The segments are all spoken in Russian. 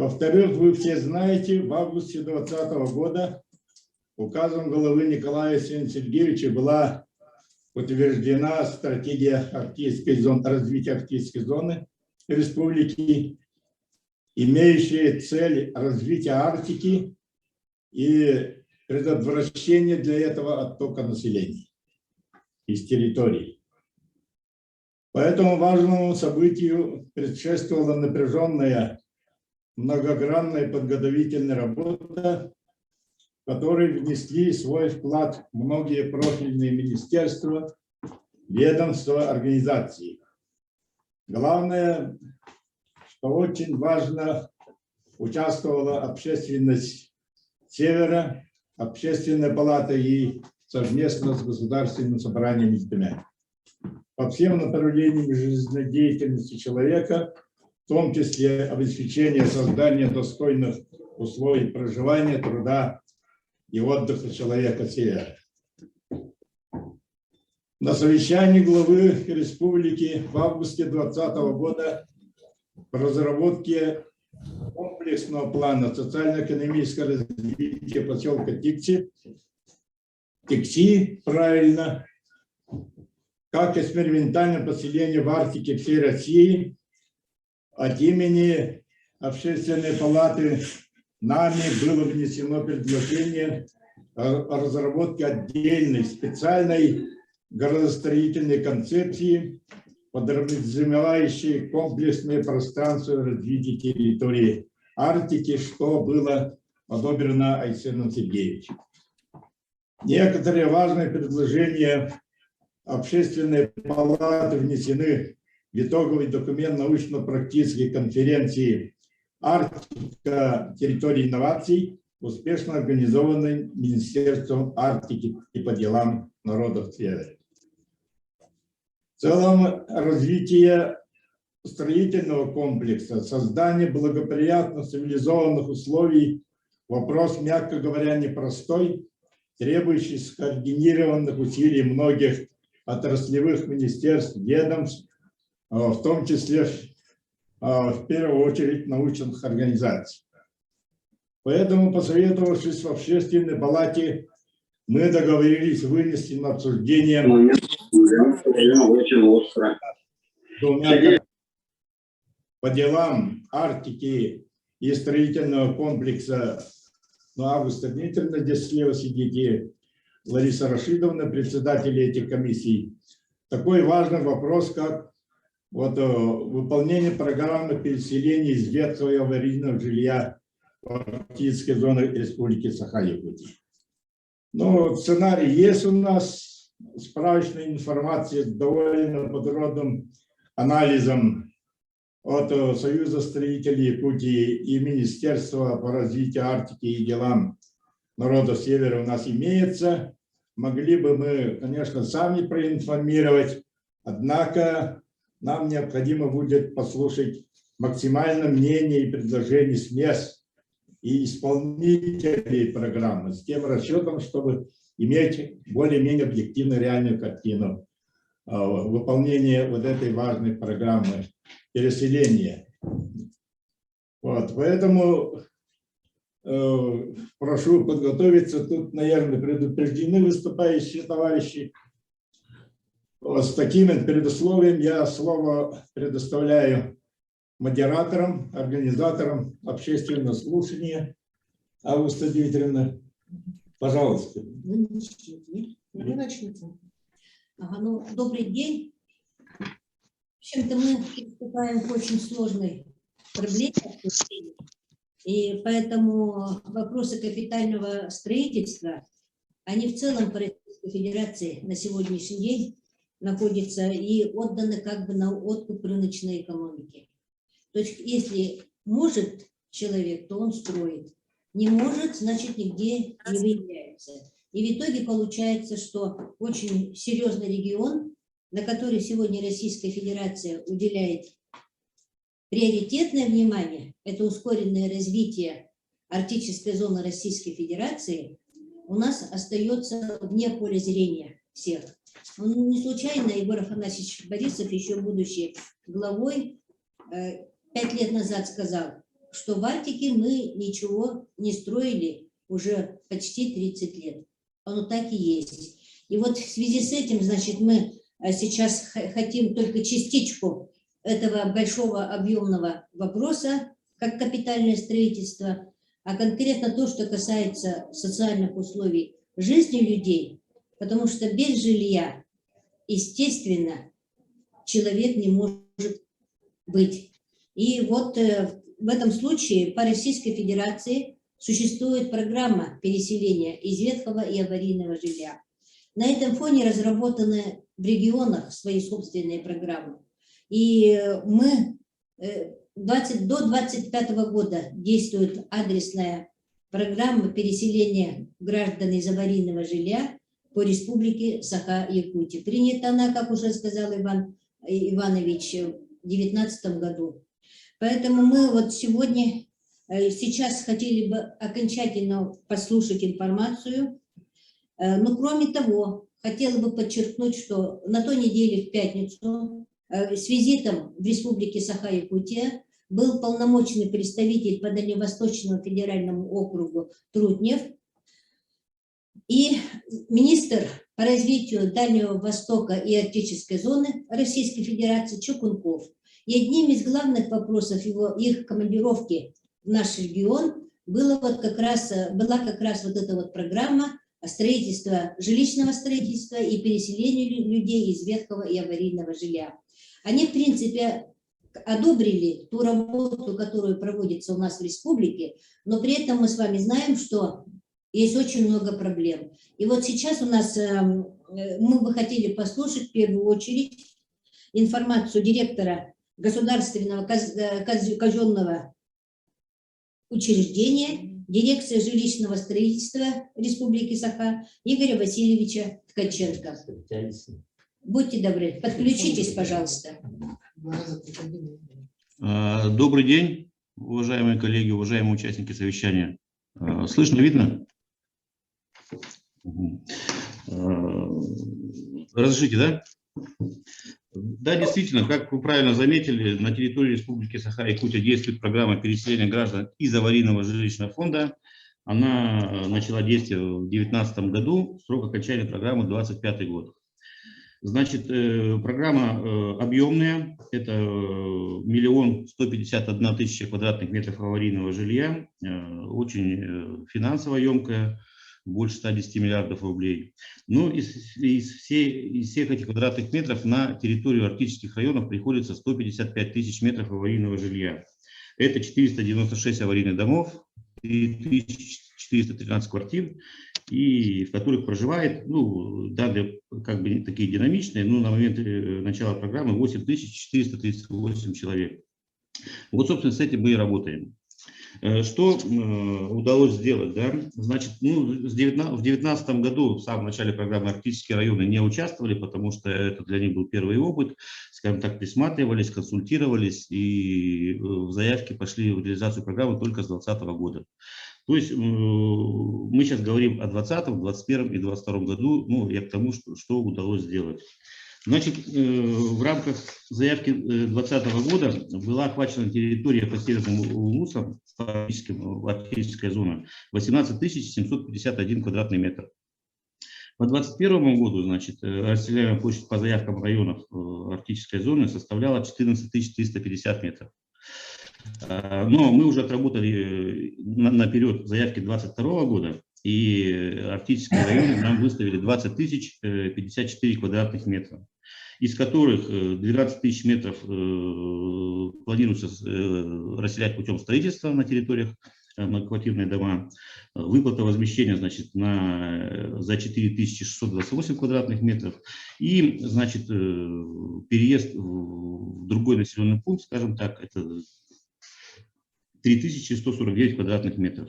Во-вторых, вы все знаете, в августе 2020 года указом главы Николая Сергеевича была утверждена стратегия арктической зоны, развития арктической зоны республики, имеющая цель развития Арктики и предотвращения для этого оттока населения из территорий. По этому важному событию предшествовала напряженная многогранная подготовительная работа, в которой внесли свой вклад многие профильные министерства, ведомства, организации. Главное, что очень важно, участвовала общественность Севера, Общественная палата и совместно с Государственным собранием СДМ. По всем направлениям жизнедеятельности человека, в том числе обеспечение создания достойных условий проживания, труда и отдыха человека Севера. На совещании главы республики в августе 2020 года по разработке комплексного плана социально-экономического развития поселка Тикси, правильно, как экспериментальное поселение в Арктике всей России, от имени Общественной палаты нами было внесено предложение о разработке отдельной специальной градостроительной концепции, подразумевающей комплексное пространство развития территории Арктики, что было одобрено Айсеном Сергеевичем. Некоторые важные предложения Общественной палаты внесены в итоговый документ научно-практической конференции «Арктика. Территория инноваций», успешно организованной Министерством Арктики и по делам народов Севера. В целом, развитие строительного комплекса, создание благоприятных цивилизованных условий – вопрос, мягко говоря, непростой, требующий скоординированных усилий многих отраслевых министерств, ведомств, в том числе, в первую очередь, научных организаций. Поэтому, посоветовавшись в Общественной палате, мы договорились вынести на обсуждение по делам Арктики и строительного комплекса. Августа Дмитриевна, здесь слева сидите, Лариса Рашидовна, председатель этих комиссий. Такой важный вопрос, как выполнение программы переселения из ветхого и аварийного жилья в арктической зоне Республики Саха-Якутия. Сценарий есть у нас, справочная информация с довольно подробным анализом от Союза строителей Якутии и Министерства по развитию Арктики и делам народов Севера у нас имеется. Могли бы мы, конечно, сами проинформировать, однако нам необходимо будет послушать максимально мнение и предложения с мест и исполнителей программы, с тем расчетом, чтобы иметь более-менее объективную реальную картину выполнения этой важной программы переселения. Поэтому прошу подготовиться. Тут, наверное, предупреждены выступающие товарищи. С таким предусловием я слово предоставляю модераторам, организаторам общественного слушания. Августа Дмитриевна, пожалуйста. Вы начнете. Добрый день. В общем-то, мы приступаем к очень сложной проблеме, и поэтому вопросы капитального строительства, они в целом по Российской Федерации на сегодняшний день находятся и отданы как бы на откуп рыночной экономики. То есть, если может человек, то он строит. Не может, значит, нигде не выявляется. И в итоге получается, что очень серьезный регион, на который сегодня Российская Федерация уделяет приоритетное внимание, это ускоренное развитие арктической зоны Российской Федерации, у нас остается вне поля зрения всех. Не случайно Егор Афанасьевич Борисов, еще будучи главой, 5 лет назад сказал, что в Арктике мы ничего не строили уже почти 30 лет. Оно так и есть. И вот в связи с этим, значит, мы сейчас хотим только частичку этого большого объемного вопроса, как капитальное строительство, а конкретно то, что касается социальных условий жизни людей, потому что без жилья, естественно, человек не может быть. И вот в этом случае по Российской Федерации существует программа переселения из ветхого и аварийного жилья. На этом фоне разработаны в регионах свои собственные программы. И мы до 2025 года действует адресная программа переселения граждан из аварийного жилья по республике Саха-Якутия. Принята она, как уже сказал Иван Иванович, в 2019 году. Поэтому мы вот сейчас хотели бы окончательно послушать информацию. Но кроме того, хотела бы подчеркнуть, что на той неделе в пятницу с визитом в республике Саха-Якутия был полномочный представитель по Дальневосточному федеральному округу Трутнев и министр по развитию Дальнего Востока и Арктической зоны Российской Федерации Чукунков. И одним из главных вопросов их командировки в наш регион была как раз вот эта вот программа строительства, жилищного строительства и переселения людей из ветхого и аварийного жилья. Они, в принципе, одобрили ту работу, которая проводится у нас в республике, но при этом мы с вами знаем, что есть очень много проблем. И вот сейчас у нас мы бы хотели послушать в первую очередь информацию директора Государственного казенного учреждения Дирекции жилищного строительства Республики Саха Игоря Васильевича Ткаченко. Будьте добры, подключитесь, пожалуйста. Добрый день, уважаемые коллеги, уважаемые участники совещания. Слышно, видно? Разрешите, да? Да, действительно, как вы правильно заметили, на территории Республики Саха-Якутия действует программа переселения граждан из аварийного жилищного фонда. Она начала действие в 2019 году, срок окончания программы 2025 год. Значит, программа объемная, это 1 151 000 квадратных метров аварийного жилья, очень финансово емкая, больше 110 миллиардов рублей. Ну, из всех этих квадратных метров на территорию арктических районов приходится 155 000 метров аварийного жилья. Это 496 аварийных домов, 3413 квартир, и в которых проживает, ну, данные как бы такие динамичные, но на момент начала программы 8438 человек. Вот, собственно, с этим мы и работаем. Что удалось сделать, да? Значит, ну, в 2019 году, в самом начале программы, арктические районы не участвовали, потому что это для них был первый опыт, скажем так, присматривались, консультировались, и в заявке пошли в реализацию программы только с 2020 года. То есть мы сейчас говорим о 2020, 2021 и 2022 году, ну, я к тому, что удалось сделать. Значит, в рамках заявки 2020 года была охвачена территория по северному УНУСам, арктическая зона, 18 751 квадратный метр. По 2021 году, значит, расселяемая площадь по заявкам районов арктической зоны составляла 14 350 метров. Но мы уже отработали наперед заявки 2022 года, и арктические районы нам выставили 20 054 квадратных метра, из которых 12 000 метров планируется расселять путем строительства на территориях, многоквартирные дома. Выплата возмещения, значит, за 4628 квадратных метров. И, значит, переезд в другой населенный пункт, скажем так, это 3149 квадратных метров.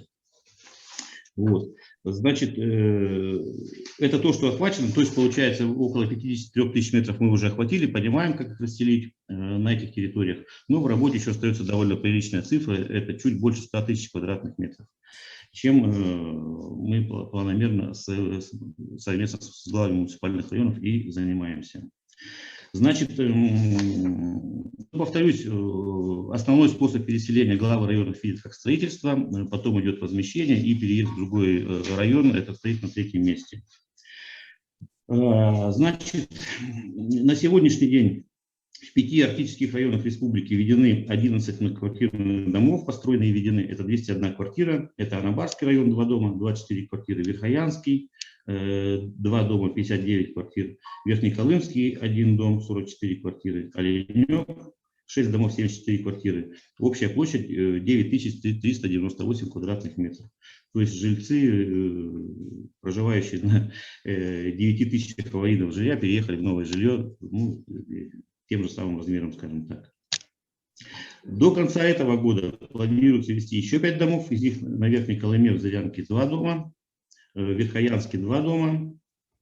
Вот. Значит, это то, что охвачено, то есть получается около 53 000 метров мы уже охватили, понимаем, как их расселить на этих территориях, но в работе еще остается довольно приличная цифра, это чуть больше 100 000 квадратных метров, чем мы планомерно совместно с главами муниципальных районов и занимаемся. Значит, повторюсь, основной способ переселения главы районов видит как строительство, потом идет возмещение и переезд в другой район, это стоит на третьем месте. Значит, на сегодняшний день в 5 арктических районах республики введены 11 многоквартирных домов, построены и введены. Это 201 квартира, это Анабарский район, 2 дома, 24 квартиры, Верхоянский, 2 дома, 59 квартир, Верхнеколымский, 1 дом, 44 квартиры, Оленек, 6 домов, 74 квартиры. Общая площадь 9398 квадратных метров. То есть жильцы, проживающие на 9000 аварийного жилья, переехали в новое жилье, ну, тем же самым размером, скажем так. До конца этого года планируется ввести еще 5 домов, из них на Верхней Колыме в Зырянке 2 дома, в Верхоянске 2 дома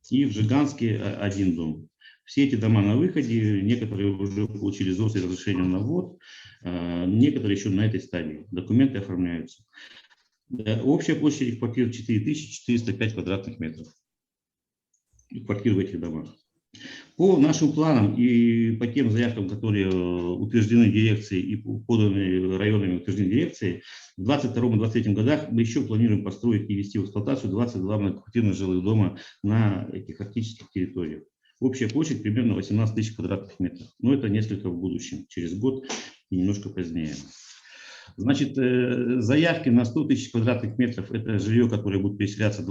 и в Жиганске 1 дом. Все эти дома на выходе, некоторые уже получили ЗОС и разрешение на ввод, некоторые еще на этой стадии. Документы оформляются. Общая площадь квартир 4405 квадратных метров. Квартир в этих домах. По нашим планам и по тем заявкам, которые утверждены дирекцией и поданы районами утверждены дирекцией, в 2022-2023 годах мы еще планируем построить и ввести в эксплуатацию 22 многоквартирных жилых дома на этих арктических территориях. Общая площадь примерно 18 тысяч квадратных метров. Но это несколько в будущем, через год и немножко позднее. Значит, заявки на 100 тысяч квадратных метров – это жилье, которое будет переселяться в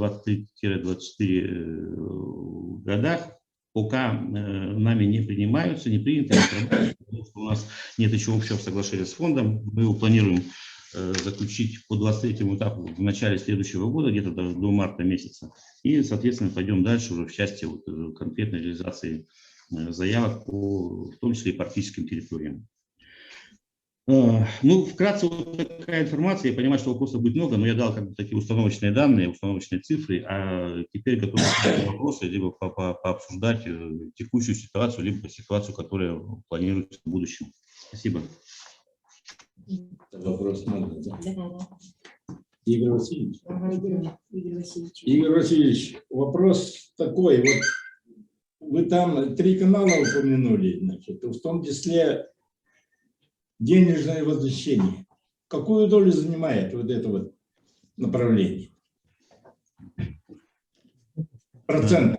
23-24 годах. Пока нами не принимаются, не приняты, потому что у нас нет еще общего соглашения с фондом. Мы его планируем заключить по 23-му этапу в начале следующего года, где-то до марта месяца. И, соответственно, пойдем дальше уже в части конкретной реализации заявок, в том числе и по арктическим территориям. Ну, вкратце вот такая информация. Я понимаю, что вопросов будет много, но я дал как бы такие установочные данные, установочные цифры, а теперь готов к вопросы, либо пообсуждать текущую ситуацию, либо ситуацию, которая планируется в будущем. Спасибо. Вопрос можно, да? Да. Игорь Васильевич. Игорь Васильевич. Игорь Васильевич, вопрос такой. Вот вы там 3 канала упомянули, значит, в том числе денежное возмещение. Какую долю занимает вот это вот направление? Процент.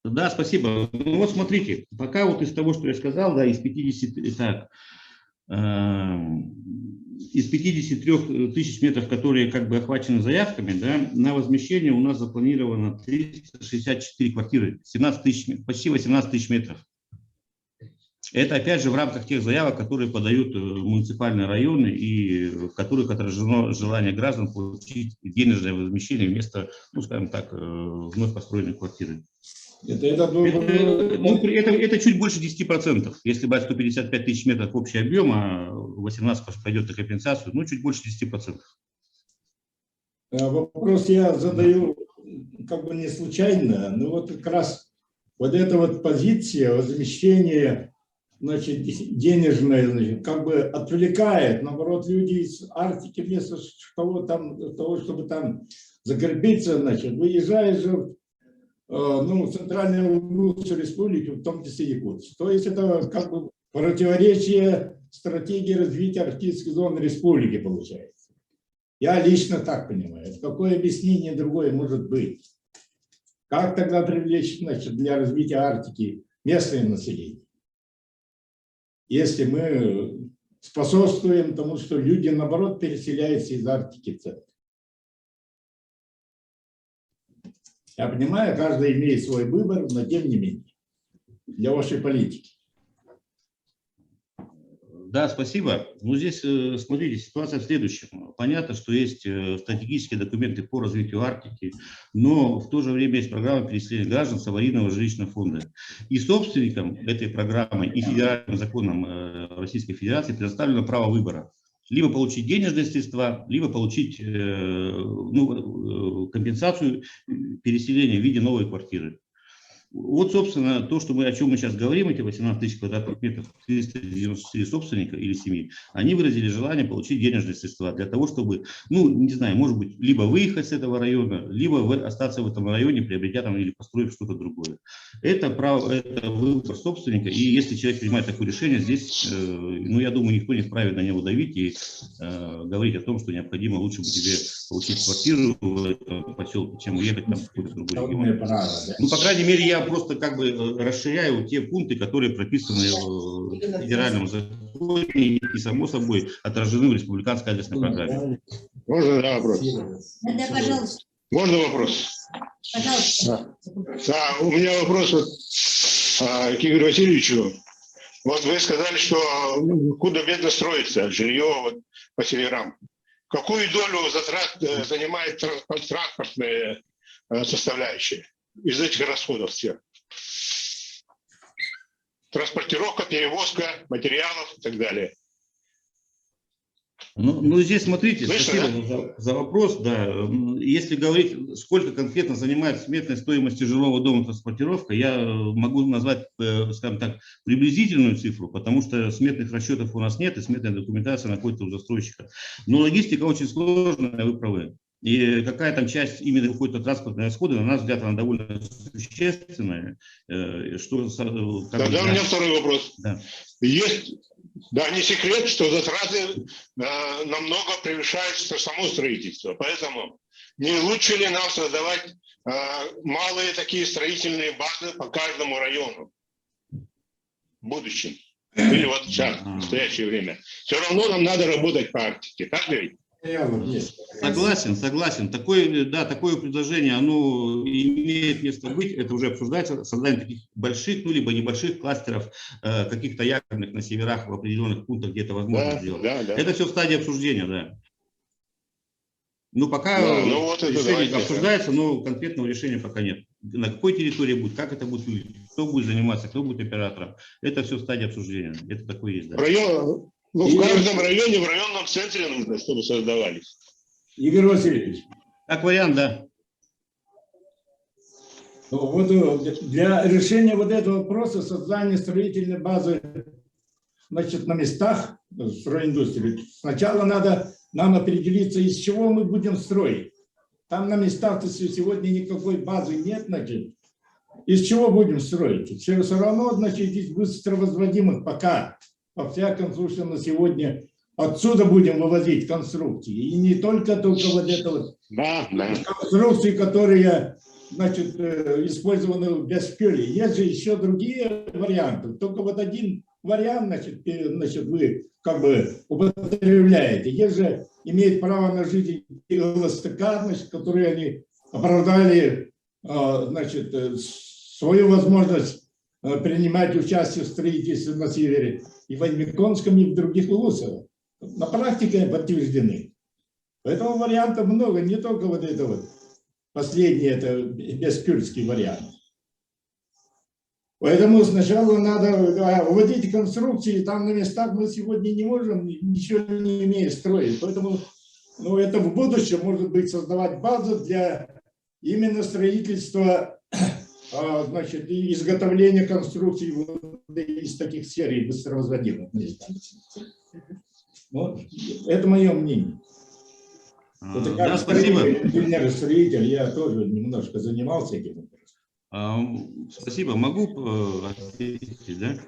Да, спасибо. Ну вот смотрите, пока вот из того, что я сказал, да, из 53 тысяч метров, которые как бы охвачены заявками, да, на возмещение у нас запланировано 364 квартиры, 17 тысяч, почти 18 тысяч метров. Это опять же в рамках тех заявок, которые подают муниципальные районы и в которых отражено желание граждан получить денежное возмещение вместо, ну скажем так, вновь построенной квартиры. Это чуть больше 10%. Если брать 155 тысяч метров общий объем, а 18 пойдет на компенсацию, ну чуть больше 10%. Вопрос я задаю как бы не случайно, но вот как раз вот эта вот позиция возмещения, значит, денежное, значит, как бы отвлекает, наоборот, люди из Арктики вместо того, чтобы там закрепиться, значит, выезжают же в центральную улицу республики, в том числе Якутск. То есть это как бы противоречие стратегии развития арктической зоны республики получается. Я лично так понимаю. Какое объяснение другое может быть? Как тогда привлечь, значит, для развития Арктики местное население? Если мы способствуем тому, что люди, наоборот, переселяются из Арктики в центр. Я понимаю, каждый имеет свой выбор, но тем не менее, для вашей политики. Да, спасибо. Ну, здесь, смотрите, ситуация в следующем. Понятно, что есть стратегические документы по развитию Арктики, но в то же время есть программа переселения граждан с аварийного жилищного фонда. И собственникам этой программы и федеральным законом Российской Федерации предоставлено право выбора. Либо получить денежные средства, либо получить компенсацию переселения в виде новой квартиры. Вот, собственно, то, что о чем мы сейчас говорим, эти 18 тысяч квадратных метров, 394 собственника или семьи, они выразили желание получить денежные средства для того, чтобы, ну, не знаю, может быть, либо выехать с этого района, либо остаться в этом районе, приобретя там или построив что-то другое. Это право, это выбор собственника, и если человек принимает такое решение, здесь, ну, я думаю, никто не вправе на него давить и говорить о том, что необходимо лучше бы тебе получить квартиру в этом поселке, чем уехать там в какой-то другой регион. Ну, по крайней мере, я просто как бы расширяю те пункты, которые прописаны в федеральном законе и, само собой, отражены в республиканской адресной программе. Можно, да, вопрос? Да, пожалуйста. Можно вопрос? Пожалуйста. Да, у меня вопрос вот, к Игорю Васильевичу. Вот вы сказали, что худо-бедно строится жилье вот по северам. Какую долю затрат занимает транспортная составляющая из этих расходов всех? Транспортировка, перевозка материалов и так далее. Ну, здесь смотрите, Слышно, спасибо за вопрос. Да. Если говорить, сколько конкретно занимает сметной стоимости жилого дома транспортировка, я могу назвать, скажем так, приблизительную цифру, потому что сметных расчетов у нас нет, и сметная документация находится у застройщика. Но логистика очень сложная, вы правы. И какая там часть именно уходит на транспортные расходы, на наш взгляд, она довольно существенная. Что, Тогда у меня второй вопрос. Да. Есть, да, не секрет, что затраты намного превышают само строительство. Поэтому не лучше ли нам создавать малые такие строительные базы по каждому району в будущем? Или вот сейчас, в настоящее время. Все равно нам надо работать по Арктике. Так ли? Согласен. Такое предложение, оно имеет место быть, это уже обсуждается, создание таких больших, ну, либо небольших кластеров, каких-то якорных на северах в определенных пунктах, где это возможно сделать. Да. Это все в стадии обсуждения, да. Ну, пока решение обсуждается, но конкретного решения пока нет. На какой территории будет, как это будет выглядеть, кто будет заниматься, кто будет оператором, это все в стадии обсуждения. Это такое есть, да. Ну, в каждом районе, в районном центре нужно, чтобы создавались. Игорь Васильевич. Как вариант, да. Вот для решения вот этого вопроса создания строительной базы, значит, на местах стройиндустрии, сначала надо нам определиться, из чего мы будем строить. Там на местах-то сегодня никакой базы нет, значит. Из чего будем строить? Все равно, значит, из быстро возводимых пока. Во всяком случае, на сегодня отсюда будем вывозить конструкции. И не только вот это вот конструкции, которые, значит, использованы в Беспиле. Есть же еще другие варианты. Только вот один вариант, значит, вы как бы употребляете. Есть же, имеет право на жизнь ЛСТК, значит, которые они оправдали, значит, свою возможность принимать участие в строительстве на севере и в Альмеконском, и в других улусах. На практике подтверждены. Поэтому вариантов много, не только вот это вот. Последний, это беспюрский вариант. Поэтому сначала надо вводить конструкции, там на местах мы сегодня не можем, ничего не имея строить. Поэтому это в будущем может быть создавать базу для именно строительства, значит, изготовления конструкций из таких серий быстровозводимых. Вот. Это мое мнение. Это как инженер-строитель, я тоже немножко занимался этим. Спасибо. Могу ответить, да?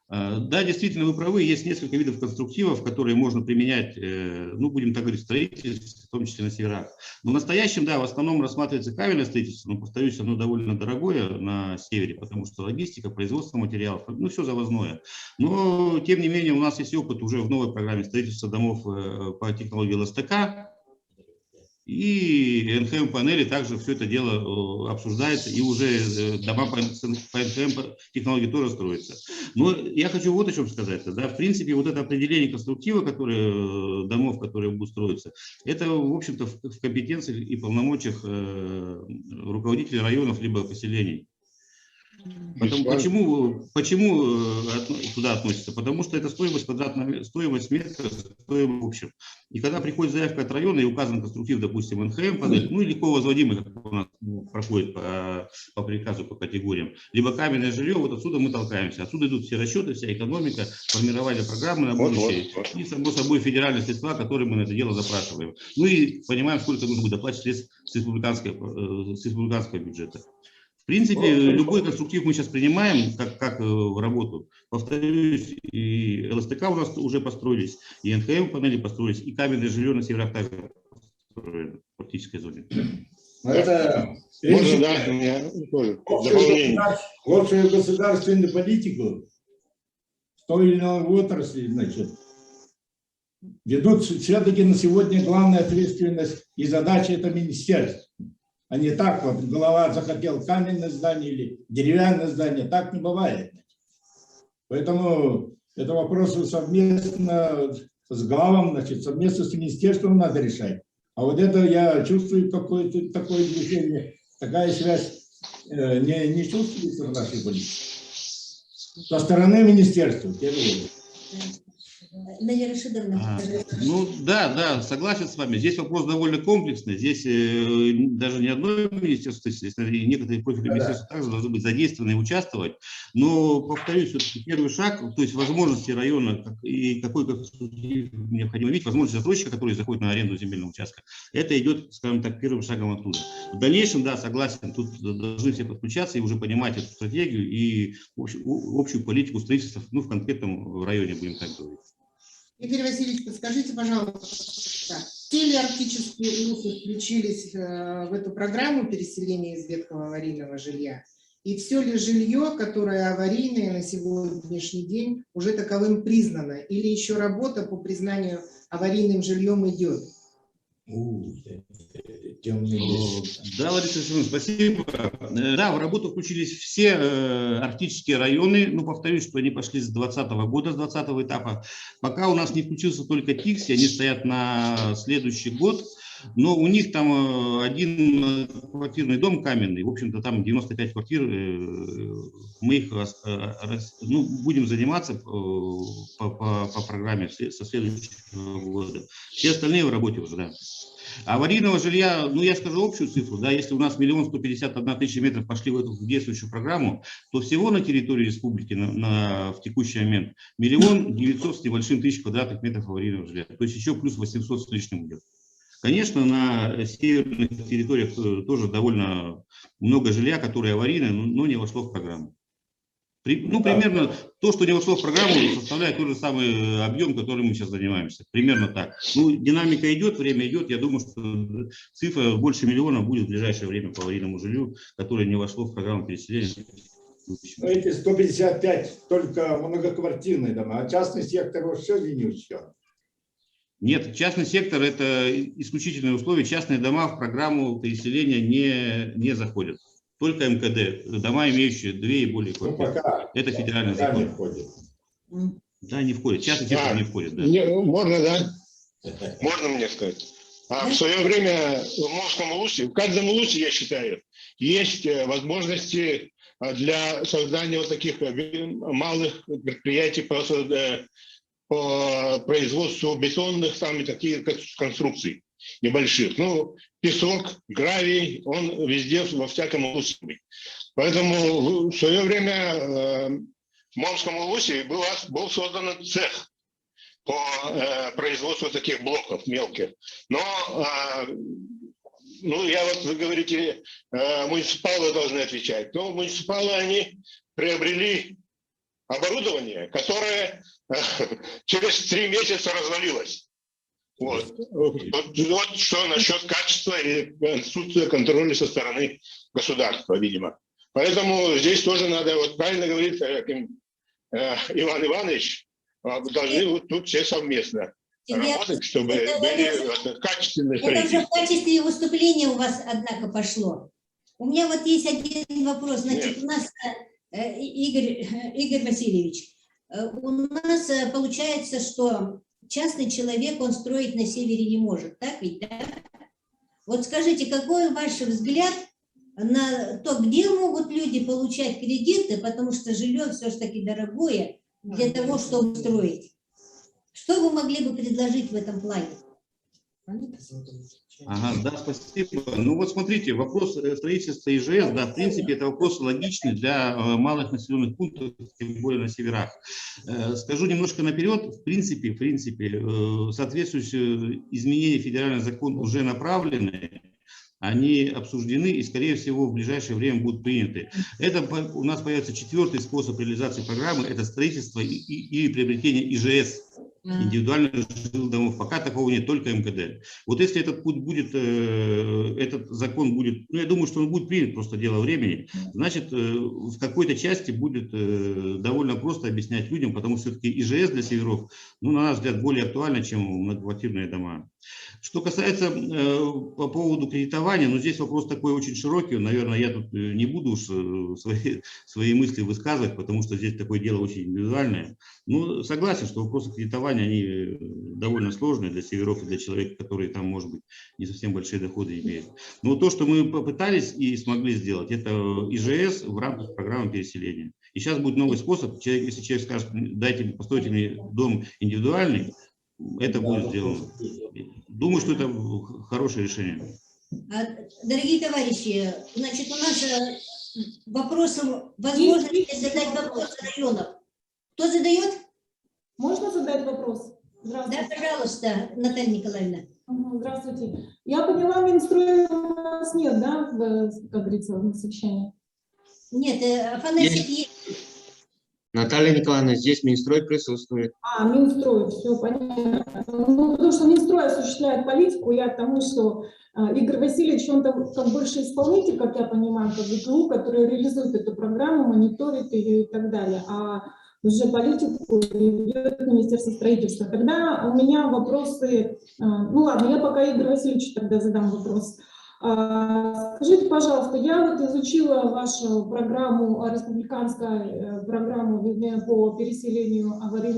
Да, действительно, вы правы, есть несколько видов конструктивов, которые можно применять, ну, будем так говорить, в строительстве, в том числе на северах. Но в настоящем, да, в основном рассматривается кабельное строительство, но, повторюсь, оно довольно дорогое на севере, потому что логистика, производство материалов, ну, все завозное. Но, тем не менее, у нас есть опыт уже в новой программе строительства домов по технологии ЛСТК, и НХМ-панели также все это дело обсуждается, и уже дома по НХМ-технологии тоже строятся. Но я хочу вот о чем сказать. Да, в принципе, вот это определение конструктива, домов, которые будут строиться, это, в общем-то, в компетенциях и полномочиях руководителей районов либо поселений. Почему туда относится? Потому что это стоимость квадратного, стоимость метра, стоимость в общем. И когда приходит заявка от района и указан конструктив, допустим, НХМ, ну или легко возводимый, как у нас проходит по приказу, по категориям, либо каменное жилье, вот отсюда мы толкаемся. Отсюда идут все расчеты, вся экономика, формирование программы на будущее и, само собой, федеральные средства, которые мы на это дело запрашиваем. Ну и понимаем, сколько нужно будет доплатить средств с республиканского бюджета. В принципе, любой конструктив мы сейчас принимаем как в работу. Повторюсь, и ЛСТК у нас уже построились, и НХМ панели построились, и каменное жилье на северах также построено в практической зоне. Это Можно, да, у меня тоже дополнение. общую государственную политику в той или иной отрасли, значит, ведут все-таки на сегодня главная ответственность и задача это министерство. А не так вот, голова захотел каменное здание или деревянное здание, так не бывает. Поэтому это вопросы совместно с главом, значит, совместно с министерством надо решать. А вот это я чувствую какое-то такое движение, такая связь не чувствуется в нашей политике. Со стороны министерства, в первую очередь. Надя Рашидовна. Ну да, согласен с вами. Здесь вопрос довольно комплексный. Здесь даже не одно министерство, и некоторые профили министерства также должны быть задействованы и участвовать. Но, повторюсь, все-таки первый шаг, то есть возможности района и какой необходимо видеть, возможности застройщика, который заходит на аренду земельного участка, это идет, скажем так, первым шагом оттуда. В дальнейшем, да, согласен, тут должны все подключаться и уже понимать эту стратегию и общую политику строительства, ну, в конкретном районе, будем так говорить. Игорь Васильевич, подскажите, пожалуйста, все ли арктические улусы включились в эту программу переселения из ветхого аварийного жилья? И все ли жилье, которое аварийное на сегодняшний день, уже таковым признано? Или еще работа по признанию аварийным жильем идет? Да, Лариса Александровна, спасибо. Да, в работу включились все арктические районы. Ну, повторюсь, что они пошли с 2020 года, с 20-го этапа. Пока у нас не включился только ТИКСИ, они стоят на следующий год. Но у них там один квартирный дом каменный, в общем-то там 95 квартир, мы их будем заниматься по программе со следующего года. Все остальные в работе уже, да. Аварийного жилья, ну я скажу общую цифру, да, если у нас 1 151 000 метров пошли в эту действующую программу, то всего на территории республики в текущий момент 1 900 с небольшим тысяч квадратных метров аварийного жилья, то есть еще плюс 800 с лишним идет. Конечно, на северных территориях тоже довольно много жилья, которое аварийное, но не вошло в программу. Ну, примерно то, что не вошло в программу, составляет тот же самый объем, которым мы сейчас занимаемся. Примерно так. Ну, динамика идет, время идет. Я думаю, что цифра больше 1 миллиона будет в ближайшее время по аварийному жилью, которое не вошло в программу переселения. Но эти 155 только многоквартирные дома, а частный сектор вообще не учтен. Нет, частный сектор – это исключительное условие. Частные дома в программу переселения не заходят. Только МКД, дома, имеющие 2 и более квартир. Ну, это федеральный закон. Не входит. Да, не входит. Частный сектор не входит. Да. Можно, да? Можно мне сказать? В свое время в Московском улусе, в каждом улусе, я считаю, есть возможности для создания вот таких малых предприятий по производству бетонных там и таких конструкций небольших. Ну, песок, гравий, он везде, во всяком улусе. Поэтому в свое время в Момском улусе был создан цех по производству таких блоков мелких. Но, вы говорите, муниципалы должны отвечать. Но муниципалы, они приобрели оборудование, которое через 3 месяца развалилось. Вот что насчет качества и отсутствия контроля со стороны государства, видимо. Поэтому здесь тоже надо, вот правильно говорит Иван Иванович, должны тут все совместно работать, чтобы были качественные строительства. Это в качестве выступления у вас, однако, пошло. У меня вот есть один вопрос. Значит, у нас, Игорь Васильевич, у нас получается, что частный человек, он строить на севере не может, так ведь, да? Вот скажите, какой ваш взгляд на то, где могут люди получать кредиты, потому что жилье все-таки дорогое для того, чтобы строить. Что вы могли бы предложить в этом плане? Ага, да, спасибо. Ну вот смотрите, вопрос строительства ИЖС, да, в принципе, это вопрос логичный для малых населенных пунктов, тем более на северах. Скажу немножко наперед, в принципе, соответствующие изменения в федеральный закон уже направлены, они обсуждены и, скорее всего, в ближайшее время будут приняты. Это у нас появится 4-й способ реализации программы, это строительство и приобретение ИЖС, индивидуальных жилых домов. Пока такого нет, только МКД. Вот если этот путь будет, этот закон будет, ну я думаю, что он будет принят, просто дело времени, значит, в какой-то части будет довольно просто объяснять людям, потому что все-таки ИЖС для северов, ну, на наш взгляд, более актуально, чем многоквартирные дома. Что касается по поводу кредитования, ну, здесь вопрос такой очень широкий, наверное, я тут не буду уж свои мысли высказывать, потому что здесь такое дело очень индивидуальное. Ну, согласен, что вопросы кредитования, они довольно сложные для северов и для человека, который там, может быть, не совсем большие доходы имеет. Но то, что мы попытались и смогли сделать, это ИЖС в рамках программы переселения. И сейчас будет новый способ, если человек скажет, постройте мне дом индивидуальный, это будет сделано. Думаю, что это хорошее решение. Дорогие товарищи, значит, у нас вопросом возможности задать вопросы районов. Кто задает? Можно задать вопрос? Да, пожалуйста, Наталья Николаевна. Здравствуйте. Я поняла, Минстроя у нас нет, да, как говорится, на совещании? Нет, Афанасьев есть. Наталья Николаевна, здесь Минстрой присутствует. Минстрой, все понятно. Ну, потому что Минстрой осуществляет политику, я к тому, что Игорь Васильевич, он там как больше исполнитель, как я понимаю, как ГКУ, который реализует эту программу, мониторит ее и так далее. А уже политику ведет Министерство строительства. Тогда у меня вопросы... Ну ладно, я пока Игорю Васильевичу тогда задам вопрос. Скажите, пожалуйста, я вот изучила вашу программу, республиканскую программу по переселению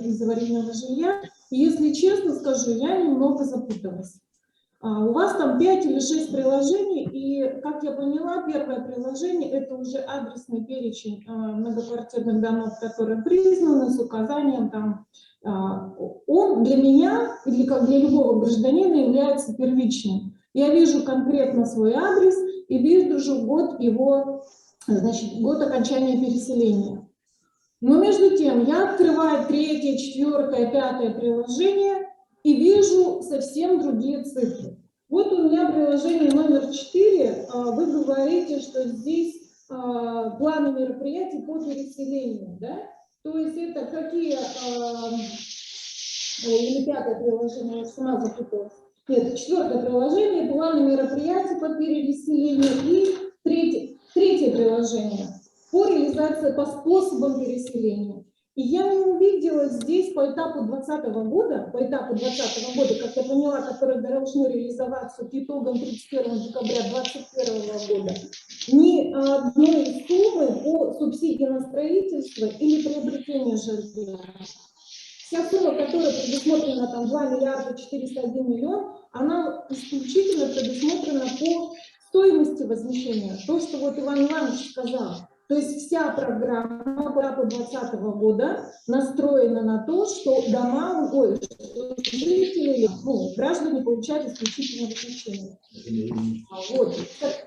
из аварийного жилья, и если честно скажу, я немного запуталась. У вас там 5 или 6 приложений, и, как я поняла, первое приложение – это уже адресный перечень многоквартирных домов, которые признаны с указанием там. Он для меня, или как для любого гражданина, является первичным. Я вижу конкретно свой адрес и вижу год его, значит, год окончания переселения. Но между тем я открываю 3-е, 4-е, 5-е приложение и вижу совсем другие цифры. Вот у меня приложение номер 4. Вы говорите, что здесь планы мероприятий по переселению, да? То есть это какие... Или 5-е приложение, я сама запуталась. Нет, 4-е приложение, планы мероприятий по переселению, и 3-е приложение по реализации, по способам переселения. И я не увидела здесь по этапу 2020 года, как я поняла, которые должны реализоваться к итогам 31 декабря 2021 года, ни одной суммы по субсидии на строительство или приобретение жилья. Вся сумма, которая предусмотрена, там 2 миллиарда 401 миллион, она исключительно предусмотрена по стоимости возмещения. То, что вот Иван Иванович сказал. То есть вся программа по этапу 2020 года настроена на то, что жители, граждане получают исключительно возмещение. Вот.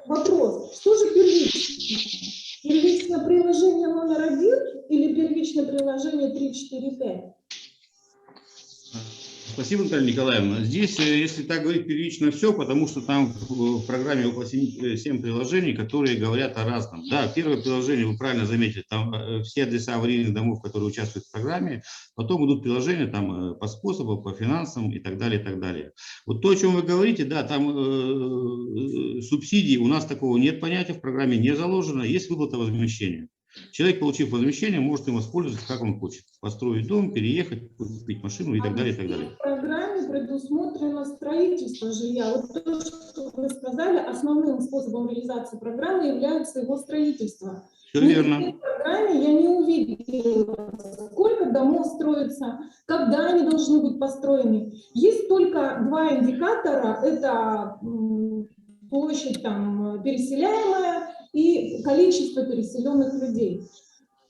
Вопрос, что же первично? Первично приложение номер 1 или первично приложение 3, 4, 5? Спасибо, Наталья Николаевна. Здесь, если так говорить, первично все, потому что там в программе около 7 приложений, которые говорят о разном. Да, первое приложение, вы правильно заметили, там все адреса аварийных домов, которые участвуют в программе, потом идут приложения там по способам, по финансам и так далее, и так далее. Вот то, о чем вы говорите, да, там субсидии, у нас такого нет понятия, в программе не заложено, есть выплата возмещения. Человек, получив возмещение, может им воспользоваться, как он хочет. Построить дом, переехать, купить машину и так далее, и так далее. В программе предусмотрено строительство жилья. Вот то, что вы сказали, основным способом реализации программы является его строительство. Все верно. В программе я не увидела, сколько домов строится, когда они должны быть построены. Есть только 2 индикатора. Это площадь там переселяемая и количество переселенных людей.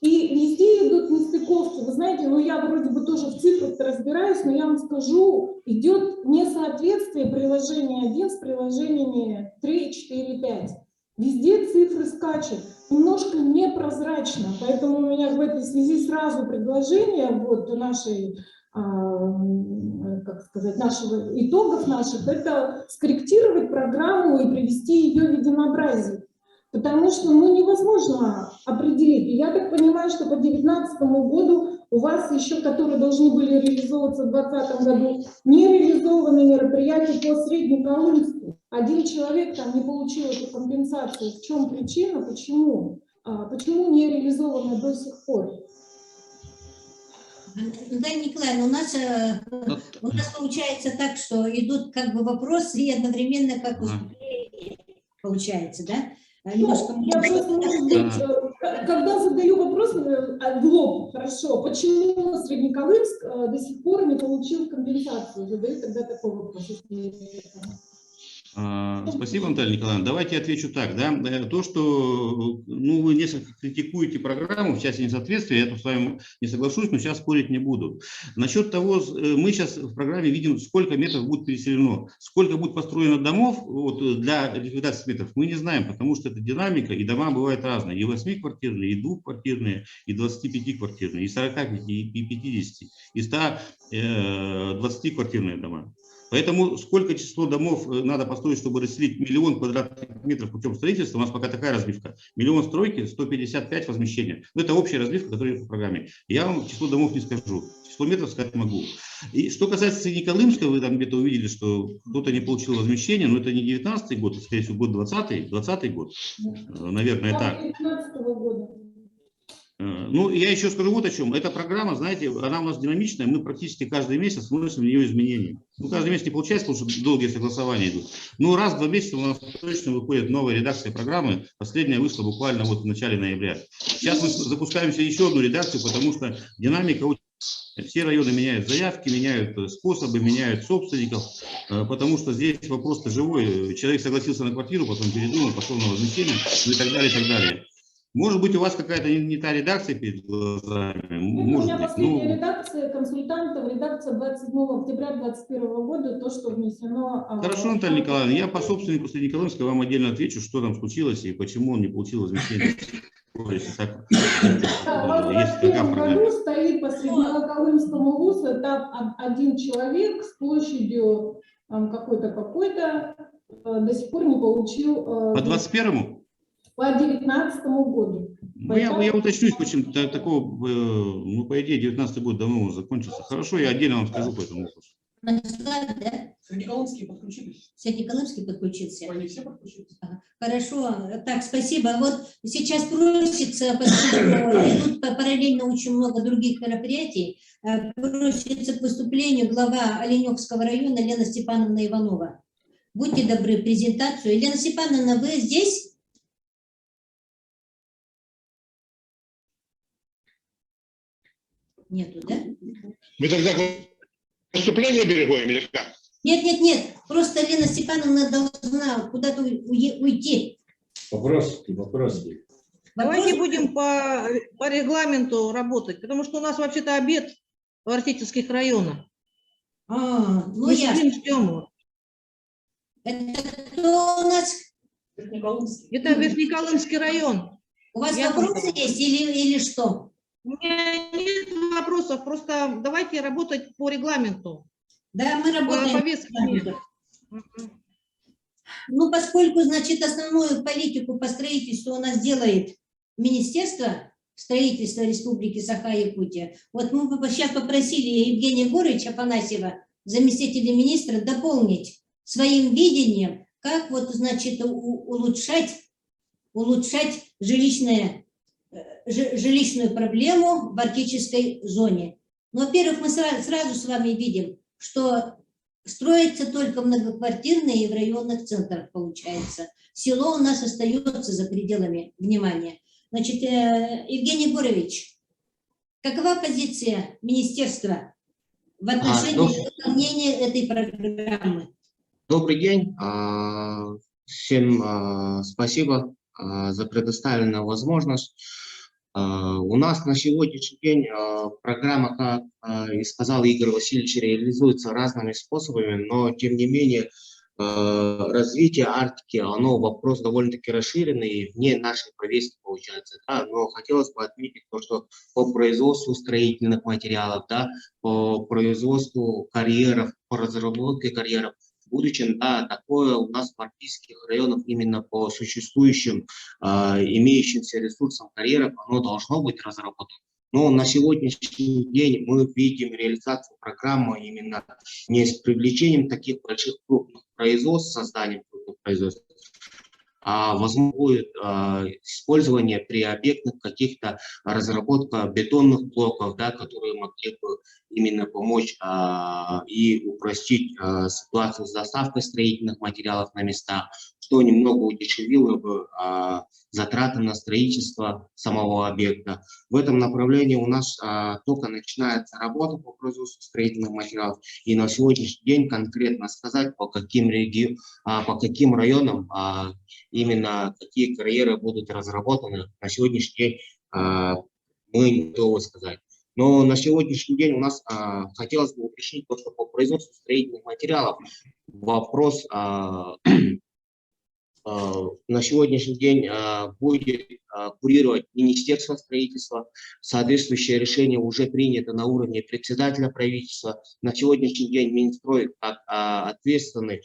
И везде идут нестыковки. Вы знаете, ну я вроде бы тоже в цифрах разбираюсь, но я вам скажу, идет несоответствие приложения 1 с приложениями 3, 4, 5. Везде цифры скачут, немножко непрозрачно, поэтому у меня в этой связи сразу предложение вот нашей, как сказать, нашего итогов наших, это скорректировать программу и привести ее в единообразие. Потому что ну, невозможно определить. И я так понимаю, что по 2019 году у вас еще, которые должны были реализовываться в 2020 году, не реализованы мероприятия по Среднеколымску. Один человек там не получил эту компенсацию. В чем причина? Почему? Почему не реализованы до сих пор? Наталья Николаевна, у нас получается так, что идут как бы вопросы и одновременно как выступление получается, да? Немножко Я просто, может быть, когда задаю вопрос в лоб, хорошо, почему Среднеколымск до сих пор не получил компенсацию? Задаю тогда такой вопрос. Спасибо, Наталья Николаевна. Давайте я отвечу так. Да? То, что ну, вы несколько критикуете программу в части несоответствия, я тут с вами не соглашусь, но сейчас спорить не буду. Насчет того, мы сейчас в программе видим, сколько метров будет переселено, сколько будет построено домов вот, для ликвидации метров, мы не знаем, потому что это динамика, и дома бывают разные. И 8-квартирные, и 2-квартирные, и 25-квартирные, и 45, и 50, и 120-квартирные дома. Поэтому сколько число домов надо построить, чтобы расселить 1 000 000 квадратных метров путем строительства, у нас пока такая разбивка. 1 000 000 стройки, 155 возмещения. Но это общая разбивка, которая есть по программе. Я вам число домов не скажу, число метров сказать могу. И что касается Среднеколымска, вы там где-то увидели, что кто-то не получил возмещение, но это не 19-й год, это, скорее всего, год 20-й год. Наверное, так. 2019 года. Ну, я еще скажу вот о чем. Эта программа, знаете, она у нас динамичная, мы практически каждый месяц вносим в нее изменения. Ну, каждый месяц не получается, потому что долгие согласования идут. Но раз в 2 месяца у нас точно выходит новая редакция программы. Последняя вышла буквально вот в начале ноября. Сейчас мы запускаемся еще одну редакцию, потому что динамика очень... Все районы меняют заявки, меняют способы, меняют собственников, потому что здесь вопрос-то живой. Человек согласился на квартиру, потом передумал, пошел на возмещение, ну и так далее, и так далее. Может быть, у вас какая-то не та редакция перед глазами? У меня последняя редакция консультантов, редакция 27 октября 2021 года, то, что внесено... Хорошо, Наталья Николаевна, я по собственнику Среднеколымска вам отдельно отвечу, что там случилось и почему он не получил возмещение. В 2021 году стоит по Среднеколымскому ВУЗу, там один человек с площадью какой-то, до сих пор не получил... По 21-му? По 2019 году. Я уточнюсь, почему такого, ну, по идее, 19 год давно закончился. Хорошо, я отдельно вам скажу по этому вопросу. Среднеколымский подключились? Среднеколымский подключился. Они все подключились? Хорошо, так, спасибо. Вот сейчас просится, поскольку идут параллельно очень много других мероприятий, просится к выступлению глава Оленевского района Лена Степановна Иванова. Будьте добры, презентацию. Елена Степановна, вы здесь? Нету, да? Мы тогда выступление переходим или как? Нет. Просто Лена Степановна должна куда-то уйти. Вопросы. Давайте будем по регламенту работать, потому что у нас вообще-то обед в Артических районах. Ну Мы я. сидим, ждем. Это кто у нас? Это Верхнеколымский район. У вас вопросы есть или что? У меня нет вопросов, просто давайте работать по регламенту. Да, мы работаем. По повестке. Ну, поскольку, значит, основную политику по строительству у нас делает Министерство строительства Республики Саха-Якутия, вот мы сейчас попросили Евгения Егоровича Афанасьева, заместителя министра, дополнить своим видением, как вот, значит, улучшать жилищную проблему в арктической зоне. Но, во-первых, мы сразу с вами видим, что строятся только многоквартирные и в районных центрах, получается. Село у нас остается за пределами внимания. Значит, Евгений Егорович, какова позиция министерства в отношении выполнения этой программы? Добрый день. Всем спасибо за предоставленную возможность. У нас на сегодняшний день программа, как и сказал Игорь Васильевич, реализуется разными способами, но тем не менее развитие Арктики, оно вопрос довольно-таки расширенный и вне нашей повестки получается. Да? Но хотелось бы отметить то, что по производству строительных материалов, да, по производству карьеров, по разработке карьеров, в будущем, да, такое у нас в арктических районах именно по существующим, имеющимся ресурсам карьеров, оно должно быть разработано. Но на сегодняшний день мы видим реализацию программы именно не с привлечением таких больших крупных производств, созданием крупных производств, а возможно будет использование при объектных каких-то разработка бетонных блоков, да, которые могли бы именно помочь и упростить ситуацию с доставкой строительных материалов на места, что немного удешевило бы затраты на строительство самого объекта. В этом направлении у нас только начинается работа по производству строительных материалов, и на сегодняшний день конкретно сказать, по каким районам именно какие карьеры будут разработаны, на сегодняшний день мы не готовы сказать. Но на сегодняшний день у нас хотелось бы уточнить то, что по производству строительных материалов вопрос на сегодняшний день будет курировать Министерство строительства. Соответствующее решение уже принято на уровне председателя правительства. На сегодняшний день Минстрой, как ответственный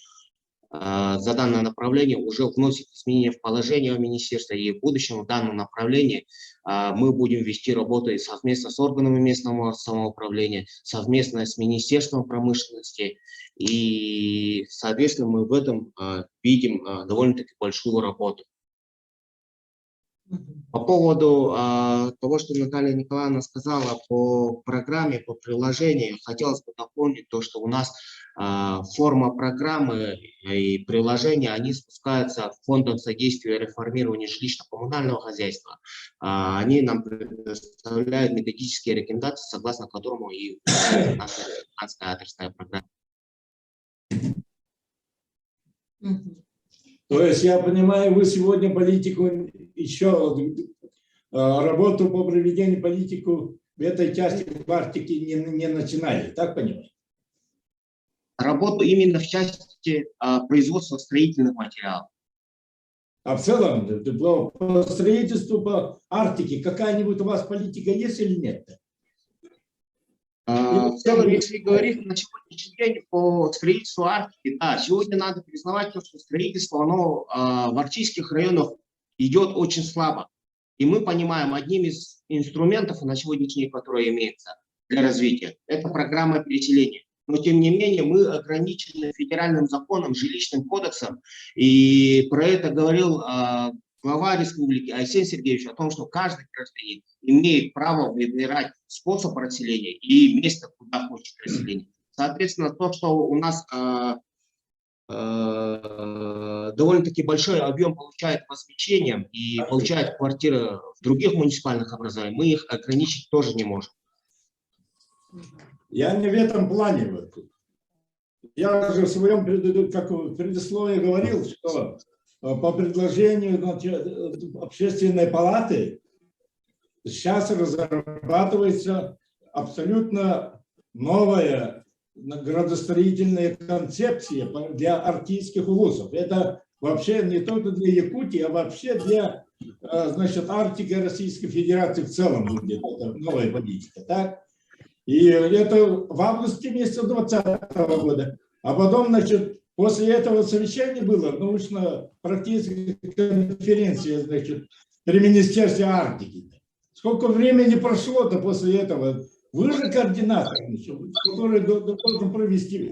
за данное направление, уже вносит изменения в положение министерства, и в будущем в данном направлении мы будем вести работу совместно с органами местного самоуправления, совместно с Министерством промышленности, и, соответственно, мы в этом видим довольно-таки большую работу. По поводу того, что Наталья Николаевна сказала по программе, по приложению, хотелось бы дополнить то, что у нас форма программы и приложения, они спускаются Фондом содействия реформированию жилищно-коммунального хозяйства. Они нам предоставляют методические рекомендации, согласно которому и наша республиканская адресная программа. То есть, я понимаю, вы сегодня политику, еще работу по проведению политику в этой части в Арктике не начинали, так понимаю? Работу именно в части производства строительных материалов. А в целом, по строительству по Арктике, какая-нибудь у вас политика есть или нет? В целом, если говорить на сегодняшний день по строительству Арктики, да, сегодня надо признавать то, что строительство, оно в арктических районах идет очень слабо. И мы понимаем, одним из инструментов на сегодняшний день, которые имеются для развития, это программа переселения. Но, тем не менее, мы ограничены федеральным законом, жилищным кодексом, и про это говорил глава республики Айсен Сергеевич о том, что каждый гражданин имеет право выбирать способ расселения и место, куда хочет расселения. Соответственно, то, что у нас довольно-таки большой объем получает возмещением и получает квартиры в других муниципальных образованиях, мы их ограничить тоже не можем. Я не в этом плане. Я уже в своем предисловии говорил, что по предложению общественной палаты сейчас разрабатывается абсолютно новая градостроительная концепция для арктических улусов. Это вообще не только для Якутии, а вообще для, значит, Арктики Российской Федерации в целом будет это новая политика. Так? И это в августе месяца 2020 года. А потом, значит, после этого совещания было научно-практическая конференция, значит, при Министерстве Арктики. Сколько времени прошло-то после этого? Вы же координатор, который должен провести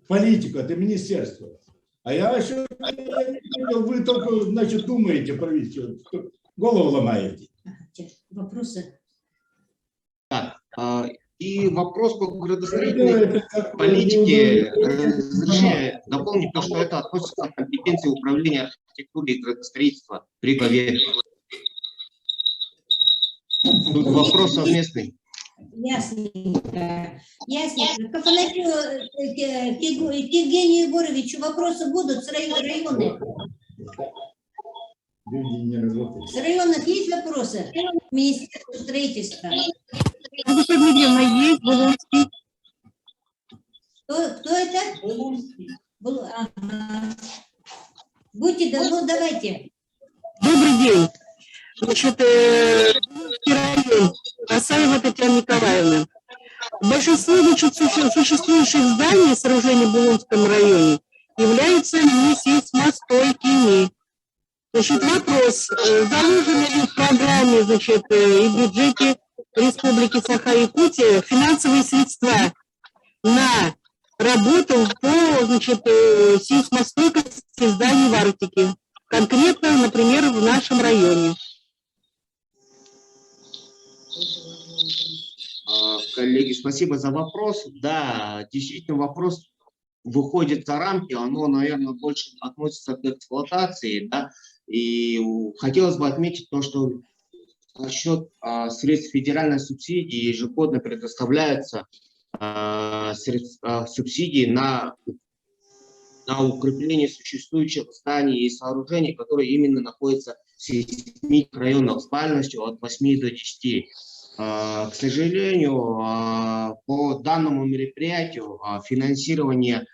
политику, это министерство. А я еще не видел, вы только, значит, думаете провести, голову ломаете. Вопросы? Так, и вопрос по градостроительной политике, разрешение дополнить то, что это относится к компетенции управления архитектурой и градостроительства при ГОВе. Тут вопрос совместный. Ясненько. Ясненько. Кафанатию Евгению Егоровичу вопросы будут с района? Люди не работают. С районов есть вопросы? Министерство строительства. Есть, Булунский. Кто это? Ага. Будьте давно, давайте. Добрый день. Значит, район, Асаева Татьяна Николаевна. Большинство, значит, существующих зданий, сооружений в Булунском районе являются не сейсмостойкими. Значит, вопрос, заложены ли в программе, значит, и в бюджете Республики Саха-Якутия финансовые средства на работу по, значит, сейсмостойкости зданий в Арктике? Конкретно, например, в нашем районе. Коллеги, спасибо за вопрос. Да, действительно, вопрос выходит за рамки, оно, наверное, больше относится к эксплуатации, да, и хотелось бы отметить то, что за счет средств федеральной субсидии ежегодно предоставляются субсидии на укрепление существующих зданий и сооружений, которые именно находятся в сейсмических районах с дальностью от 8 до 10. К сожалению, по данному мероприятию финансирование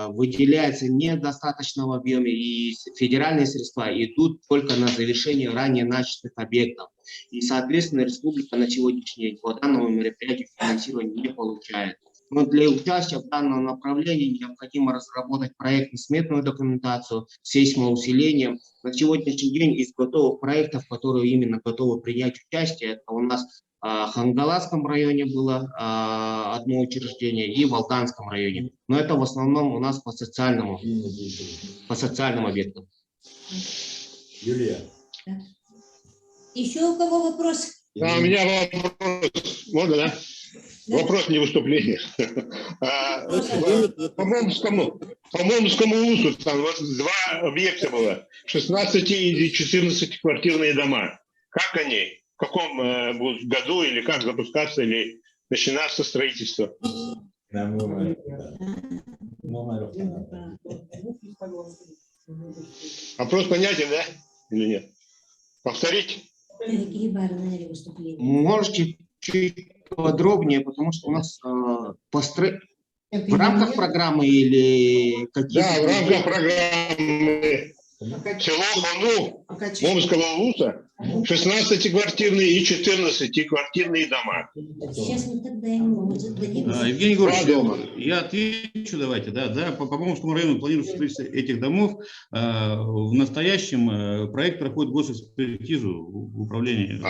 выделяется не в достаточном объеме, и федеральные средства идут только на завершение ранее начатых объектов. И, соответственно, республика на сегодняшний день по данному мероприятию финансирование не получает. Но для участия в данном направлении необходимо разработать проектно-сметную документацию с сейсмоусилением. На сегодняшний день из готовых проектов, которые именно готовы принять участие, это у нас в Хангаласском районе было одно учреждение и в Алтанском районе. Но это в основном у нас по социальным объектам. Юлия. Еще у кого вопрос? Да, у меня вопрос. Можно, да? Да. Вопрос, не выступление. По Момскому УСу там вот 2 объекта было. 16 и 14 квартирные дома. Как они? В каком будут году или как запускаться, или начинаться строительство? Вопрос понятен, да? Или нет? Повторить? Какие барные выступления? Можете чуть подробнее, потому что у нас в рамках программы или какие-то... Да, в рамках программы село Хану Момского УСа 16-квартирные и 14-квартирные дома. Сейчас мы тогда ему зададим. Евгений Егорович, я отвечу, давайте. Да, по Момскому району планируется строительство этих домов. В настоящем проект проходит госэкспертизу в управлении.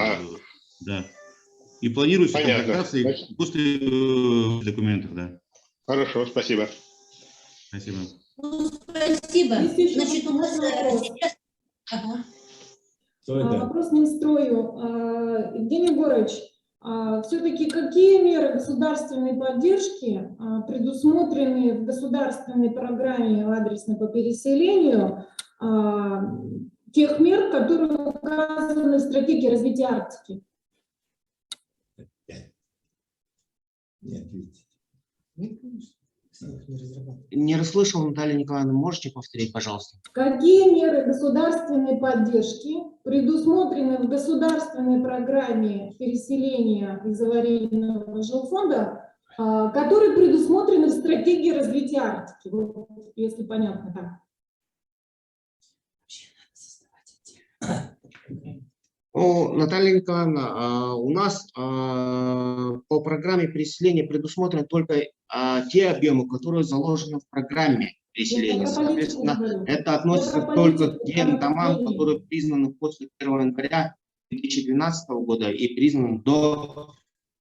Да. И планируется комплектация после документов, да. Хорошо, спасибо. Спасибо. Ну, спасибо. Значит, у нас сейчас... Ага. Вопрос Минстрою. Евгений Егорович, все-таки какие меры государственной поддержки предусмотрены в государственной программе адресной по переселению тех мер, которые указаны в стратегии развития Арктики? Нет, видите. Не расслышал, Наталья Николаевна, можете повторить, пожалуйста? Какие меры государственной поддержки предусмотрены в государственной программе переселения из аварийного жилфонда, которые предусмотрены в стратегии развития Арктики? Вот, если понятно, да. Наталья Николаевна, у нас по программе переселения предусмотрены только те объемы, которые заложены в программе переселения. Соответственно, это относится только к тем домам, которые признаны после 1 января 2012 года и признаны до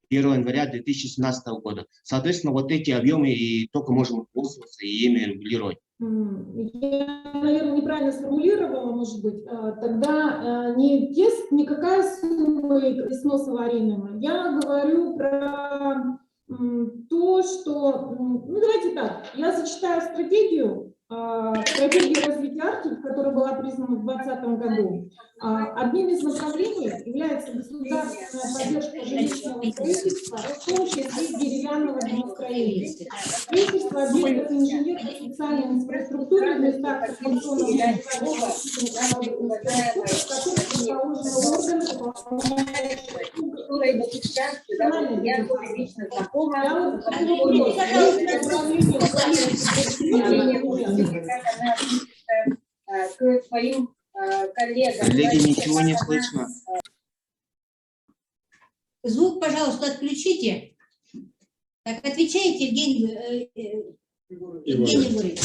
1 января 2017 года. Соответственно, вот эти объемы и только можем пользоваться и ими регулировать. Я, наверное, неправильно сформулировала, может быть. Тогда никакая сумма сноса аварийного. Я говорю про то, что... Ну, давайте так. Я зачитаю стратегию стратегии развития Арктики, которая была признана в 2020 году, одним из направлений является государственная поддержка жилищного строительства, в том числе деревянного домостроения. Строительство объектов инженерно-социальной инфраструктуры в местах традиционного к своим коллегам. Коллеги, ничего не слышно. Звук, пожалуйста, отключите. Так, отвечайте, Евгений Егорович.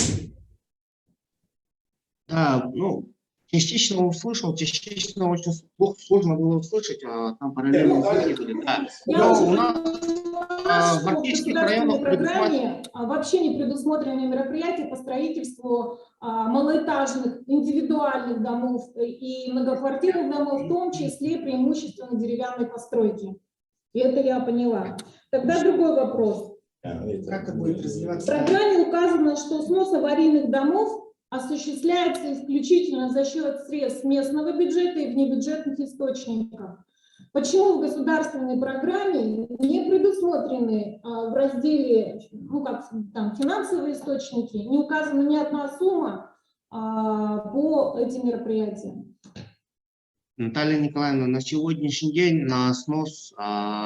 Да, ну, частично услышал, частично очень сложно было услышать, а там параллельно звуки были. Да. Но у нас в арктических районах программе вообще не предусмотрены мероприятия по строительству малоэтажных индивидуальных домов и многоквартирных домов, в том числе преимущественно деревянной постройки. И это я поняла. Тогда другой вопрос. Как это будет развиваться? В программе указано, что снос аварийных домов осуществляется исключительно за счет средств местного бюджета и внебюджетных источников. Почему в государственной программе не предусмотрены в разделе, ну как там, финансовые источники, не указана ни одна сумма по этим мероприятиям? Наталья Николаевна, на сегодняшний день на снос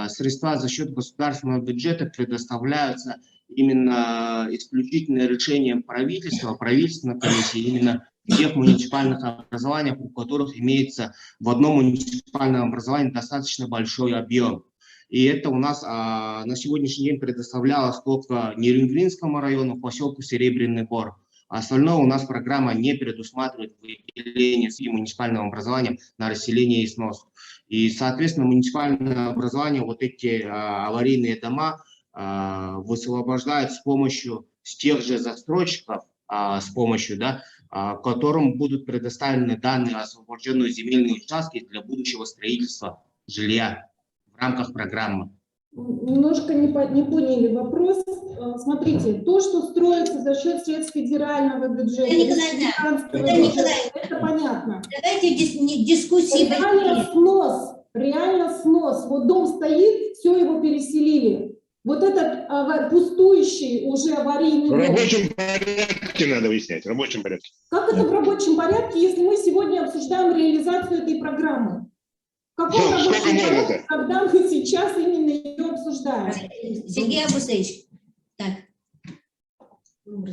средства за счет государственного бюджета предоставляются именно исключительно решением правительства, правительственной комиссии, именно в тех муниципальных образованиях, у которых имеется в одном муниципальном образовании достаточно большой объем. И это у нас на сегодняшний день предоставлялось только Нерюнгринскому району, поселку Серебряный Бор. Остальное у нас программа не предусматривает выделение с муниципальным образованием на расселение и снос. И, соответственно, муниципальное образование вот эти аварийные дома высвобождают с помощью тех же застройщиков, с помощью, да, которым будут предоставлены данные освобожденные земельные участки для будущего строительства жилья в рамках программы. Немножко не поняли вопрос. Смотрите, то, что строится за счет средств федерального бюджета, это понятно. Давайте дискуссии. Реально снос. Вот дом стоит, все его переселили. Вот этот пустующий уже аварийный дом. В рабочем порядке надо выяснять, в рабочем порядке. Как это в рабочем порядке, если мы сегодня обсуждаем реализацию этой программы? В каком рабочем порядке, когда мы сейчас именно ее обсуждаем? Сергей Абусевич. Так. В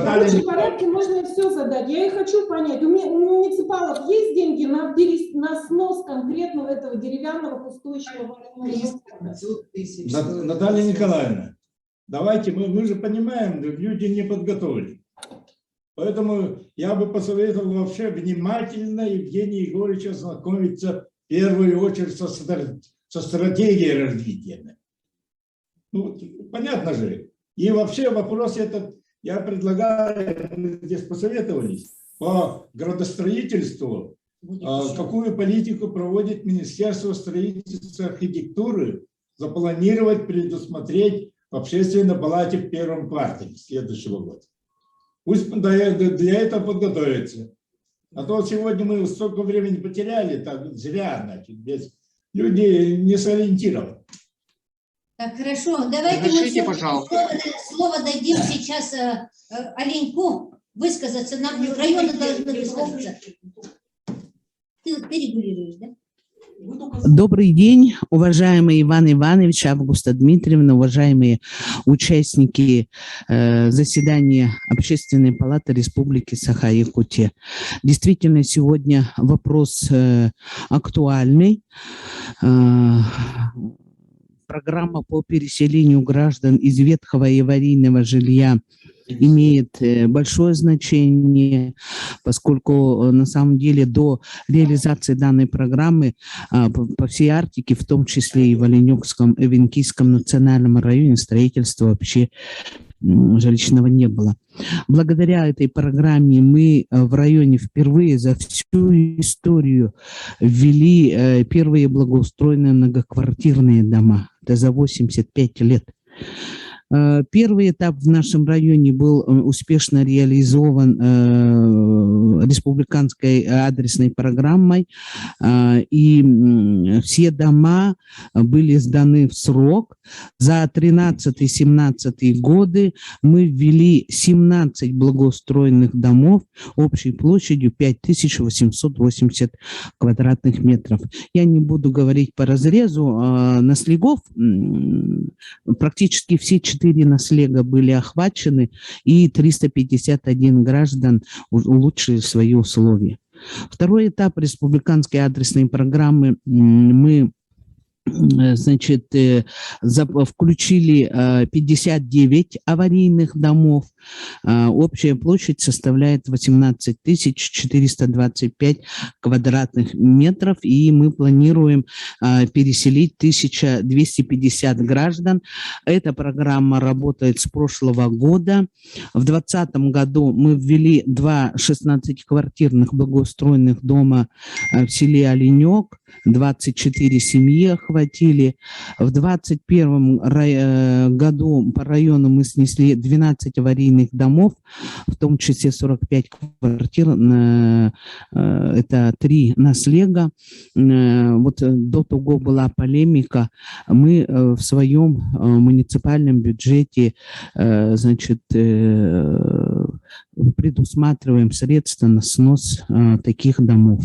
рабочем порядке можно все задать. Я и хочу понять, у муниципалов есть деньги на снос конкретного этого деревянного пустующего? Наталья Николаевна, давайте, мы же понимаем, люди не подготовлены. Поэтому я бы посоветовал вообще внимательно Евгения Егоровича знакомиться в первую очередь со стратегией развития. Ну, понятно же. И вообще вопрос этот, я предлагаю, мы здесь посоветовались, по градостроительству, какую политику проводит Министерство строительства и архитектуры, запланировать, предусмотреть в общественной палате в первом квартале следующего года. Пусть для этого подготовятся. А то сегодня мы столько времени потеряли, так зря, значит, люди не сориентированы. Так, хорошо, давайте мы слово дадим сейчас Оленьку высказаться. Нам районы должны высказаться. Ты регулируешь, да? Добрый день, уважаемый Иван Иванович, Августа Дмитриевна, уважаемые участники заседания Общественной палаты Республики Саха-Якутия. Действительно, сегодня вопрос актуальный. Программа по переселению граждан из ветхого и аварийного жилья имеет большое значение, поскольку на самом деле до реализации данной программы по всей Арктике, в том числе и в Оленёкском и Венкийском национальном районе, строительства вообще жилищного не было. Благодаря этой программе мы в районе впервые за всю историю ввели первые благоустроенные многоквартирные дома. Это за 85 лет. Первый этап в нашем районе был успешно реализован республиканской адресной программой, и все дома были сданы в срок. За 13-17 годы мы ввели 17 благоустроенных домов общей площадью 5880 квадратных метров. Я не буду говорить по разрезу наслегов, практически все 4 наслега были охвачены, и 351 граждан улучшили свои условия. Второй этап республиканской адресной программы мы включили 59 аварийных домов. Общая площадь составляет 18 425 квадратных метров, и мы планируем переселить 1250 граждан. Эта программа работает с прошлого года. В 2020 году мы ввели 2 16-квартирных благоустроенных дома в селе Оленек, 24 семьи охватили. В 2021 году по району мы снесли 12 аварийных домов, в том числе 45 квартир, это 3 наслега. Вот до того была полемика. Мы в своем муниципальном бюджете, предусматриваем средства на снос таких домов.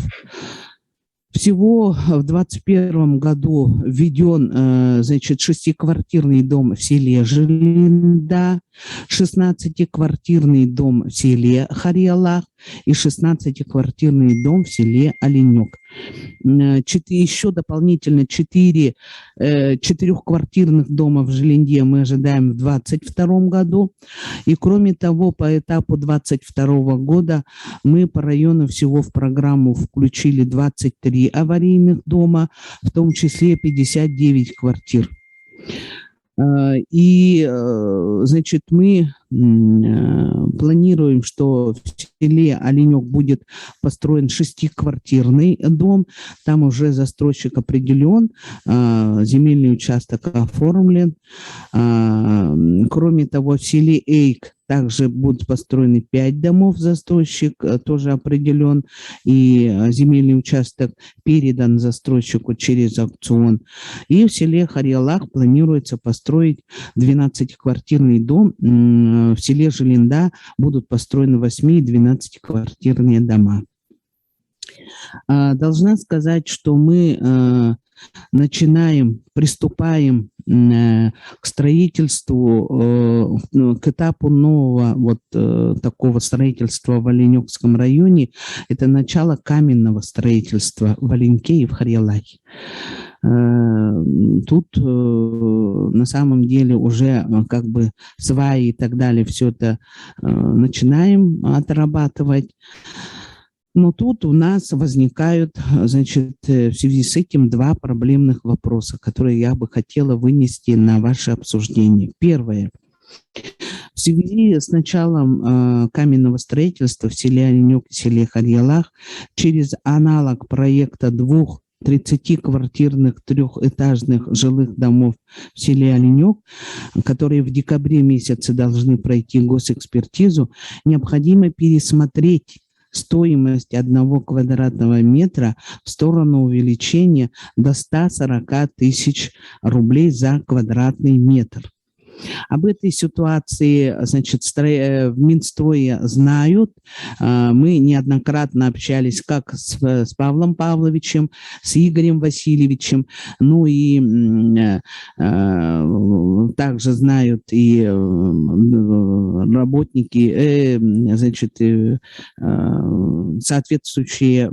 Всего в 2021 году введен, 6-квартирный дом в селе Жилинда, 16-квартирный дом в селе Харьялах и 16-квартирный дом в селе Оленек. Еще дополнительно 4 4-квартирных дома в Жилинде мы ожидаем в 2022 году. И кроме того, по этапу 2022 года мы по району всего в программу включили 23 аварийных дома, в том числе 59 квартир. И, мы планируем, что в селе Оленек будет построен 6-квартирный дом. Там уже застройщик определен, земельный участок оформлен. Кроме того, в селе Эйк также будут построены 5 домов, застройщик тоже определен, и земельный участок передан застройщику через аукцион. И в селе Харьялах планируется построить 12-квартирный дом. В селе Жилинда будут построены 8- и 12-квартирные дома. Должна сказать, что мы приступаем к строительству, к этапу нового такого строительства в Оленекском районе. Это начало каменного строительства в Оленьке и в Харьялахе. Тут на самом деле уже сваи и так далее, все это начинаем отрабатывать. Но тут у нас возникают, в связи с этим 2 проблемных вопроса, которые я бы хотела вынести на ваше обсуждение. Первое. В связи с началом каменного строительства в селе Оленек и селе Харьялах через аналог проекта 2 30-квартирных 3-этажных жилых домов в селе Оленек, которые в декабре месяце должны пройти госэкспертизу, необходимо пересмотреть стоимость 1 квадратного метра в сторону увеличения до 140 тысяч рублей за квадратный метр. Об этой ситуации, в Минстрое знают. Мы неоднократно общались как с Павлом Павловичем, с Игорем Васильевичем, и также знают и работники, соответствующие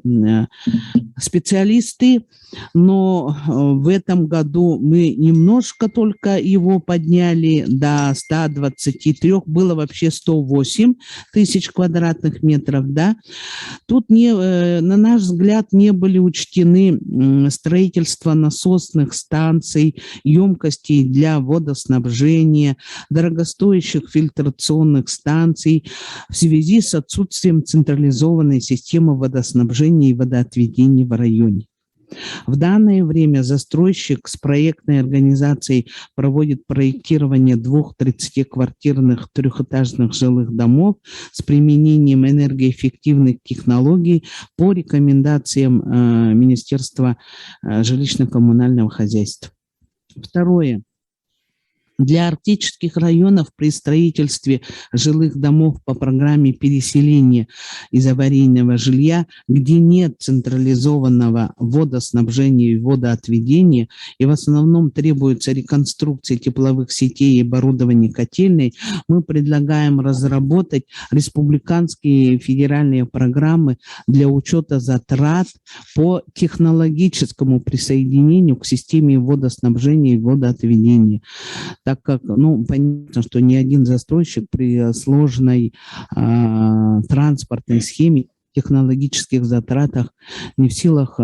специалисты. Но в этом году мы немножко только его подняли до 123, было вообще 108 тысяч квадратных метров, да. Тут, на наш взгляд, не были учтены строительство насосных станций, емкостей для водоснабжения, дорогостоящих фильтрационных станций в связи с отсутствием централизованной системы водоснабжения и водоотведения в районе. В данное время застройщик с проектной организацией проводит проектирование 2 30-квартирных трехэтажных жилых домов с применением энергоэффективных технологий по рекомендациям Министерства жилищно-коммунального хозяйства. Второе. Для арктических районов при строительстве жилых домов по программе переселения из аварийного жилья, где нет централизованного водоснабжения и водоотведения, и в основном требуется реконструкция тепловых сетей и оборудования котельной, мы предлагаем разработать республиканские и федеральные программы для учета затрат по технологическому присоединению к системе водоснабжения и водоотведения. Так как, ну, понятно, что ни один застройщик при сложной транспортной схеме, технологических затратах не в силах,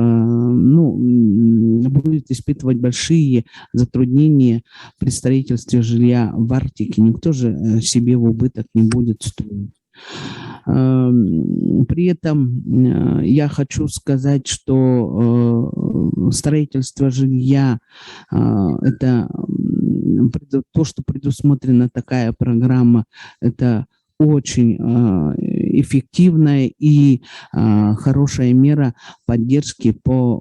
будет испытывать большие затруднения при строительстве жилья в Арктике. Никто же себе в убыток не будет строить. При этом я хочу сказать, что строительство жилья – это то, что предусмотрена такая программа, это очень эффективная и хорошая мера поддержки по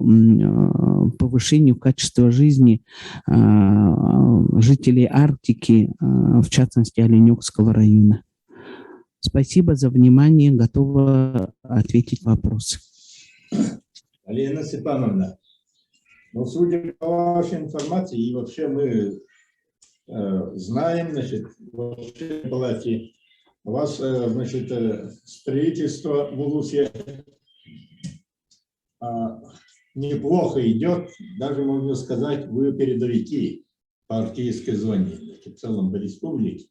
повышению качества жизни жителей Арктики, в частности, Оленёкского района. Спасибо за внимание. Готова ответить вопросы. Алена Степановна, ну, судя по вашей информации, и вообще мы знаем, значит, в палате у вас, значит, строительство в Улусе неплохо идет, даже можно сказать, вы передовики по арктической зоне, в целом по республике.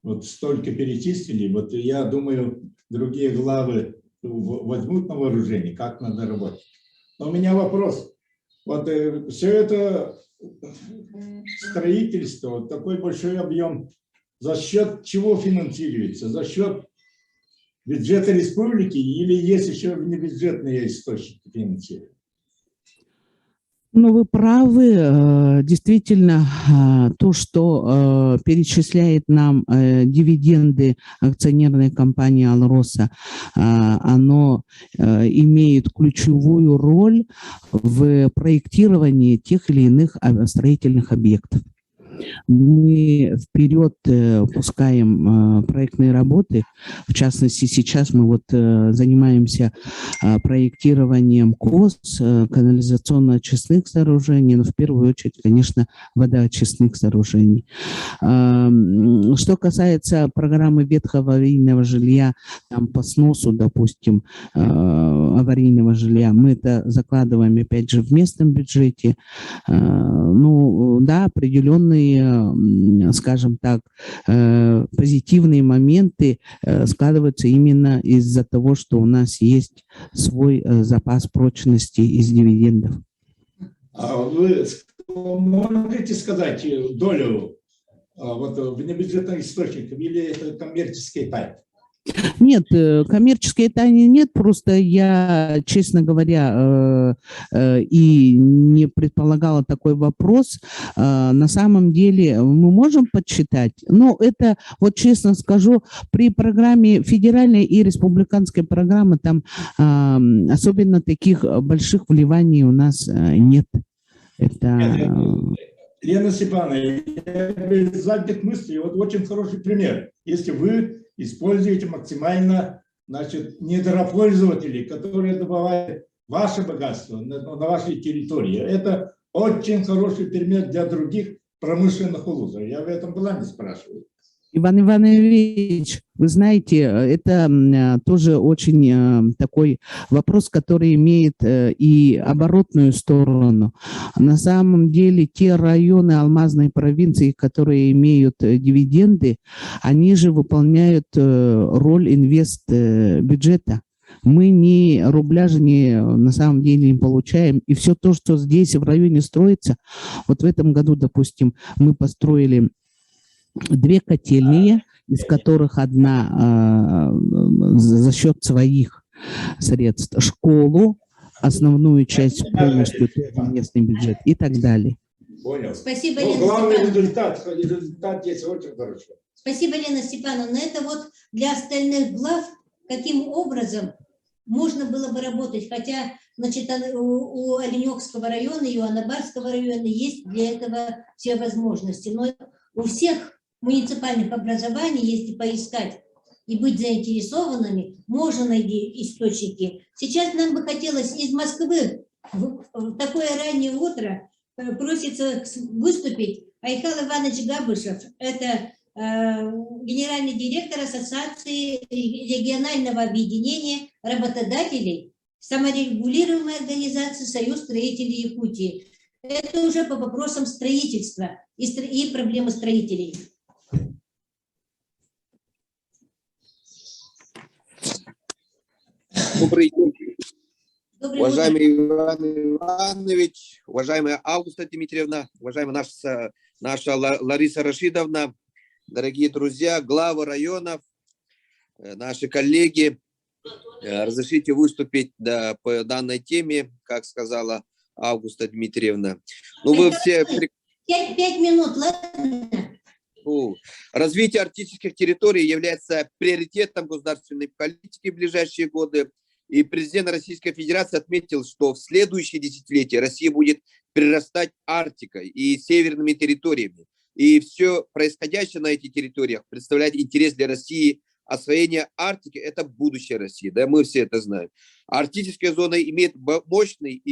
Вот столько перечислили, вот я думаю, другие главы возьмут на вооружение, как надо работать. Но у меня вопрос. Вот все это строительство, вот такой большой объем, за счет чего финансируется? За счет бюджета республики или есть еще внебюджетные источники финансирования? Ну, вы правы. Действительно, то, что перечисляет нам дивиденды акционерной компании «Алроса», оно имеет ключевую роль в проектировании тех или иных строительных объектов. Мы вперед пускаем проектные работы. В частности, сейчас мы вот занимаемся проектированием КОС, канализационно-очистных сооружений, но в первую очередь, конечно, водоочистных сооружений. Что касается программы ветхого аварийного жилья, там по сносу, допустим, аварийного жилья, мы это закладываем, опять же, в местном бюджете. Ну, да, определенные, скажем так, позитивные моменты складываются именно из-за того, что у нас есть свой запас прочности из дивидендов. А вы можете сказать долю вот, внебюджетных источников или это коммерческие тайны? Нет, коммерческой тайны нет, просто я, честно говоря, и не предполагала такой вопрос. На самом деле мы можем подсчитать, но это, вот честно скажу, при программе федеральной и республиканской программы там особенно таких больших вливаний у нас нет. Это... Лена Степановна, без задних мыслей, вот очень хороший пример. Если вы используете максимально, значит, недропользователей, которые добывают ваше богатство на вашей территории. Это очень хороший пример для других промышленных улусов. Я в этом плане спрашиваю. Иван Иванович, вы знаете, это тоже очень такой вопрос, который имеет и оборотную сторону. На самом деле те районы алмазной провинции, которые имеют дивиденды, они же выполняют роль инвестбюджета. Мы ни рубля же на самом деле не получаем. И все то, что здесь в районе строится, вот в этом году, допустим, мы построили 2 котельные, из которых одна за счет своих средств, школу, основную часть полностью тоже местный бюджет и так далее. Понял. Спасибо, Но Лена главный Степановна. результат есть очень хорошо. Спасибо, Лена Степановна. Это вот для остальных глав, каким образом можно было бы работать. Хотя, значит, у Оленёкского района и у Анабарского района есть для этого все возможности. Но у всех муниципальных образований, если поискать и быть заинтересованными, можно найти источники. Сейчас нам бы хотелось из Москвы в такое раннее утро просится выступить Айхал Иванович Габышев. Это генеральный директор Ассоциации регионального объединения работодателей саморегулируемой организации Союз строителей Якутии. Это уже по вопросам строительства и проблемы строителей. Добрый день. Доброе Уважаемый Иван Иванович, уважаемая Августа Дмитриевна, уважаемая наша Лариса Рашидовна, дорогие друзья, главы районов, наши коллеги, разрешите выступить по данной теме, как сказала Августа Дмитриевна. Ну, вы все... 5 минут, ладно? Развитие арктических территорий является приоритетом государственной политики в ближайшие годы. И президент Российской Федерации отметил, что в следующие десятилетия Россия будет прирастать Арктикой и северными территориями. И все происходящее на этих территориях представляет интерес для России. Освоение Арктики – это будущее России, да, мы все это знаем. Арктическая зона имеет мощный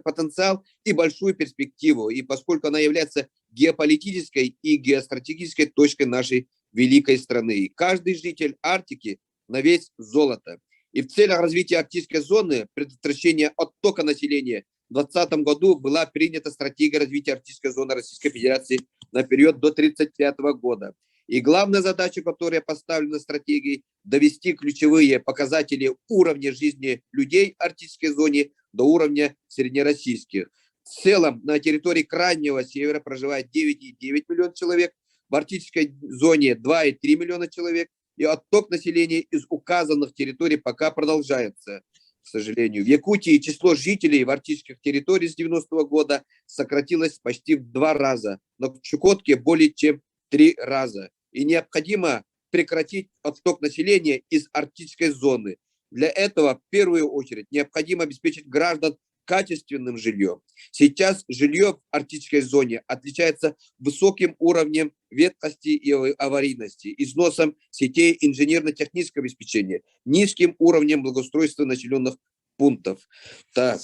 потенциал и большую перспективу, и поскольку она является геополитической и геостратегической точкой нашей великой страны. И каждый житель Арктики на вес золота. И в целях развития арктической зоны, предотвращения оттока населения, в 2020 году была принята стратегия развития арктической зоны Российской Федерации на период до 1935 года. И главная задача, которая поставлена стратегией, довести ключевые показатели уровня жизни людей в арктической зоне до уровня среднероссийских. В целом на территории Крайнего Севера проживает 9,9 миллиона человек, в арктической зоне 2,3 миллиона человек, и отток населения из указанных территорий пока продолжается, к сожалению. В Якутии число жителей в арктических территориях с 90-го года сократилось почти в 2 раза, но в Чукотке более чем 3 раза. И необходимо прекратить отток населения из арктической зоны. Для этого в первую очередь необходимо обеспечить граждан качественным жильем. Сейчас жилье в арктической зоне отличается высоким уровнем ветхости и аварийности, износом сетей инженерно-технического обеспечения, низким уровнем благоустройства населенных пунктов. Так.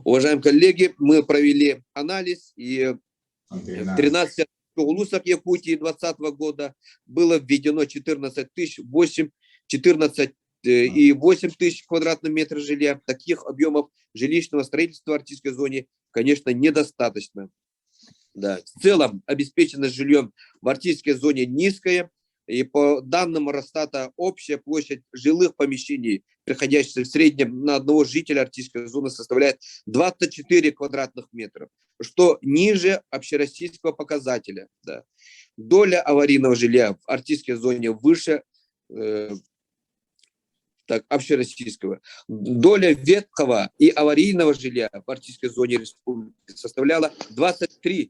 Уважаемые коллеги, мы провели анализ, и в 13 улусах Якутии 2020 года было введено 14,8 тысяч квадратных метров жилья. Таких объемов жилищного строительства в арктической зоне, конечно, недостаточно. Да. В целом обеспеченность жильем в арктической зоне низкая. И по данным Росстата общая площадь жилых помещений, приходящихся в среднем на одного жителя арктической зоны, составляет 24 квадратных метров, что ниже общероссийского показателя. Да. Доля аварийного жилья в арктической зоне выше общероссийского. Доля ветхого и аварийного жилья в арктической зоне республики составляла 23%.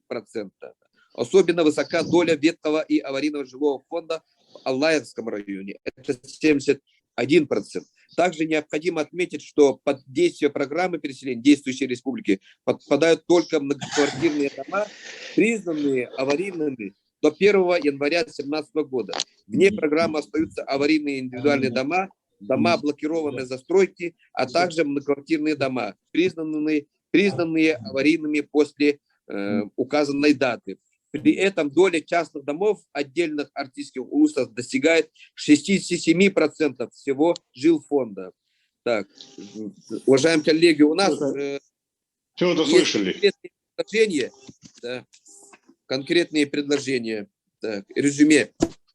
Особенно высока доля ветхого и аварийного жилого фонда в Аллаевском районе. Это 71%. Также необходимо отметить, что под действие программы переселения действующей республики подпадают только многоквартирные дома, признанные аварийными до 1 января 2017 года. Вне программы остаются аварийные индивидуальные дома, дома блокированной застройки, а также многоквартирные дома, признанные аварийными после указанной даты. При этом доля частных домов отдельных арктических улусов достигает 67% всего жилфонда. Так, уважаемые коллеги, у нас конкретные предложения. Так, резюме.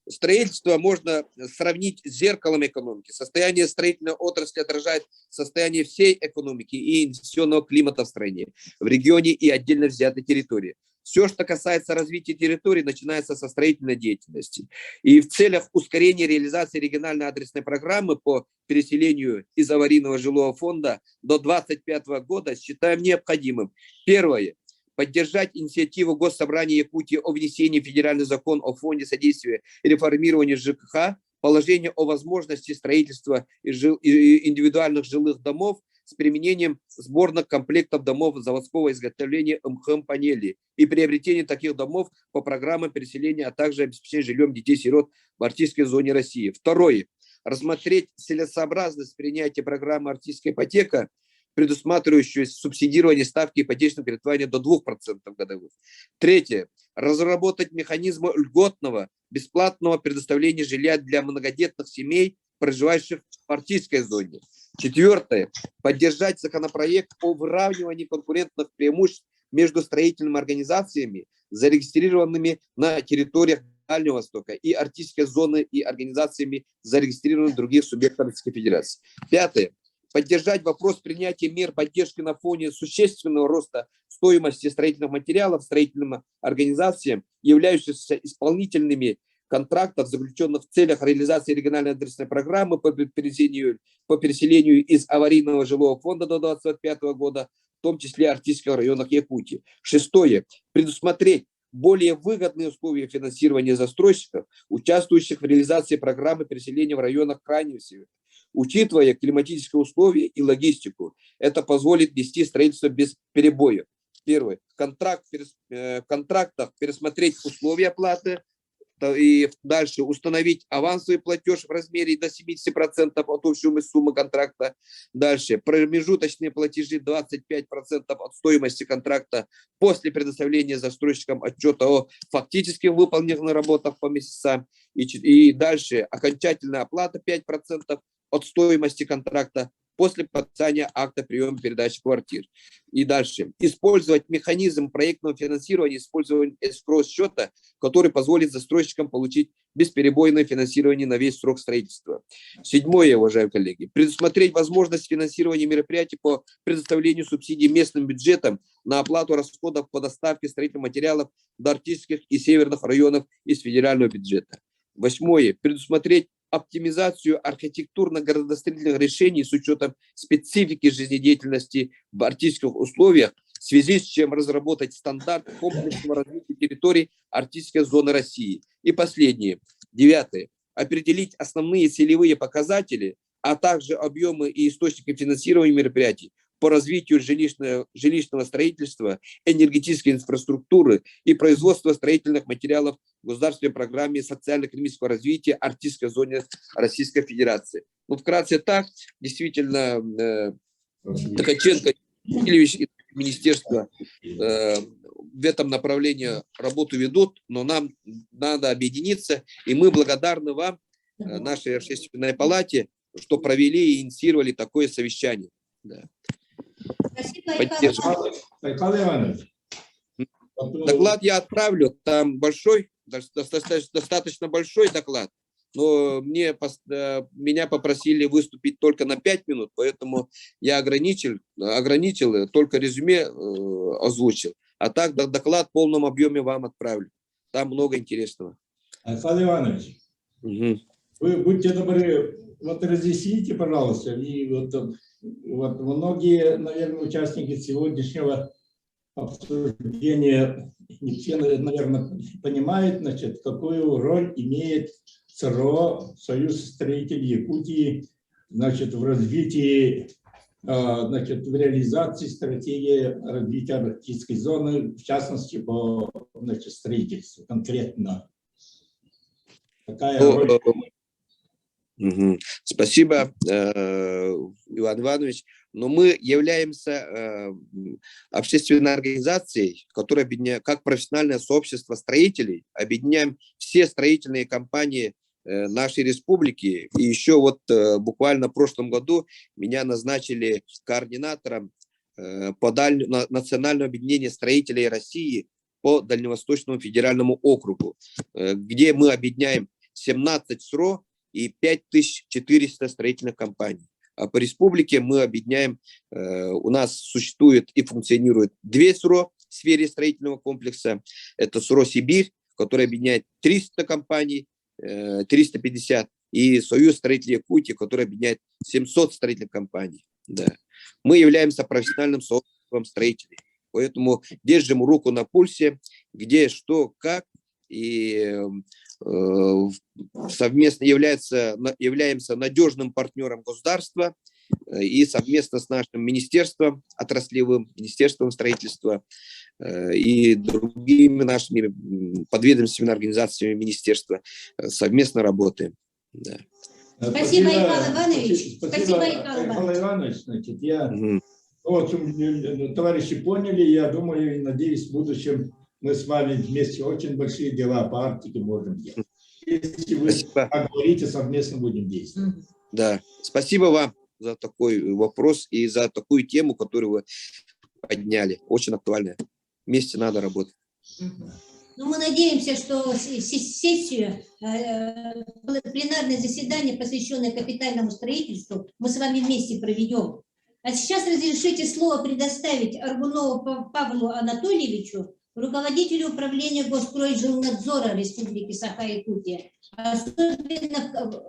Строительство можно сравнить с зеркалом экономики. Состояние строительной отрасли отражает состояние всей экономики и инвестиционного климата в стране, в регионе и отдельно взятой территории. Все, что касается развития территории, начинается со строительной деятельности. И в целях ускорения реализации региональной адресной программы по переселению из аварийного жилого фонда до 2025 года считаем необходимым. Первое. Поддержать инициативу Госсобрания Якутии о внесении в федеральный закон о фонде содействия реформированию ЖКХ положение о возможности строительства индивидуальных жилых домов с применением сборных комплектов домов заводского изготовления МХМ-панелей и приобретение таких домов по программе переселения, а также обеспечения жильем детей-сирот в арктической зоне России. Второе. Рассмотреть целесообразность принятия программы «Арктическая ипотека», предусматривающую субсидирование ставки ипотечного кредитования до 2% годовых. Третье. Разработать механизмы льготного, бесплатного предоставления жилья для многодетных семей, проживающих в арктической зоне. Четвертое. Поддержать законопроект о выравнивании конкурентных преимуществ между строительными организациями, зарегистрированными на территориях Дальнего Востока и арктической зоны, и организациями, зарегистрированными в других субъектах Российской Федерации. Пятое. Поддержать вопрос принятия мер поддержки на фоне существенного роста стоимости строительных материалов строительным организациям, являющихся исполнительными контрактов, заключенных в целях реализации региональной адресной программы по переселению из аварийного жилого фонда до 2025 года, в том числе в арктических районах Якутии. Шестое. Предусмотреть более выгодные условия финансирования застройщиков, участвующих в реализации программы переселения в районах Крайнего Севера, учитывая климатические условия и логистику. Это позволит вести строительство без перебоев. Первое. В контрактах пересмотреть условия оплаты, и дальше установить авансовый платеж в размере до 70% от общей суммы контракта. Дальше промежуточные платежи 25% от стоимости контракта после предоставления застройщикам отчета о фактически выполненных работах по месяцам. И дальше окончательная оплата 5% от стоимости контракта после подписания акта приема передачи квартир. И дальше. Использовать механизм проектного финансирования, использование эскроу-счета, который позволит застройщикам получить бесперебойное финансирование на весь срок строительства. Седьмое, уважаемые коллеги. Предусмотреть возможность финансирования мероприятий по предоставлению субсидий местным бюджетам на оплату расходов по доставке строительных материалов до арктических и северных районов из федерального бюджета. Восьмое. Предусмотреть оптимизацию архитектурно-градостроительных решений с учетом специфики жизнедеятельности в арктических условиях, в связи с чем разработать стандарт комплексного развития территорий арктической зоны России. И последнее, девятое. Определить основные целевые показатели, а также объемы и источники финансирования мероприятий по развитию жилищного строительства, энергетической инфраструктуры и производства строительных материалов в государственной программе социально-экономического развития арктической зоны Российской Федерации. Ну, вкратце так, действительно, Ткаченко и министерство в этом направлении работу ведут, но нам надо объединиться, и мы благодарны вам, нашей общественной палате, что провели и инициировали такое совещание. Да. Айкал Иванович. Доклад я отправлю, там большой, достаточно большой доклад, но меня попросили выступить только на 5 минут, поэтому я ограничил, только резюме озвучил, а так доклад в полном объеме вам отправлю. Там много интересного. Айкал Иванович, вы будьте добры, вот разъясните, пожалуйста, и вот многие, наверное, участники сегодняшнего обсуждения не все, наверное, понимают, значит, какую роль имеет ЦРО, Союз строителей Якутии, значит, в развитии, значит, в реализации стратегии развития арктической зоны, в частности, по, значит, строительству конкретно. Какая роль? Спасибо, Иван Иванович. Но мы являемся общественной организацией, которая объединяет, как профессиональное сообщество строителей, объединяем все строительные компании нашей республики. И еще вот буквально в прошлом году меня назначили координатором по Национальному объединению строителей России по Дальневосточному федеральному округу, где мы объединяем 17 СРО и 5400 строительных компаний. А по республике мы объединяем, у нас существует и функционирует 2 СРО в сфере строительного комплекса. Это Суросибирь, который объединяет 300 компаний, 350, и Союз строителей Якутии, который объединяет 700 строительных компаний. Да. Мы являемся профессиональным сообществом строителей, поэтому держим руку на пульсе, где, что, как, и совместно являемся надежным партнером государства, и совместно с нашим министерством, отраслевым министерством строительства и другими нашими подведомственными организациями министерства совместно работаем. Да. Спасибо, Михаил Иванович. Спасибо, Михаил Иванович. Значит, товарищи поняли, я думаю и надеюсь, в будущем мы с вами вместе очень большие дела по Арктике можем делать. Если вы говорите, совместно будем действовать. Да, спасибо вам за такой вопрос и за такую тему, которую вы подняли. Очень актуальная. Вместе надо работать. Ну, мы надеемся, что сессию, пленарное заседание, посвященное капитальному строительству, мы с вами вместе проведем. А сейчас разрешите слово предоставить Аргунову Павлу Анатольевичу, руководителю управления Госстройжилнадзора Республики Саха-Якутия, особенно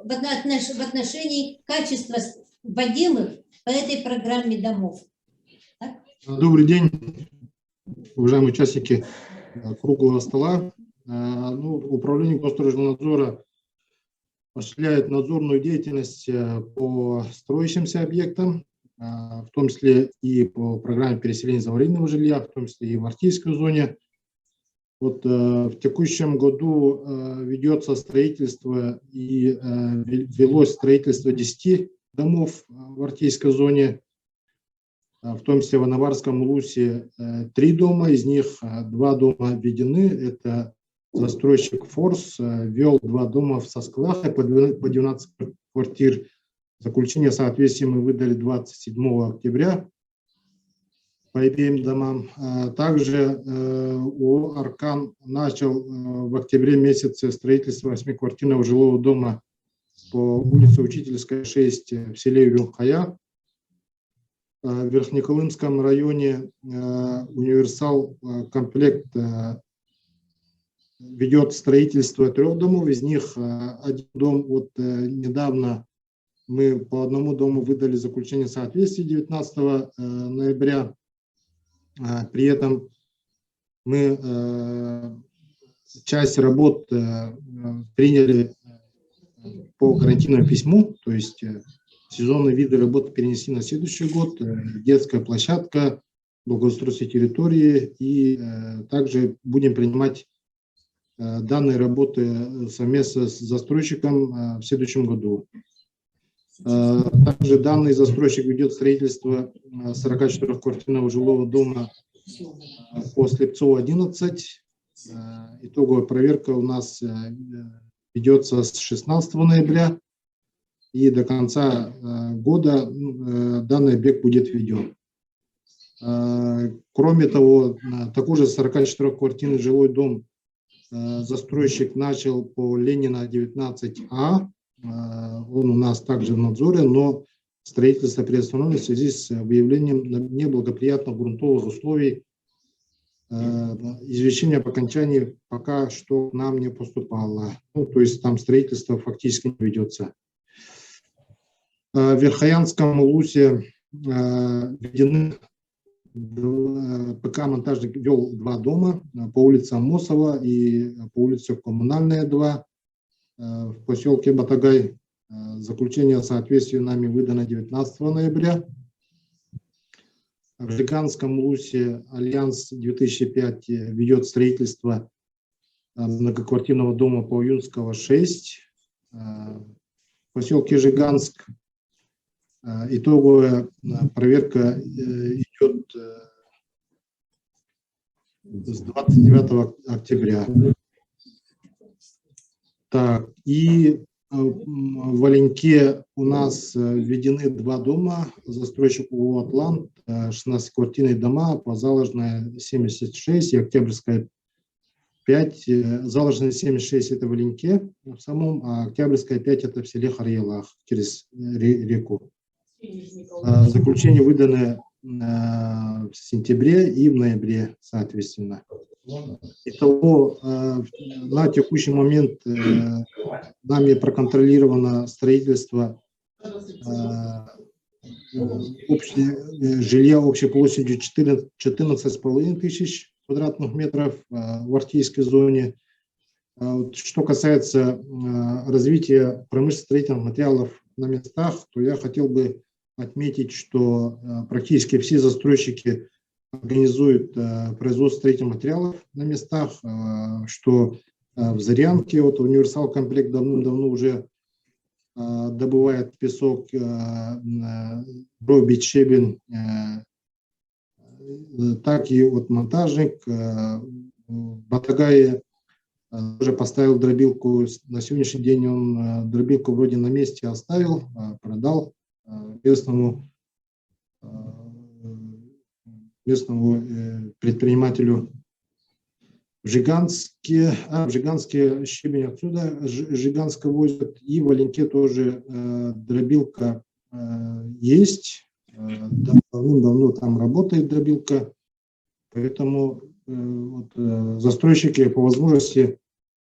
в отношении качества вводимых по этой программе домов. Так? Добрый день, уважаемые участники круглого стола. Управление Госстройжилнадзора осуществляет надзорную деятельность по строящимся объектам, в том числе и по программе переселения из аварийного жилья, в том числе и в Арктической зоне. Вот в текущем году ведется строительство и велось строительство 10 домов в Арктической зоне, в том числе в Анаварском Улусе 3 дома, из них 2 дома введены. Это застройщик Форс ввел 2 дома в Саскалахе по 12 квартир. Заключение соответствия мы выдали 27 октября по обеим домам. Также ООО «Аркан» начал в октябре месяце строительство 8-квартирного жилого дома по улице Учительская, 6 в селе Вилхая. В Верхнеколымском районе «Универсал Комплект» ведет строительство 3 домов, из них 1 дом недавно мы по 1 дому выдали заключение соответствия 19 ноября. При этом мы часть работ приняли по гарантийному письму, то есть сезонные виды работы перенесли на следующий год, детская площадка, благоустройство территории, и также будем принимать данные работы совместно с застройщиком в следующем году. Также данный застройщик ведет строительство 44-квартирного жилого дома по Слепцова 11. Итоговая проверка у нас ведется с 16 ноября, и до конца года данный объект будет введен. Кроме того, такой же 44-квартирный жилой дом застройщик начал по Ленина 19А. Он у нас также в надзоре, но строительство приостановлено в связи с выявлением неблагоприятных грунтовых условий. Извещение об окончании пока что к нам не поступало. То есть там строительство фактически не ведется. В Верхоянском Улусе введены, ПК «Монтажник» ввел 2 дома по улице Амосова и по улице Коммунальная 2. В поселке Батагай заключение о соответствии нами выдано 19 ноября. В Жиганском Улусе Альянс 2005 ведет строительство многоквартирного дома по Уюнского 6. В поселке Жиганск итоговая проверка идет с 29 октября. Так, и в Оленьке у нас введены 2 дома. Застройщик ООО «Атлант», 16-квартирные дома по Заложная 76 и Октябрьская 5. Заложная 76 это в Оленьке в самом, а Октябрьская 5 это в селе Харьелах через реку. Заключения выданы в сентябре и в ноябре, соответственно. Итого, на текущий момент нами проконтролировано строительство жилья общей площадью 14,5 тысяч квадратных метров в Артийской зоне. Что касается развития промышленно-строительных материалов на местах, то я хотел бы отметить, что практически все застройщики организуют производство строительных материалов на местах, что в Зарянке, вот Универсал Комплект давным-давно уже добывает песок, дробить, щебень, так и вот монтажник в Батагае уже поставил дробилку. На сегодняшний день он дробилку вроде на месте оставил, продал местному предпринимателю. В Жиганске щебень отсюда Жиганска возят, и в Оленьке тоже дробилка есть. Давно там работает дробилка, поэтому застройщики по возможности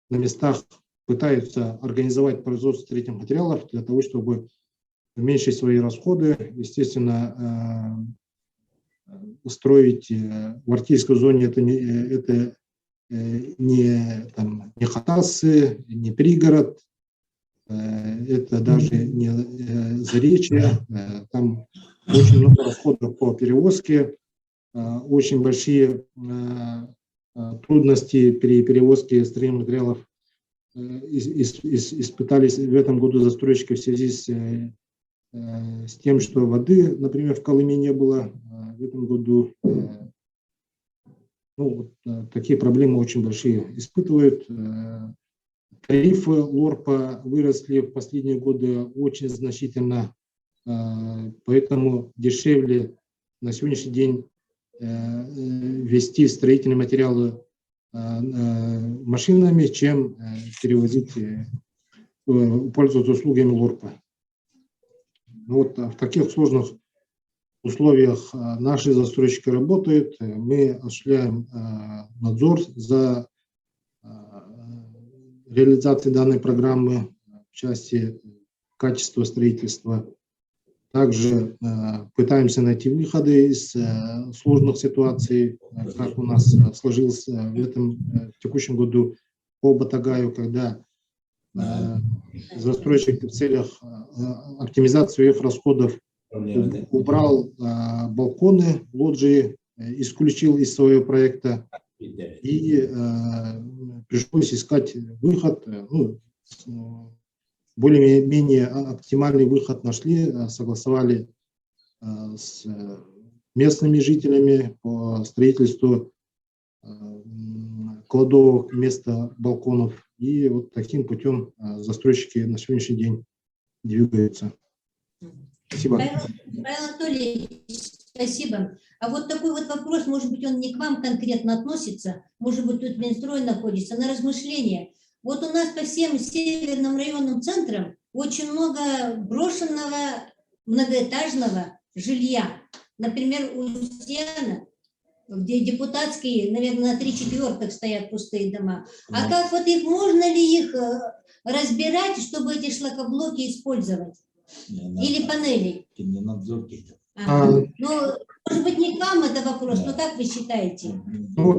на местах пытаются организовать производство строительных материалов для того, чтобы уменьшить свои расходы. Естественно, устроить в Артийской зоне это не Хатасы, не пригород, это даже не Заречье. Там очень много расходов по перевозке, очень большие трудности при перевозке строительных материалов испытались в этом году застройщики в связи с тем, что воды, например, в Колыме не было в этом году. Такие проблемы очень большие испытывают. Тарифы ЛОРПа выросли в последние годы очень значительно, поэтому дешевле на сегодняшний день везти строительные материалы машинами, чем перевозить, пользоваться услугами ЛОРПа. В таких сложных условиях наши застройщики работают. Мы осуществляем надзор за реализацией данной программы в части качества строительства. Также пытаемся найти выходы из сложных ситуаций, как у нас сложилось в текущем году по Батагаю, когда застройщик в целях оптимизации своих расходов убрал балконы, лоджии, исключил из своего проекта, и пришлось искать выход. Более-менее оптимальный выход нашли, согласовали с местными жителями по строительству кладовок вместо балконов. И вот таким путем застройщики на сегодняшний день двигаются. Спасибо. Павел Анатольевич, спасибо. А вот такой вот вопрос, может быть, он не к вам конкретно относится, может быть, тут Минстрой находится, на размышление. Вот у нас по всем северным районным центрам очень много брошенного многоэтажного жилья. Например, у Устьяна, где депутатские, наверное, на 3/4 стоят пустые дома. А как вот их, можно ли их разбирать, чтобы эти шлакоблоки использовать? Или панели? Ну, может быть, не к вам это вопрос, но как вы считаете?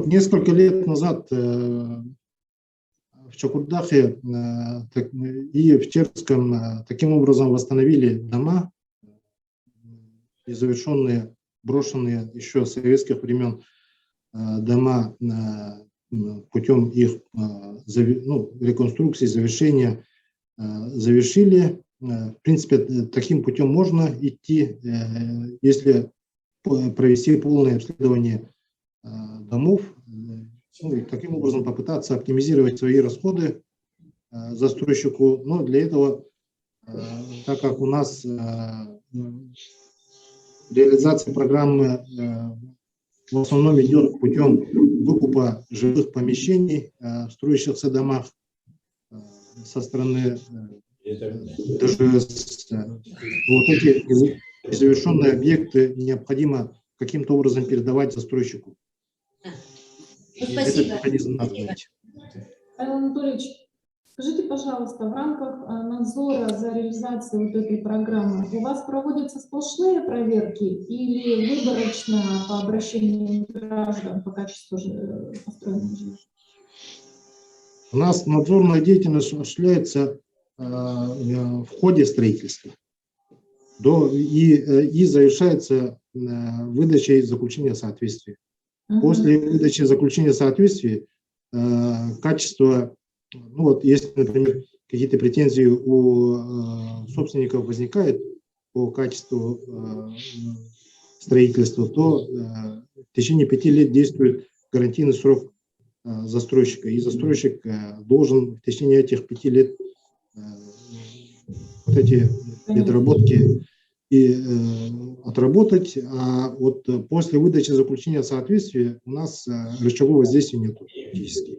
Несколько лет назад в Чокурдахе и в Терском таким образом восстановили дома, незавершенные, брошенные еще с советских времен дома, путем их реконструкции, завершения завершили. В принципе, таким путем можно идти, если провести полное обследование домов, и таким образом попытаться оптимизировать свои расходы застройщику. Но для этого, так как у нас реализация программы в основном идет путем выкупа жилых помещений в строящихся домах со стороны даже вот эти завершенные объекты необходимо каким-то образом передавать застройщику. Спасибо. Этот механизм надо найти. Павел Анатольевич, скажите, пожалуйста, в рамках надзора за реализацией вот этой программы у вас проводятся сплошные проверки или выборочно по обращению граждан по качеству построенного жилья? У нас надзорная деятельность осуществляется в ходе строительства и завершается выдачей заключения соответствия. После выдачи заключения соответствия качество, ну вот если, например, какие-то претензии у собственников возникают по качеству строительства, то в течение 5 лет действует гарантийный срок застройщика, и застройщик должен в течение этих 5 лет вот эти недоработки и отработать, а вот после выдачи заключения соответствия у нас рычагов воздействия нет практически.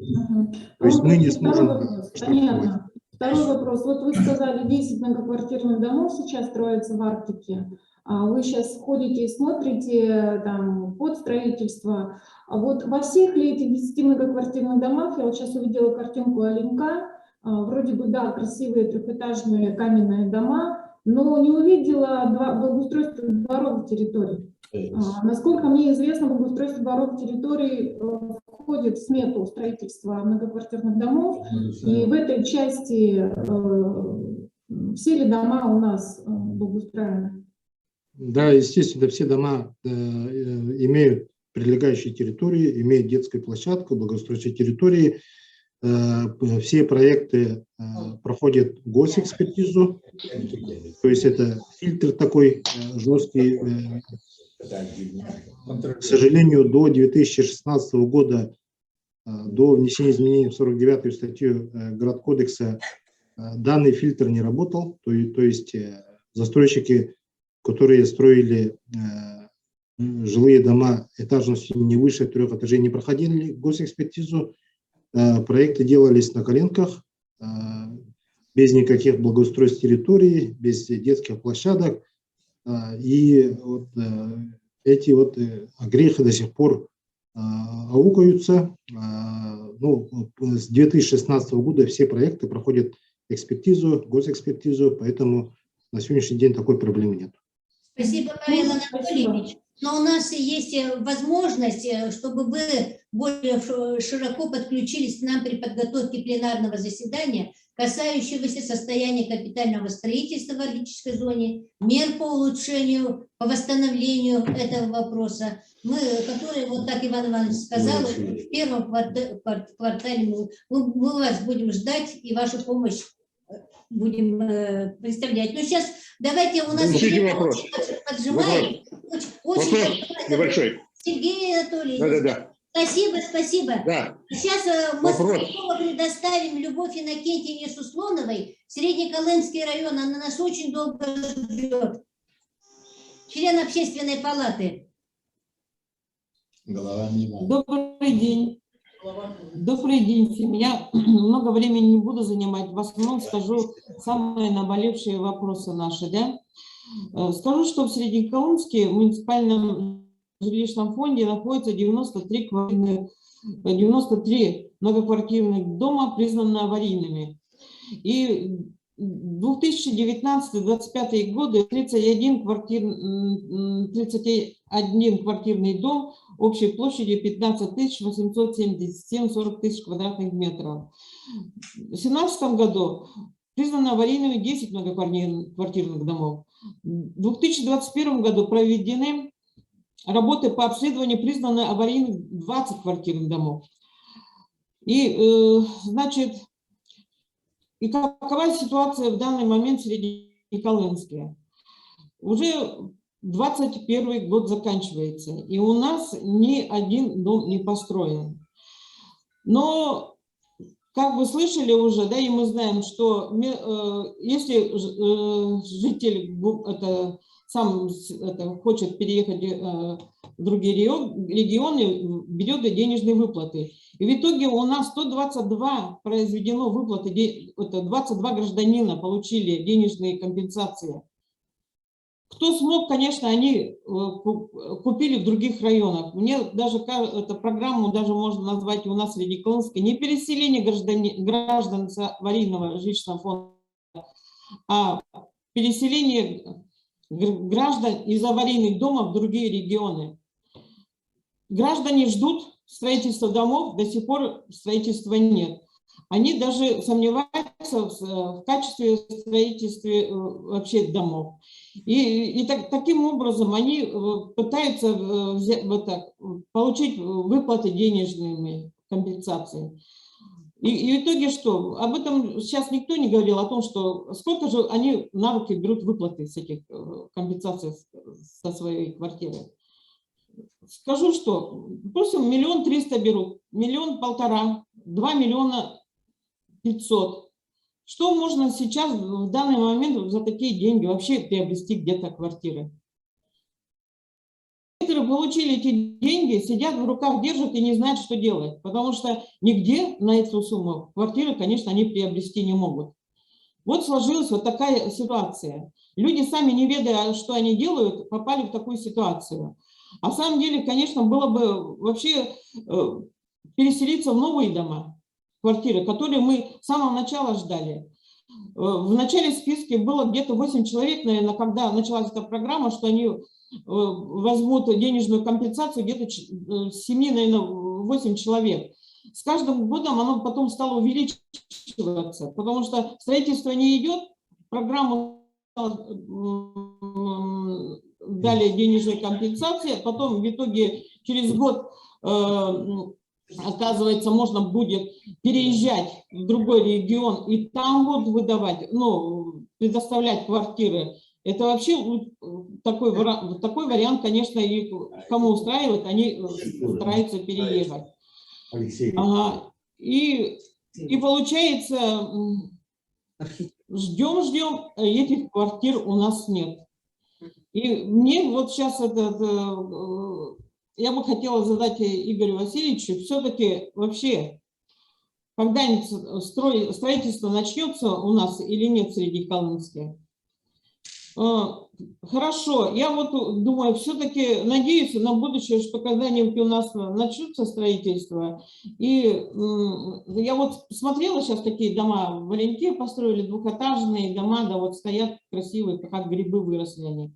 То есть мы не сможем штрафовать. Второй вопрос. Вот вы сказали, 10 многоквартирных домов сейчас строятся в Арктике. Вы сейчас ходите и смотрите там под строительство. А вот во всех ли этих 10 многоквартирных домах, я вот сейчас увидела картинку Оленька, вроде бы, да, красивые трехэтажные каменные дома, но не увидела благоустройство дворовых территорий. Насколько мне известно, благоустройство дворовых территорий входит в смету строительства многоквартирных домов, и в этой части все ли дома у нас благоустроены? Да, естественно, все дома имеют прилегающие территории, имеют детскую площадку, благоустройство территории. Все проекты проходят госэкспертизу, то есть это фильтр такой жесткий. К сожалению, до 2016 года, до внесения изменений в 49-ю статью Градкодекса, данный фильтр не работал, то есть застройщики, которые строили жилые дома этажностью не выше 3 этажей, не проходили госэкспертизу. Проекты делались на коленках, без никаких благоустройств территории, без детских площадок. И вот эти вот огрехи до сих пор аукаются. Ну, с 2016 года все проекты проходят экспертизу, госэкспертизу, поэтому на сегодняшний день такой проблемы нет. Спасибо, Павел Анатольевич. Но у нас есть возможность, чтобы вы более широко подключились к нам при подготовке пленарного заседания, касающегося состояния капитального строительства в арктической зоне, мер по улучшению, по восстановлению этого вопроса, которые, вот так Иван Иванович сказал, в первом квартале мы вас будем ждать и вашу помощь будем представлять. Но сейчас давайте у нас вопрос. поджимает. Очень небольшой. Сергей Анатольевич. Да. Спасибо. Да. Сейчас мы слово предоставим Любовь Иннокентьевне Суслоновой, Среднеколымский район. Она нас очень долго ждет. Член общественной палаты. Добрый день. Добрый день всем. Я много времени не буду занимать. В основном скажу самые наболевшие вопросы наши. Да? Скажу, что в Среднеколымске в муниципальном жилищном фонде находится 93 многоквартирных дома, признаны аварийными. И 2019-2025 годы 31 квартирный дом общей площадью 15 877 40 тысяч квадратных метров. В 2017 году признаны аварийными 10 многоквартирных домов. В 2021 году проведены работы по обследованию признаны аварийных 20 квартирных домов. И, значит, и какова ситуация в данный момент в Среднеколымске? Уже 21 год заканчивается, и у нас ни один дом не построен. Но, как вы слышали уже, да, и мы знаем, что если житель хочет переехать в другие регионы, берет денежные выплаты. И в итоге у нас 122 произведено выплаты, 22 гражданина получили денежные компенсации. Кто смог, конечно, они купили в других районах. Мне даже эту программу даже можно назвать у нас в Среднеколымске не переселение граждан с аварийного жилищного фонда, а переселение граждан из аварийных домов в другие регионы. Граждане ждут строительства домов, до сих пор строительства нет. Они даже сомневаются в качестве строительства вообще домов. И таким образом они пытаются получить выплаты денежными, компенсации. И в итоге что? Об этом сейчас никто не говорил, о том, что сколько же они на руки берут выплаты с этих компенсаций со своей квартиры. Скажу, что просто 1 300 000 берут, 1 500 000, 2 500 000. Что можно сейчас в данный момент за такие деньги вообще приобрести где-то квартиры? Некоторые получили эти деньги, сидят в руках, держат и не знают, что делать, потому что нигде на эту сумму квартиры, конечно, они приобрести не могут. Вот сложилась вот такая ситуация. Люди, сами не ведая, что они делают, попали в такую ситуацию. А в самом деле, конечно, было бы вообще переселиться в новые дома, квартиры, которые мы с самого начала ждали. В начале списка было где-то 8 человек, наверное, когда началась эта программа, что они возьмут денежную компенсацию, где-то 7, наверное, 8 человек. С каждым годом оно потом стало увеличиваться, потому что строительство не идет, программу дали денежные компенсации, потом в итоге через год, оказывается, можно будет переезжать в другой регион и там будут выдавать, ну, предоставлять квартиры. Это вообще такой вариант, конечно, и кому устраивает, они стараются переехать. Ага. И получается, ждем, этих квартир у нас нет. И мне вот сейчас я бы хотела задать Игорю Васильевичу, все-таки вообще, когда-нибудь строительство начнется у нас или нет в Среднеколымске? Хорошо, я вот думаю, все-таки надеюсь на будущее, что когда-нибудь у нас начнется строительство. И я вот смотрела сейчас такие дома в Оленьке, построили двухэтажные дома, да вот стоят красивые, как грибы выросли они.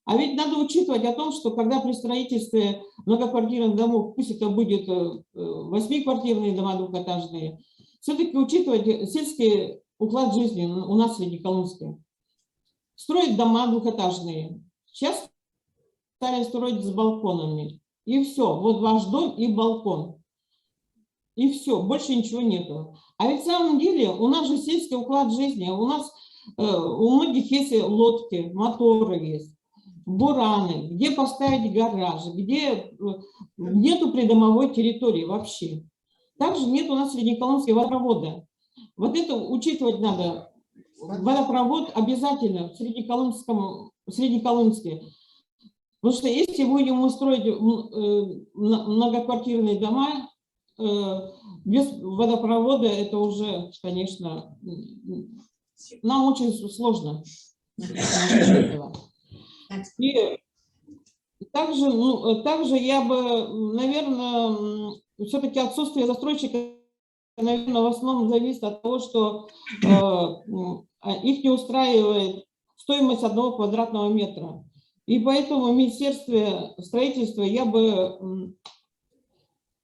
А ведь надо учитывать о том, что когда при строительстве многоквартирных домов, пусть это будет 8-квартирные дома двухэтажные, все-таки учитывать сельский уклад жизни у нас в Среднеколымске. Строить дома двухэтажные. Сейчас стали строить с балконами. И все. Вот ваш дом и балкон. И все. Больше ничего нету. А ведь в самом деле у нас же сельский уклад жизни. У нас у многих есть лодки, моторы есть, бураны, где поставить гараж, где нету придомовой территории вообще. Также нет у нас в Среднеколымске водопровода. Вот это учитывать надо. Водопровод обязательно в Среднеколымске. Потому что если будем строить многоквартирные дома, без водопровода это уже, конечно, нам очень сложно. И также я бы, наверное, все-таки отсутствие застройщика, наверное, в основном зависит от того, что их не устраивает стоимость 1 квадратного метра. И поэтому в Министерстве строительства я бы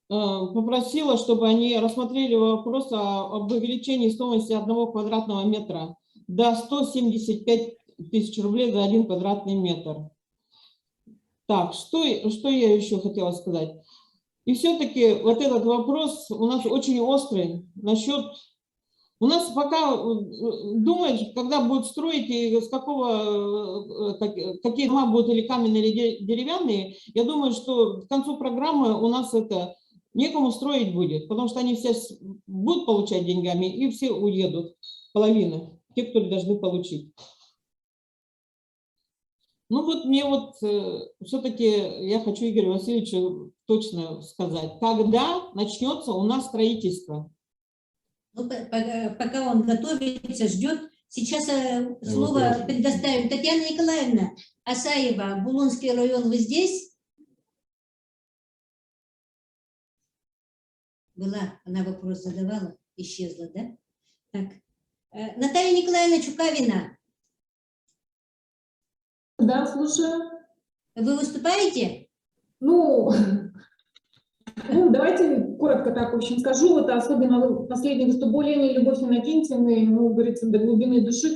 попросила, чтобы они рассмотрели вопрос об увеличении стоимости 1 квадратного метра до 175 000 рублей за 1 квадратный метр. Так, что я еще хотела сказать? И все-таки вот этот вопрос у нас очень острый насчет... У нас пока думают, когда будут строить и с какие дома будут, или каменные, или деревянные, я думаю, что к концу программы у нас это некому строить будет, потому что они все будут получать деньгами и все уедут, половина, те, кто должны получить. Ну вот мне вот все-таки я хочу Игорю Васильевичу точно сказать, когда начнется у нас строительство. Ну, пока он готовится, ждет, Сейчас слово предоставим. Татьяна Николаевна Асаева, Булонский район, вы здесь? Была, она вопрос задавала, исчезла, да? Так. Наталья Николаевна Чукавина. Да, слушаю. Вы выступаете? Ну, давайте коротко так, в общем, скажу. Вот особенно последнее выступление Любовь Иннокентьевны, ну, говорится, до глубины души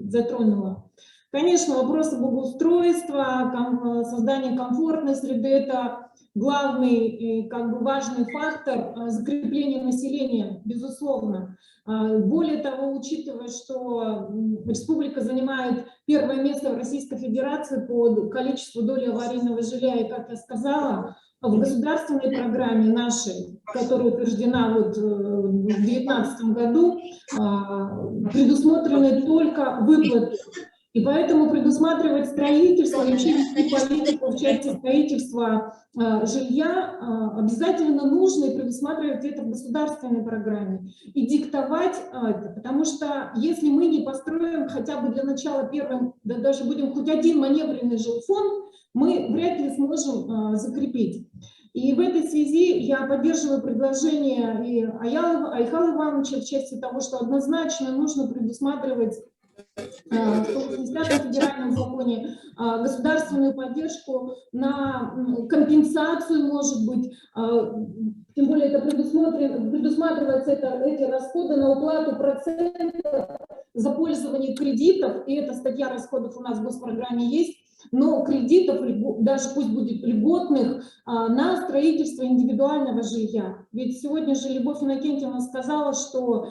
затронула. Конечно, вопросы благоустройства, создания комфортной среды – это главный и как бы важный фактор закрепления населения, безусловно. Более того, учитывая, что республика занимает первое место в Российской Федерации по количеству доли аварийного жилья, и, как я сказала, в государственной программе нашей, которая утверждена вот в 2019 году, предусмотрены только выплаты. И поэтому предусматривать строительство, вообще вести политику в части строительства жилья обязательно нужно и предусматривать это в государственной программе. И диктовать это, потому что если мы не построим хотя бы для начала первым, да даже будем хоть один маневренный жилфонд, мы вряд ли сможем закрепить. И в этой связи я поддерживаю предложение и Айхала Ивановича в части того, что однозначно нужно предусматривать в 180-м федеральном законе государственную поддержку на компенсацию, может быть, тем более это предусматривается эти расходы на уплату процентов за пользование кредитов, и эта статья расходов у нас в госпрограмме есть, но кредитов, даже пусть будет льготных, на строительство индивидуального жилья. Ведь сегодня же Любовь Иннокентьевна сказала, что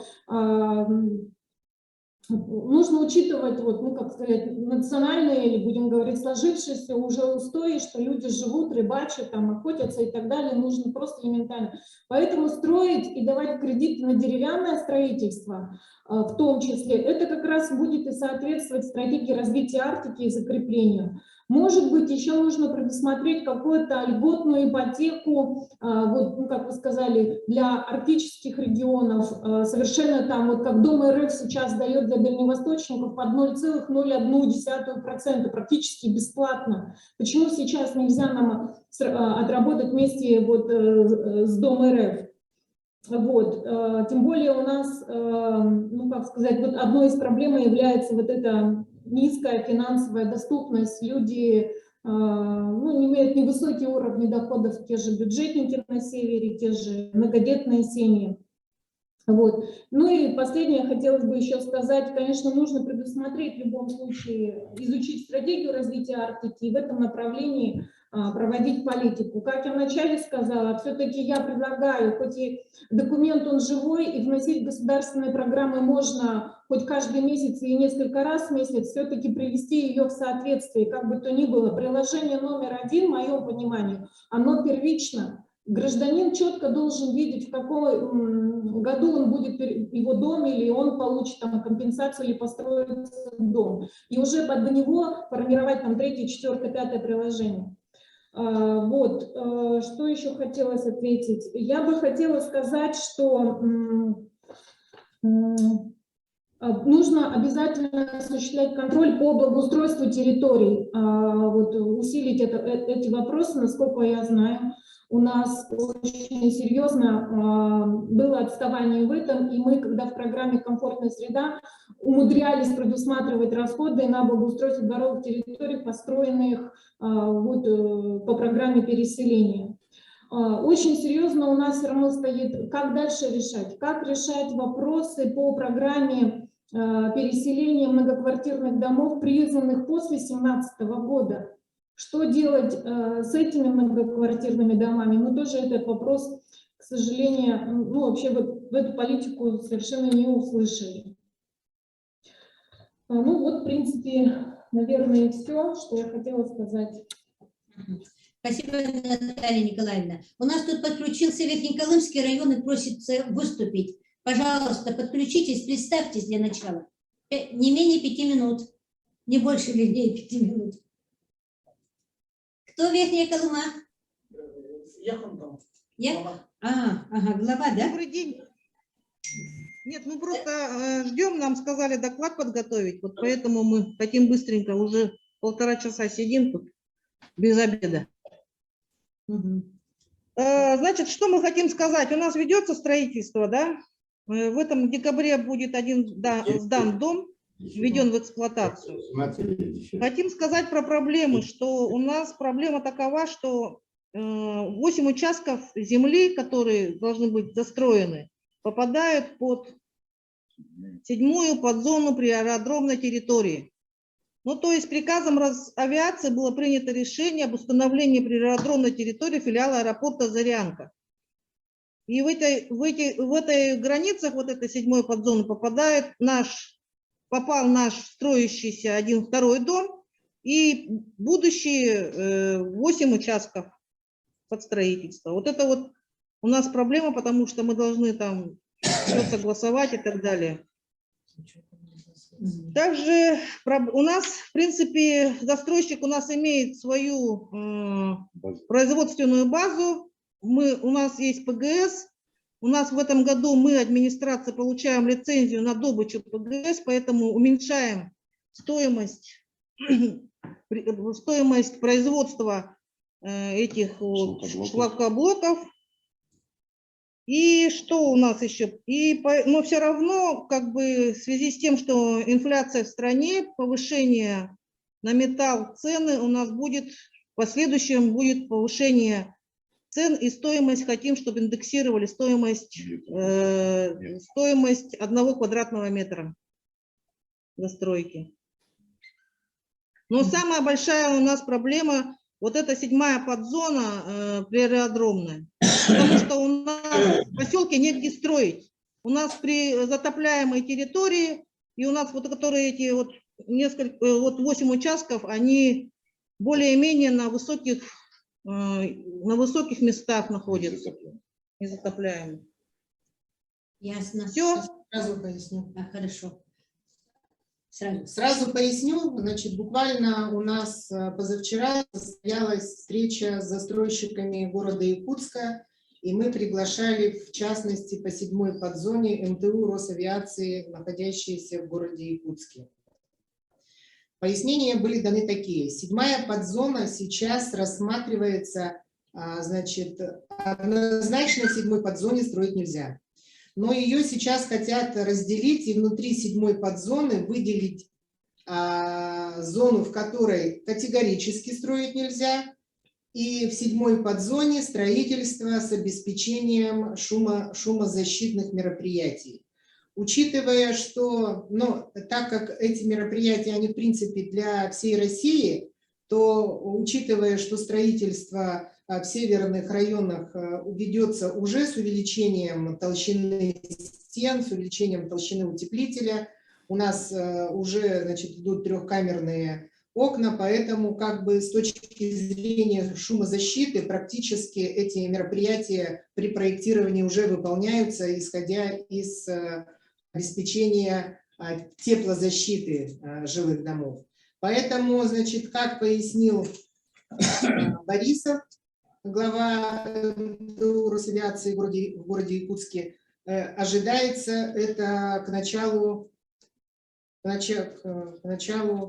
нужно учитывать, вот, ну, как сказать, национальные, или будем говорить, сложившиеся уже устои, что люди живут, рыбачат, там, охотятся и так далее, нужно просто элементарно. Поэтому строить и давать кредиты на деревянное строительство, в том числе, это как раз будет и соответствовать стратегии развития Арктики и закреплению. Может быть, еще нужно предусмотреть какую-то льготную ипотеку, вот, ну, как вы сказали, для арктических регионов, совершенно там, вот как Дом РФ сейчас дает для дальневосточников под 0,01%, практически бесплатно. Почему сейчас нельзя нам отработать вместе вот с Дом РФ? Вот, тем более у нас, ну, как сказать, вот одной из проблем является вот эта низкая финансовая доступность. Люди ну, имеют невысокие уровни доходов, те же бюджетники на севере, те же многодетные семьи. Вот. Ну и последнее хотелось бы еще сказать, конечно, нужно предусмотреть в любом случае, изучить стратегию развития Арктики и в этом направлении проводить политику. Как я вначале сказала, все-таки я предлагаю, хоть и документ он живой, и вносить в государственные программы можно хоть каждый месяц и несколько раз в месяц, все-таки привести ее в соответствие, как бы то ни было. Приложение номер 1, в моем понимании, оно первично. Гражданин четко должен видеть, в каком году он будет его дом, или он получит там компенсацию, или построит дом. И уже под него формировать там 3, 4, 5 приложение. Вот, что еще хотелось ответить? Я бы хотела сказать, что нужно обязательно осуществлять контроль по благоустройству территорий, вот, усилить эти вопросы, насколько я знаю. У нас очень серьезно было отставание в этом, и мы, когда в программе «Комфортная среда» умудрялись предусматривать расходы на благоустройство дворовых территорий, построенных вот, по программе переселения. Очень серьезно у нас все равно стоит, как дальше решать, как решать вопросы по программе переселения многоквартирных домов, признанных после 2017 года. Что делать с этими многоквартирными домами? Мы тоже этот вопрос, к сожалению, ну, вообще в эту политику совершенно не услышали. Ну вот, в принципе, наверное, и все, что я хотела сказать. Спасибо, Наталья Николаевна. У нас тут подключился Верхнеколымский район и просит выступить. Пожалуйста, подключитесь, представьтесь для начала. Не менее 5 минут, не больше людей 5 минут. Кто Верхняя Колыма? Я Хантал. Я? Ага, глава, да? Добрый день. Нет, мы просто ждем, нам сказали доклад подготовить, вот поэтому мы хотим быстренько, уже 1,5 часа сидим тут без обеда. Значит, что мы хотим сказать? У нас ведется строительство, да? В этом декабре будет сдан дом, введен в эксплуатацию. Хотим сказать про проблемы, что у нас проблема такова, что 8 участков земли, которые должны быть застроены, попадают под 7-ю подзону при аэродромной территории. Ну, то есть приказом Росавиации было принято решение об установлении при аэродромной территории филиала аэропорта Зырянка. И в этой границах, вот этой 7-й подзоны, попал наш строящийся 1-2 дом и будущие 8 участков под строительство. Вот это вот у нас проблема, потому что мы должны там все согласовать и так далее. Также у нас, в принципе, застройщик у нас имеет свою производственную базу. У нас есть ПГС. У нас в этом году мы, администрация, получаем лицензию на добычу ПГС, поэтому уменьшаем стоимость производства этих шлакоблоков. И что у нас еще? Но все равно, как бы, в связи с тем, что инфляция в стране, повышение на металл, цены, у нас будет, в последующем будет повышение цен и стоимость, хотим, чтобы индексировали стоимость 1 квадратного метра застройки. Но самая большая у нас проблема, вот эта 7-я подзона приаэродромная. Потому что у нас в поселке негде строить. У нас при затопляемой территории, и у нас вот которые эти вот 8 участков, они более-менее на высоких местах находятся, незатопляемые. Ясно. Все? Сразу поясню. Хорошо. Сразу поясню. Значит, буквально у нас позавчера состоялась встреча с застройщиками города Якутска, и мы приглашали, в частности, по 7-й подзоне МТУ Росавиации, находящиеся в городе Якутске. Пояснения были даны такие. 7-я подзона сейчас рассматривается, значит, однозначно в 7-й подзоне строить нельзя. Но ее сейчас хотят разделить и внутри 7-й подзоны выделить зону, в которой категорически строить нельзя, и в 7-й подзоне строительство с обеспечением шумозащитных мероприятий. Учитывая, что, так как эти мероприятия, они в принципе для всей России, то учитывая, что строительство в северных районах ведется уже с увеличением толщины стен, с увеличением толщины утеплителя, у нас уже, значит, идут трехкамерные окна, поэтому как бы с точки зрения шумозащиты практически эти мероприятия при проектировании уже выполняются, исходя из обеспечения теплозащиты жилых домов. Поэтому, значит, как пояснил Борисов, глава Росавиации в городе Якутске, ожидается это к началу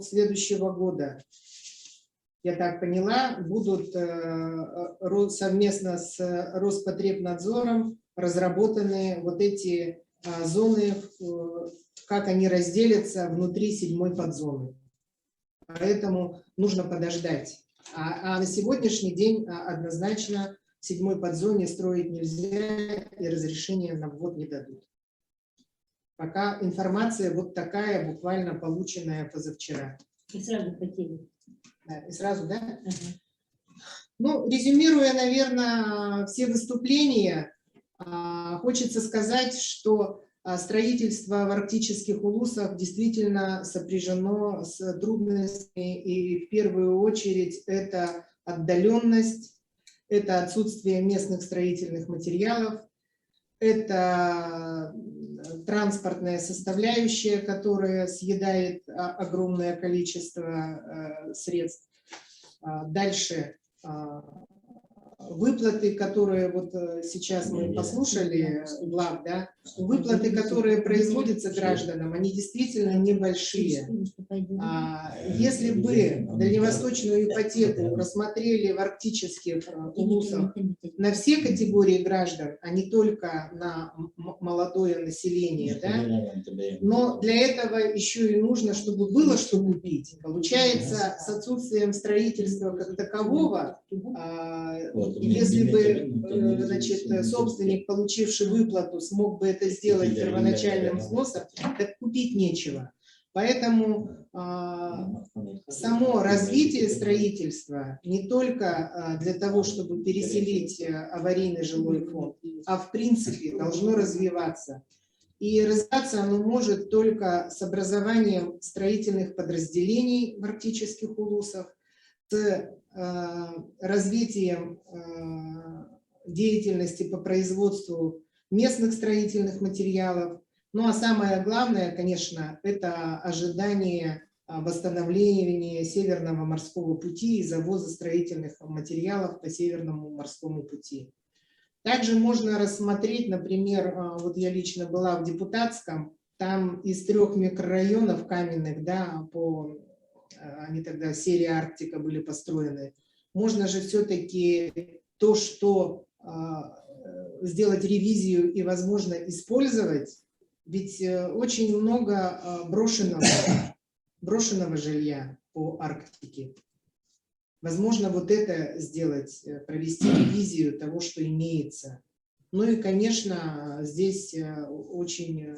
следующего года. Я так поняла, будут совместно с Роспотребнадзором разработаны вот эти зоны, как они разделятся внутри 7-й подзоны. Поэтому нужно подождать. А на сегодняшний день однозначно в 7-й подзоне строить нельзя и разрешения на ввод не дадут. Пока информация вот такая, буквально полученная позавчера. И сразу по теме. Да, и сразу, да? Ну, резюмируя, наверное, все выступления, хочется сказать, что строительство в арктических улусах действительно сопряжено с трудностями, и в первую очередь это отдаленность, это отсутствие местных строительных материалов, это транспортная составляющая, которая съедает огромное количество средств. Дальше выплаты, которые вот сейчас мы послушали, Влад, да, выплаты, которые производятся гражданам, они действительно небольшие. Если бы дальневосточную ипотеку рассмотрели в арктических улусах на все категории граждан, а не только на молодое население, да, но для этого еще и нужно, чтобы было что купить. Получается, с отсутствием строительства как такового, если бы, значит, собственник, получивший выплату, смог бы это сделать первоначальным взносом, так купить нечего. Поэтому само развитие строительства не только для того, чтобы переселить аварийный жилой фонд, а в принципе должно развиваться. И развиваться оно может только с образованием строительных подразделений в арктических улусах, с развитием деятельности по производству местных строительных материалов. Ну а самое главное, конечно, это ожидание восстановления Северного морского пути и завоза строительных материалов по Северному морскому пути. Также можно рассмотреть, например, вот я лично была в Депутатском, там из 3 микрорайонов каменных, да, они тогда серия Арктика были построены. Можно же все-таки то, что сделать ревизию и, возможно, использовать, ведь очень много брошенного жилья по Арктике. Возможно, вот это сделать, провести ревизию того, что имеется. Ну и, конечно, здесь очень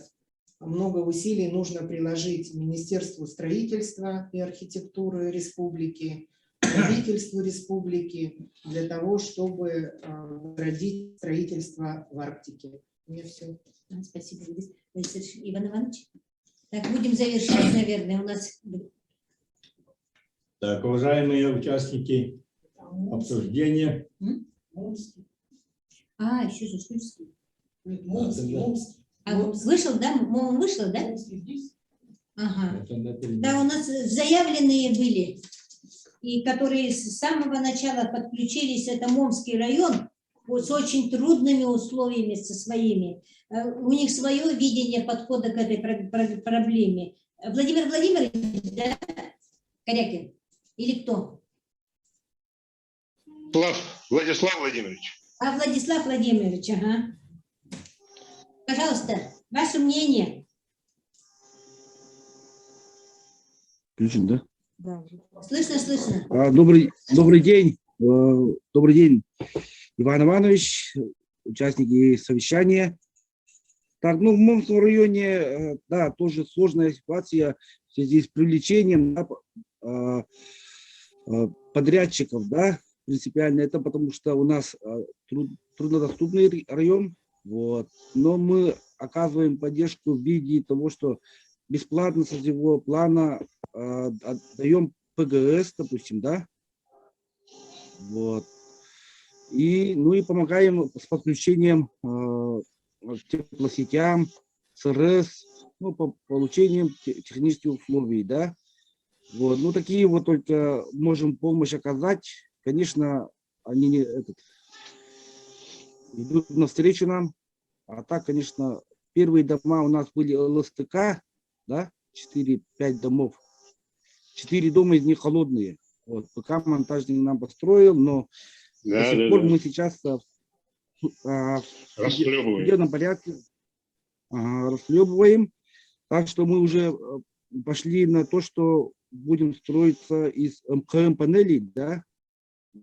много усилий нужно приложить Министерству строительства и архитектуры республики, правительству республики для того, чтобы возродить строительство в Арктике. У меня все. Спасибо, Иван Иванович. Так, будем завершать, наверное, у нас... Так, уважаемые участники обсуждения. Еще же Шульский. Вышел, да? Он вышел, да? Ага. Да, у нас заявленные были, и которые с самого начала подключились, это Момский район, вот, с очень трудными условиями, со своими. У них свое видение подхода к этой проблеме. Владимир Владимирович, да? Корякин? Или кто? Владислав Владимирович. Владислав Владимирович, ага. Пожалуйста, ваше мнение. Включен, да? Да. Слышно, слышно. Добрый день. Добрый день, Иван Иванович, участники совещания. Так, ну, в Момском районе, да, тоже сложная ситуация в связи с привлечением, да, подрядчиков, да, принципиально. Это потому что у нас труднодоступный район, вот. Но мы оказываем поддержку в виде того, что бесплатно со всего плана отдаем ПГС, допустим, да, вот. И, ну и помогаем с подключением теплосетям, СРС, ну, по получением технических условий, да. Вот, ну, такие вот только можем помощь оказать. Конечно, они не идут навстречу нам. А так, конечно, первые дома у нас были ЛСТК, да, 4-5 домов. 4 дома из них холодные. Вот, пока монтажник нам построил, но до сих пор мы сейчас в судебном порядке расхлебываем. Так что мы уже пошли на то, что будем строиться из МКМ-панелей, да,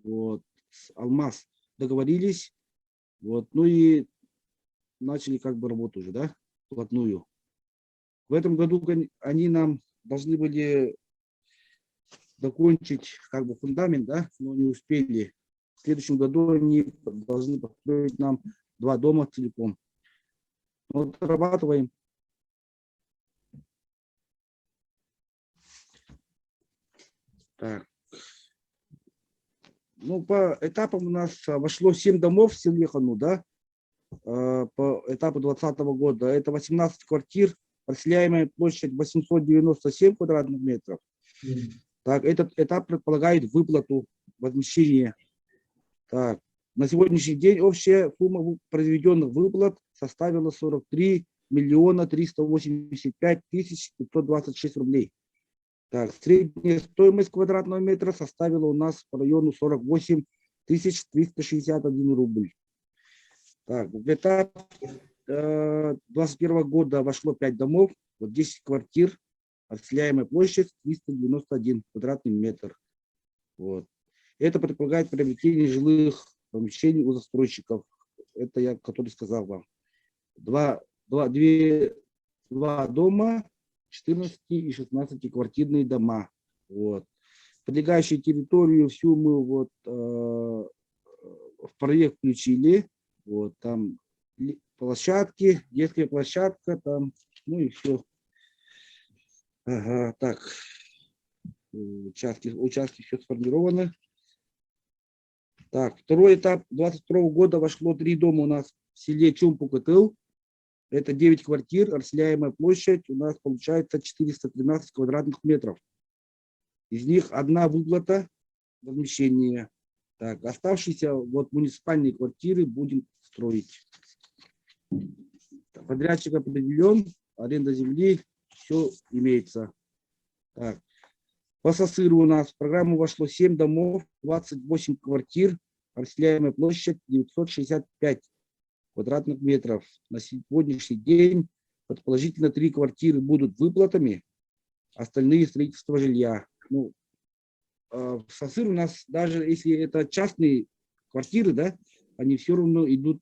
вот, с Алмаз договорились, вот, ну и начали как бы работу уже, да, вплотную. В этом году они нам должны были закончить как бы фундамент, да, но не успели. В следующем году они должны построить нам 2 дома целиком. Вот, дорабатываем. Так. Ну, по этапам у нас вошло 7 домов в Селихану, да, по этапу 2020 года. Это 18 квартир, расселяемая площадь 897 квадратных метров. Так, этот этап предполагает выплату возмещения. Так, на сегодняшний день общая сумма произведенных выплат составила 43 385 526 рублей. Так, средняя стоимость квадратного метра составила у нас по району 48 361 рубль. Так, в этап 2021 года вошло 5 домов, вот 10 квартир, отселяемая площадь 391 квадратный метр. Вот. Это предполагает приобретение жилых помещений у застройщиков. Это я, который сказал вам. Два дома, 14 и 16 квартирные дома. Вот. Прилегающую территорию всю мы вот, в проект включили. Вот, там площадки, детская площадка, там, ну и все. Ага, так, участки все сформированы. Так, второй этап 2022 года вошло 3 дома у нас в селе Чумпу-Кытыл. Это 9 квартир, расселяемая площадь у нас получается 413 квадратных метров. Из них одна выплата возмещения. Так, оставшиеся вот муниципальные квартиры будем строить. Подрядчик определен, аренда земли, все имеется. Так. По Сосыру у нас в программу вошло 7 домов, 28 квартир, расселяемая площадь 965 квадратных метров. На сегодняшний день предположительно 3 квартиры будут выплатами, остальные строительство жилья. Ну, в Сосыр у нас, даже если это частные квартиры, да, они все равно идут,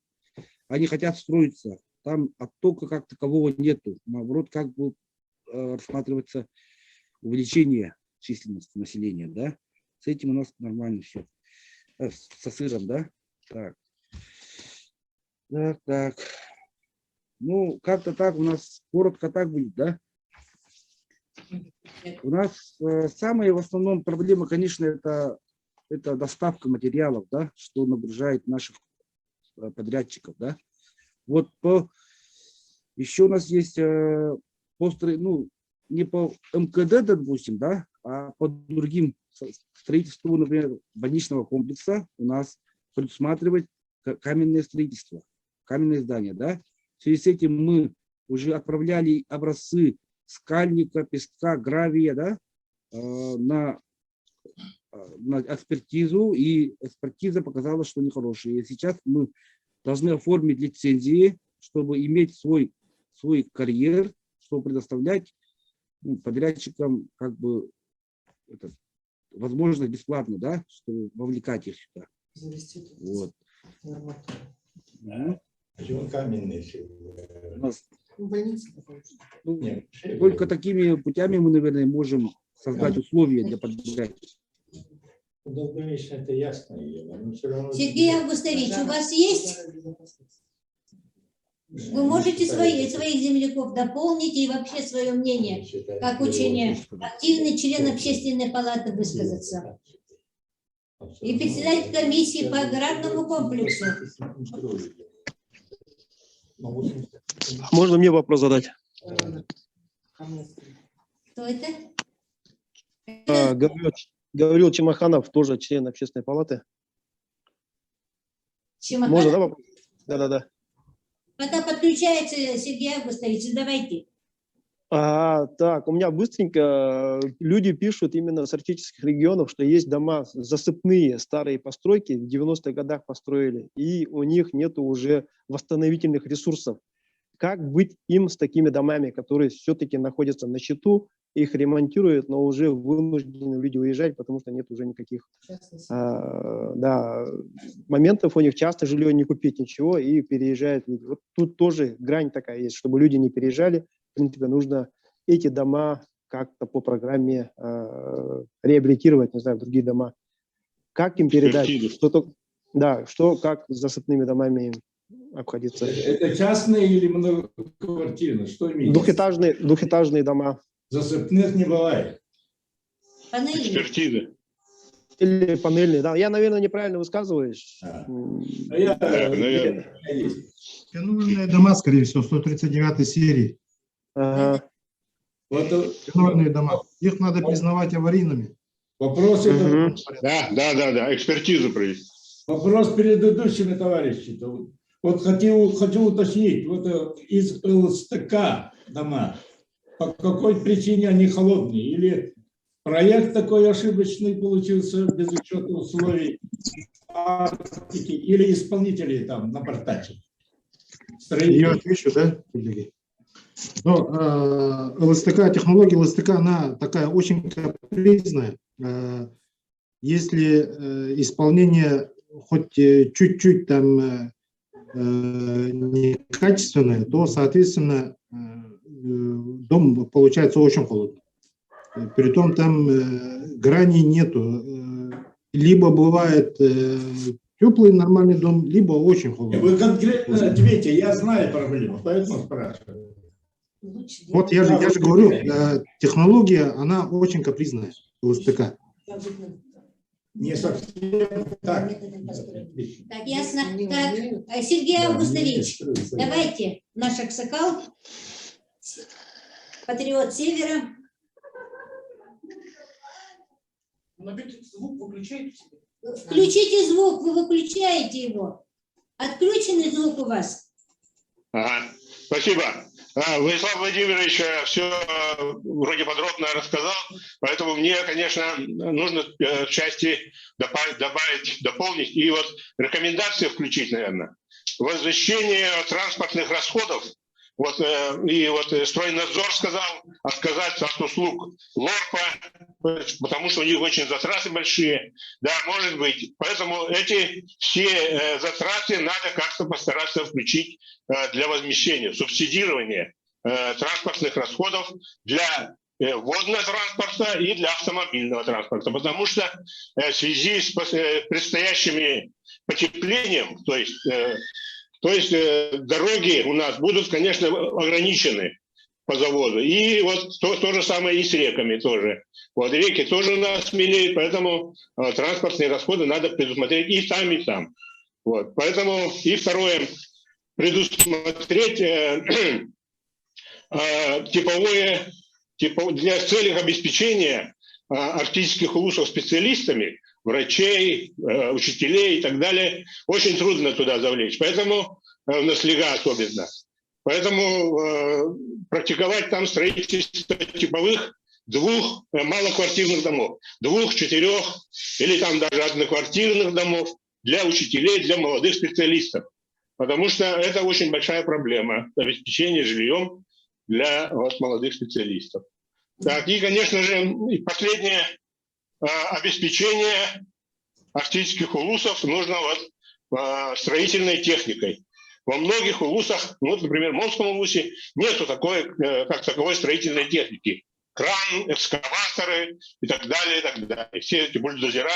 они хотят строиться. Там оттока как такового нету. Наоборот, как бы рассматривается увеличение численности населения, да. С этим у нас нормально все. С Сосыром, да. Так. Так. Ну, как-то так у нас, коротко так будет, да. У нас самая в основном проблема, конечно, это доставка материалов, да, что нагружает наших подрядчиков, да. Вот еще у нас есть ну, не по МКД, допустим, да, а по другим строительству, например, больничного комплекса у нас предусматривать каменное строительство, каменные здания, да. В связи с этим мы уже отправляли образцы скальника, песка, гравия, да, на экспертизу, и экспертиза показала, что они хорошие. И сейчас мы должны оформить лицензии, чтобы иметь свой карьер, чтобы предоставлять подрядчикам как бы возможность бесплатно, да, чтобы вовлекать их сюда. Вот. Почему каменные? Только такими путями мы, наверное, можем создать условия для подрядчиков. Долговечно это ясно. Сергей Августович, у вас есть? Вы можете своих земляков дополнить и вообще свое мнение, как учение, активный член общественной палаты высказаться. И председатель комиссии по аграрному комплексу. Можно мне вопрос задать? Кто это? Говорил Чемаханов, тоже член общественной палаты. Чемаханов? Можно, да, вопрос? Да. Пока подключается Сергей Августович, задавайте. Так, у меня быстренько люди пишут именно с арктических регионов, что есть дома засыпные, старые постройки, в 90-х годах построили, и у них нет уже восстановительных ресурсов. Как быть им с такими домами, которые все-таки находятся на счету, их ремонтируют, но уже вынуждены люди уезжать, потому что нет уже никаких моментов у них, часто жилье не купить, ничего, и переезжают люди. Вот тут тоже грань такая есть, чтобы люди не переезжали. В принципе, нужно эти дома как-то по программе реабилитировать, не знаю, другие дома. Как им передать? Как с засыпными домами обходиться? Это частные или многоквартирные? Что имеется? Двухэтажные дома. Засыпных не бывает. Экспертиза. Или панельные, да. Я, наверное, неправильно высказываюсь. Наверное. Панельные дома, скорее всего, 139 серии. Панельные дома. Их надо признавать аварийными. Вопросы? Да, экспертизу провести. Вопрос предыдущими товарищами. Вот хочу уточнить, вот из ЛСТК дома, по какой причине они холодные? Или проект такой ошибочный получился без учета условий Арктики, или исполнители там напортачили? Я отвечу, да, коллеги? Но, ЛСТК, технология ЛСТК, она такая очень капризная. Если исполнение хоть чуть-чуть там некачественное, то, соответственно, дом получается очень холодный. Притом там граней нету. Либо бывает теплый нормальный дом, либо очень холодный. Вы конкретно ответьте, я знаю проблему, поэтому спрашиваю. Вот я же говорю, технология, она очень капризная, ЛСТК. Не совсем так. Так, ясно. Так, Сергей Августович, давайте, наш Аксакал, патриот Севера. Звук выключайте. Включите звук, вы выключаете его. Отключенный звук у вас. Ага, спасибо. Владислав Владимирович все вроде подробно рассказал, поэтому мне, конечно, нужно в части добавить, дополнить и вот рекомендации включить, наверное. Возвращение транспортных расходов. Вот, и вот стройнадзор сказал отказаться от услуг ЛОРПа, потому что у них очень затраты большие. Да, может быть. Поэтому эти все затраты надо как-то постараться включить для возмещения, субсидирования транспортных расходов для водного транспорта и для автомобильного транспорта. Потому что в связи с предстоящими потеплением, то есть дороги у нас будут, конечно, ограничены по заводу. И вот то же самое и с реками тоже. Вот реки тоже у нас мелеют, поэтому транспортные расходы надо предусмотреть и там, и там. Вот. Поэтому и второе, предусмотреть для целей обеспечения арктических улусов специалистами, врачей, учителей и так далее, очень трудно туда завлечь. Поэтому на слега особенно. Поэтому практиковать там строительство типовых двух малоквартирных домов, 2, 4 или там даже одноквартирных домов для учителей, для молодых специалистов. Потому что это очень большая проблема обеспечения жильем для молодых специалистов. Так, и, конечно же, последнее. Обеспечение арктических улусов нужно строительной техникой. Во многих улусах, вот, например, в Момском улусе, нету такой, как таковой строительной техники. Кран, экскаваторы и так далее, и так далее. Все эти бульдозера.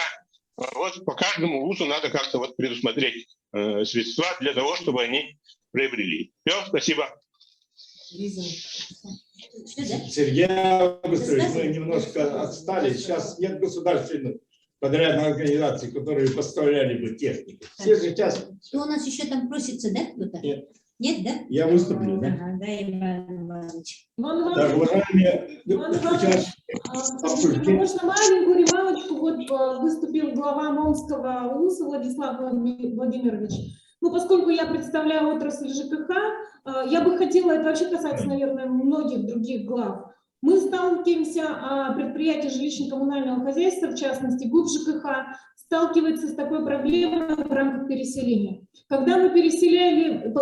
Вот по каждому улусу надо как-то предусмотреть средства для того, чтобы они приобрели. Все, спасибо. Сергей Августович, мы немножко отстали. Сейчас нет государственных подрядных организаций, которые поставляли бы технику. Все же сейчас... Что у нас еще там просится, да, кто-то? Нет. Нет, да? Я выступлю, да? Ага, да, Иван Иванович. Так, уважаемые... Можно маленькую ремарочку? Вот выступил глава Момского УЛУСа Владислав Владимирович. Ну, поскольку я представляю отрасль ЖКХ, я бы хотела, это вообще касается, наверное, многих других глав. Мы сталкиваемся, предприятия жилищно-коммунального хозяйства, в частности, ГУП ЖКХ, сталкивается с такой проблемой в рамках переселения. Когда мы переселяем,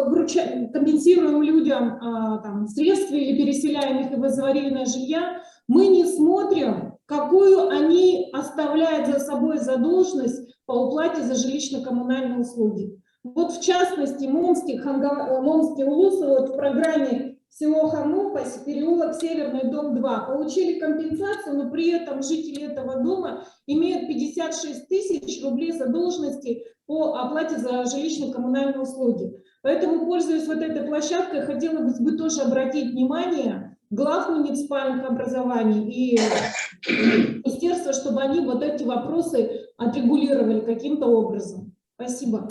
компенсируем людям там, средства или переселяем их из аварийного жилья, мы не смотрим, какую они оставляют за собой задолженность по уплате за жилищно-коммунальные услуги. Вот в частности, Момский УЛУС вот в программе село Ханопась, переулок Северный, дом 2, получили компенсацию, но при этом жители этого дома имеют 56 тысяч рублей задолженности по оплате за жилищно-коммунальные услуги. Поэтому, пользуясь вот этой площадкой, хотелось бы тоже обратить внимание глав муниципальных образований и министерства, чтобы они вот эти вопросы отрегулировали каким-то образом. Спасибо.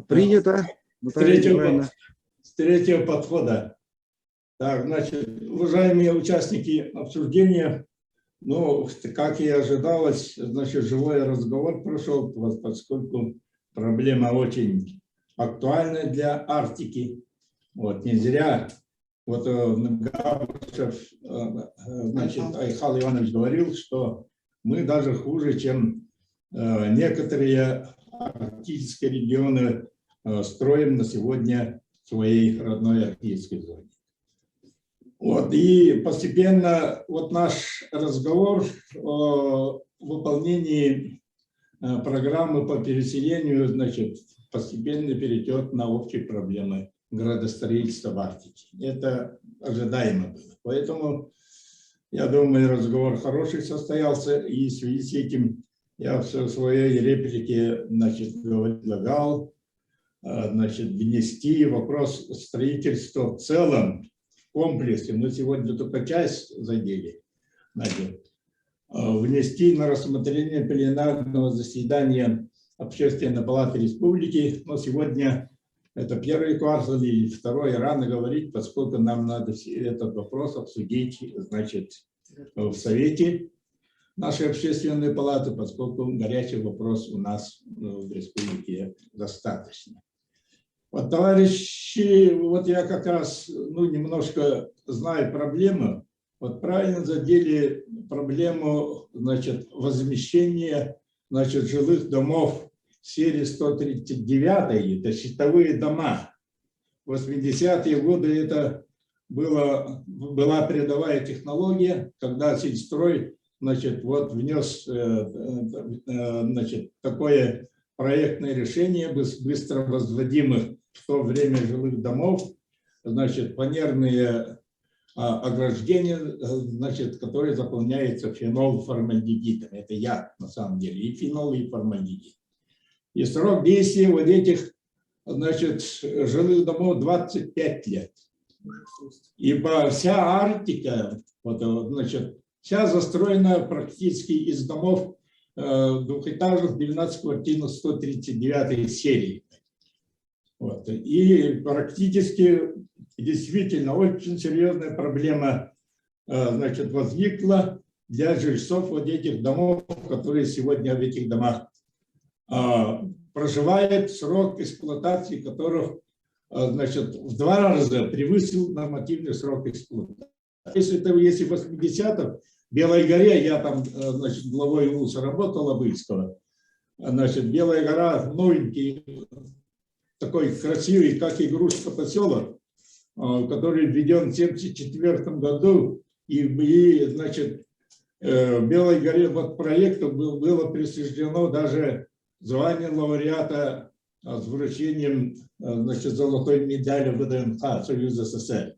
Принято. С третьего подхода. Так, значит, уважаемые участники обсуждения, Ну, как и ожидалось, значит, живой разговор прошел, поскольку проблема очень актуальная для Арктики. Вот, не зря вот Габышев, значит, Айхал Иванович говорил, что мы даже хуже, чем некоторые арктические регионы строим на сегодня в своей родной арктической зоне. Вот, и постепенно вот наш разговор о выполнении программы по переселению, значит, постепенно перейдет на общие проблемы градостроительства в Арктике. Это ожидаемо было. Поэтому, я думаю, разговор хороший состоялся, и в связи с этим я в своей реплике, значит, предлагал, значит, внести вопрос строительства в целом в комплексе. Мы сегодня только часть задели, значит, внести на рассмотрение пленарного заседания Общественной палаты республики. Но сегодня это первый квартал или второй, рано говорить, поскольку нам надо этот вопрос обсудить, значит, в Совете нашей общественной палаты, поскольку горячий вопрос у нас в республике достаточно. Вот, товарищи, вот я как раз, ну, немножко знаю проблему. Вот правильно задели проблему, значит, возмещения, значит, жилых домов в серии 139, это щитовые дома. В 80-е годы это была передовая технология, когда Сельстрой, значит, вот внес, значит, такое проектное решение быстро возводимых в то время жилых домов, значит, фанерные ограждения, значит, которые заполняются фенолформальдегидом. Это яд на самом деле, и фенол, и формальдегид. И срок действия вот этих, значит, жилых домов 25 лет. Ибо вся Арктика, вот, значит, вся застроена практически из домов двухэтажных 12-квартирных 139 серии. Вот. И практически действительно очень серьезная проблема, значит, возникла для жильцов вот этих домов, которые сегодня в этих домах проживает, срок эксплуатации которых, значит, в 2 раза превысил нормативный срок эксплуатации. Если в 80-х в Белой горе, я там, значит, главой УЛСа работал Обыльского, значит, Белая гора, новенький, такой красивый, как игрушка поселок, который введен в 1974 году, и значит, в Белой горе вот проекту было присуждено даже звание лауреата с вручением, значит, золотой медали ВДНХ Союза СССР.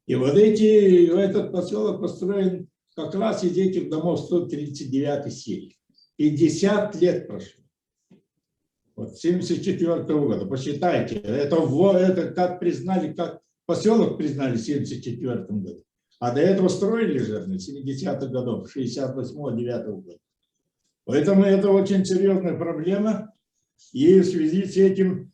И вот этот поселок построен как раз из этих домов 139 серии. 50 лет прошло. Вот, 1974 года. Посчитайте, это как признали, как поселок признали в 1974 году. А до этого строили же в 70-х годов, 68-9 года. Поэтому это очень серьезная проблема. И в связи с этим,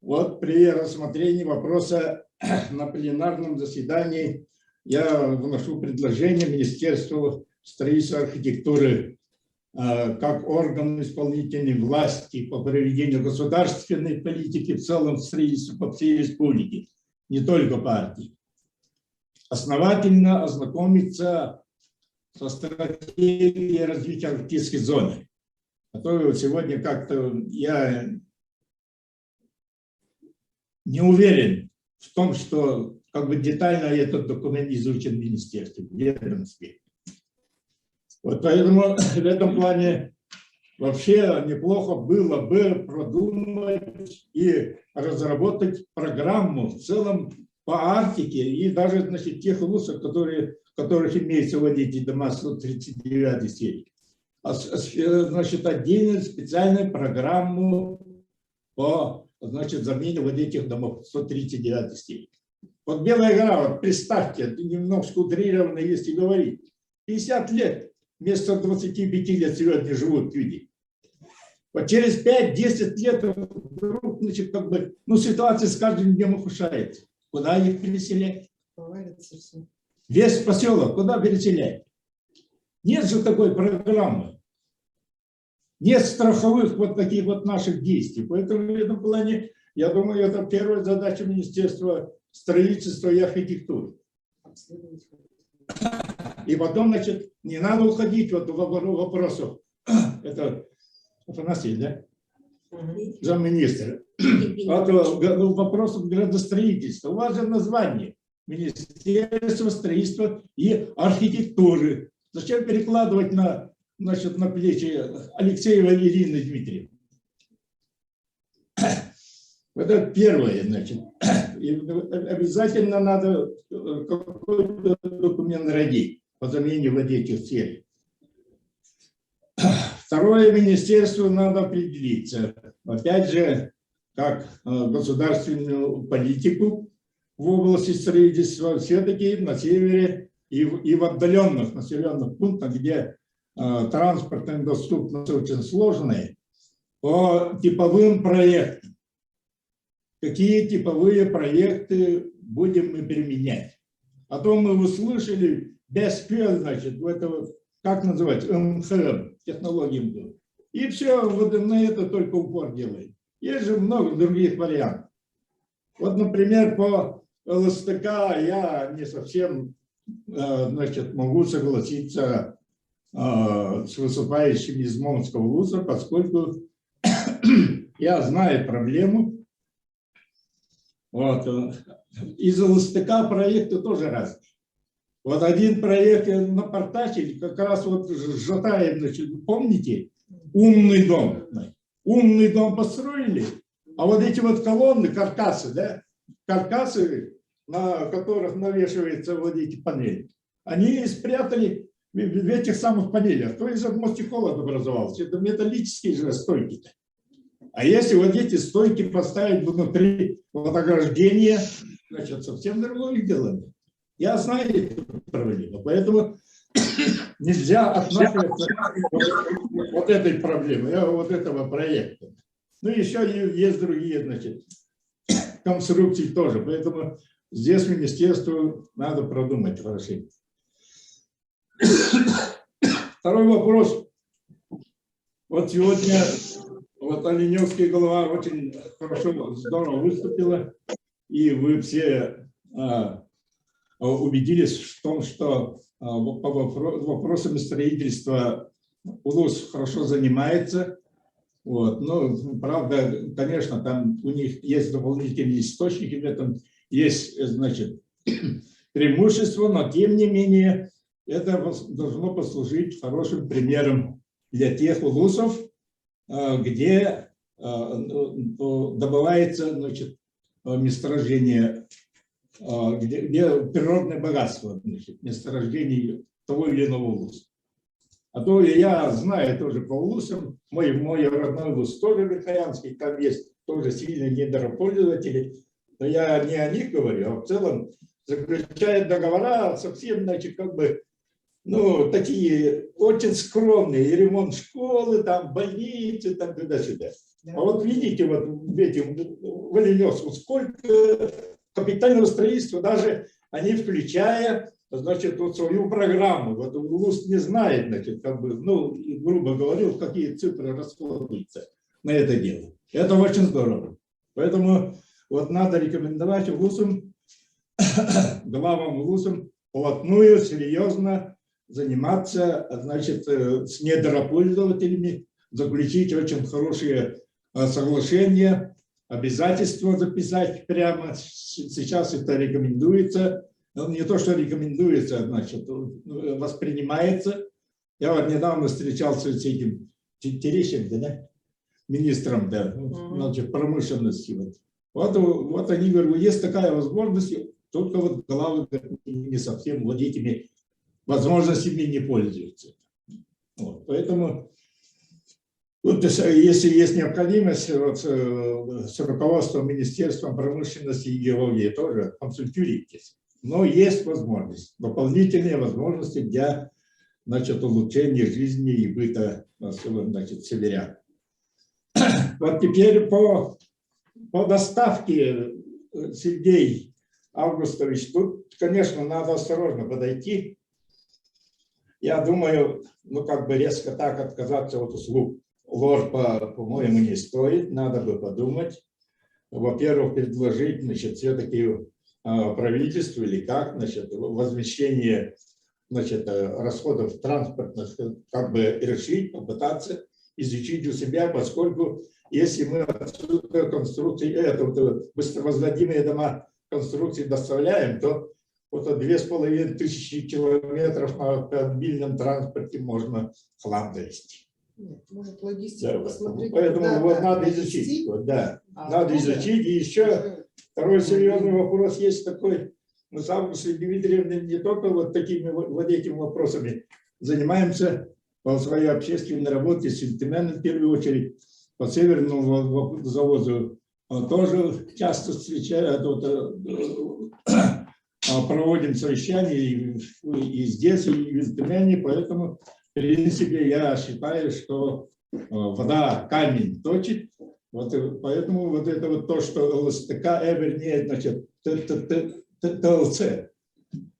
вот при рассмотрении вопроса на пленарном заседании я вношу предложение Министерству строительства и архитектуры как органу исполнительной власти по проведению государственной политики в целом в строительстве по всей республике, не только по Арктике, основательно ознакомиться со стратегией развития арктической зоны, которую сегодня как-то я не уверен в том, что как бы детально этот документ изучен в министерстве, в ведомстве. Вот поэтому в этом плане вообще неплохо было бы продумать и разработать программу в целом по Арктике и даже, значит, тех УЛСов, которых имеются вот эти дома 139 серии. Значит, отдельную специальную программу по, значит, замене вот этих домов 139 серии. Вот Белая гора, вот представьте, немножко утрированно, если говорить, 50 лет вместо 25 лет сегодня живут люди. Вот через 5-10 лет вдруг, значит, как бы, ну, ситуация с каждым днем ухудшается. Куда их переселять? Весь поселок, куда переселять? Нет же такой программы. Нет страховых вот таких вот наших действий. Поэтому в этом плане, я думаю, это первая задача Министерства строительства и архитектуры. И потом, значит, не надо уходить вот в вопросах. Это Афанасий, да? Замминистра. Вопросов градостроительства. У вас же название Министерство строительства и архитектуры. Зачем перекладывать на, значит, на плечи Алексеева Ирины Дмитриевны? Это первое, значит. И обязательно надо какой-то документ родить по замене вот этих целей. Второе, министерству надо определиться, опять же, как государственную политику в области строительства, все-таки на севере и в отдаленных населенных пунктах, где транспортная доступность очень сложная, по типовым проектам. Какие типовые проекты будем мы применять? А то мы услышали БСП, значит, в это, как называть, МХМ, технологии. И все, вот на это только упор делаем. Есть же много других вариантов. Вот, например, по ЛСТК я не совсем, значит, могу согласиться с выступающим из Момского вуза, поскольку я знаю проблему. Вот. Из ЛСТК проекты тоже разные. Вот один проект напортачили, как раз вот сжатаем, значит, помните, умный дом. Умный дом построили, а вот эти вот колонны, каркасы, да, каркасы, на которых навешиваются вот эти панели, они спрятали в этих самых панелях. То есть от мостик холод образовался. Это металлические же стойки-то. А если вот эти стойки поставить внутри вот ограждения, значит, совсем другое дело. Я знаю эту проблему, поэтому нельзя отмахиваться вот этой проблемы, вот этого проекта. Ну, еще есть другие, значит, конструкции тоже, поэтому здесь министерству надо продумать хорошенько. Второй вопрос. Вот сегодня вот Оленевский голова очень хорошо, здорово выступила, и вы все убедились в том, что по вопросам строительства УЛУС хорошо занимается. Вот. Ну, правда, конечно, там у них есть дополнительные источники, в этом есть, значит, преимущество, но тем не менее это должно послужить хорошим примером для тех УЛУСов, где добывается, значит, месторождение, где природное богатство, значит, месторождение того или иного УЛУСа. А то я знаю тоже по УЛУСам, мой родной УЛУС тоже Верхоянский, там есть тоже сильные недропользователи, но я не о них говорю, а в целом заключают договора совсем, значит, как бы, ну, такие очень скромные, и ремонт школы, там, больницы, там, туда-сюда. А вот видите, вот в этим, в Оленевском, сколько капитального строительства, даже они, включая, значит, вот свою программу, вот УЛУС не знает, значит, как бы, ну, грубо говоря, какие цифры расходуются на это дело. Это очень здорово. Поэтому вот надо рекомендовать УЛУСам, главам УЛУСам, вплотную, серьезно заниматься, значит, с недропользователями, заключить очень хорошие соглашения, обязательства записать прямо. Сейчас это рекомендуется. Не то, что рекомендуется, значит, воспринимается. Я вот недавно встречался с этим Терещенко, да? Министром, да, значит, промышленности. Вот они говорят, есть такая возможность, только вот главы не совсем вот этими возможностями не пользуются. Вот, поэтому вот, если есть необходимость, вот, с руководством Министерства промышленности и геологии тоже консультируйтесь. Но есть возможность, дополнительные возможности для, значит, улучшения жизни и быта, значит, северян. Вот теперь по доставке, Сергей Августович, тут, конечно, надо осторожно подойти. я думаю, ну как бы резко так отказаться от услуг ЛОРПа, по-моему, не стоит, надо бы подумать. Во-первых, предложить, значит, все-таки правительству или как, значит, возмещение, значит, расходов транспортных, как бы решить, попытаться изучить у себя, поскольку если мы отсюда конструкции, быстровозводимые дома конструкции доставляем, то вот 2500 километров на автомобильном транспорте можно хлам довести. Может, логистику посмотреть. Поэтому вот надо изучить. Вот, да, надо изучить. И еще второй серьезный вопрос есть такой. Мы с Августой Дмитриевной не только вот такими вот этими вопросами занимаемся по своей общественной работе, сентиментально в первую очередь, по северному заводу тоже часто встречают, проводим совещания и здесь, и в Тюмени, поэтому, в принципе, я считаю, что вода камень точит, вот, поэтому вот это вот то, что ЛСТК, вернее, значит, ТЛЦ,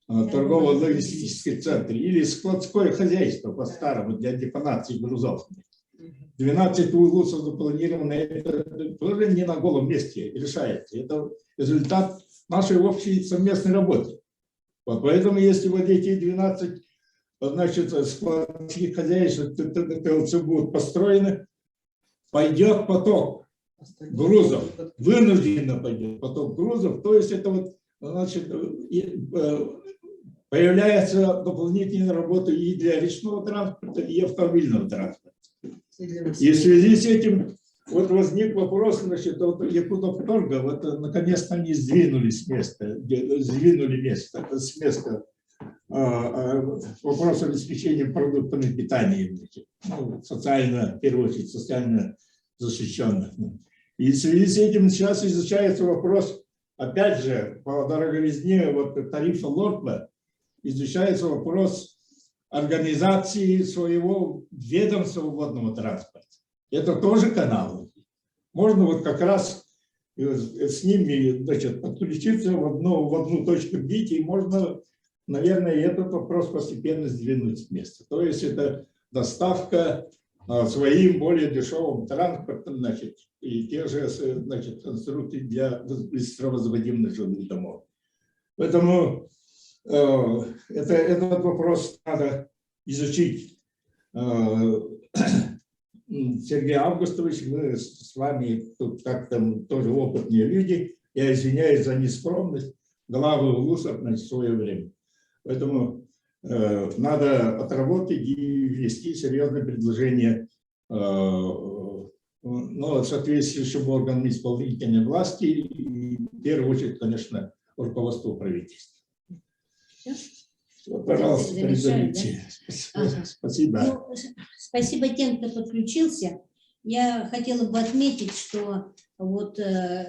торгово-логистический центр, или складское хозяйство по-старому для депонации грузов. 12 улусов запланировано, это тоже не на голом месте решается. Это результат нашей общей совместной работы. Вот поэтому, если вот эти 12, значит, складских хозяйств, ТЛЦ будут построены, пойдет поток грузов, вынужденно пойдет поток грузов, то есть это вот, значит, появляется дополнительная работа и для речного транспорта, и автомобильного транспорта. И в связи с этим вот возник вопрос, значит, вот Якутовторга, вот наконец-то они сдвинули с места, с места вопрос обеспечения продуктами питания, значит, ну, социально, в первую очередь, социально защищенных. И в связи с этим сейчас изучается вопрос, опять же, по дороговизне вот, тарифа ЛОРПа, изучается вопрос организации своего ведомства водного транспорта. Это тоже канал. Можно вот как раз с ними, значит, подключиться в одну точку бить, и можно, наверное, этот вопрос постепенно сдвинуть с места. То есть это доставка своим более дешевым транспортом, значит, и те же, значит, конструкции для быстровозводимых жилых домов. Поэтому этот вопрос надо изучить. Сергей Августович, мы с вами тут как-то тоже опытные люди. Я извиняюсь за нескромность, главы УЛУСов на свое время. Поэтому надо отработать и ввести серьезное предложение, но соответствующим органам исполнительной власти и в первую очередь, конечно, руководству правительства. Пожалуйста, передавите. Спасибо. Ну, спасибо тем, кто подключился. Я хотела бы отметить, что вот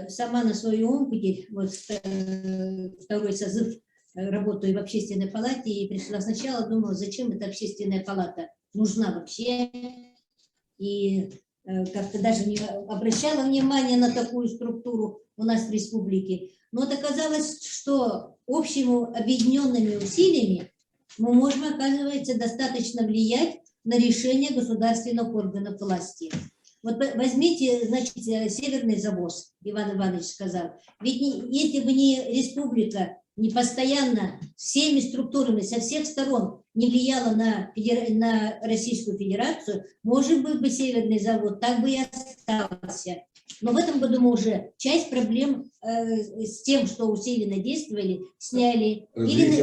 сама на своем опыте, вот второй созыв, работаю в общественной палате, и пришла сначала, думала, зачем эта общественная палата нужна вообще, и как-то даже не обращала внимания на такую структуру у нас в республике. Но вот оказалось, что общими объединенными усилиями мы можем, оказывается, достаточно влиять на решение государственных органов власти. Вот возьмите, значит, северный завоз, Иван Иванович сказал. Ведь если бы не республика, не постоянно всеми структурами со всех сторон не влияла на Российскую Федерацию, может быть, бы северный завод так бы и остался. Но в этом году мы уже часть проблем с тем, что усиленно действовали, сняли.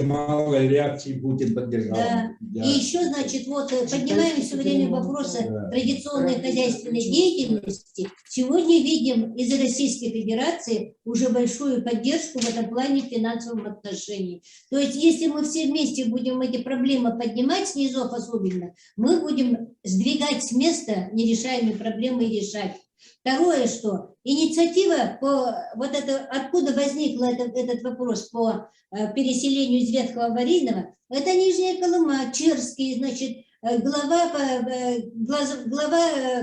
Малой реакции Путин поддержал. Да. И еще, значит, вот поднимаем все время вопросы традиционной хозяйственной деятельности. Сегодня видим из Российской Федерации уже большую поддержку в этом плане в финансовом отношении. То есть, если мы все вместе будем эти проблемы поднимать снизу особенно, мы будем сдвигать с места нерешаемые проблемы и решать. Второе, что инициатива по вот это, откуда возник этот вопрос по переселению из Ветхого Аварийного, это Нижняя Колыма, Черский, значит, глава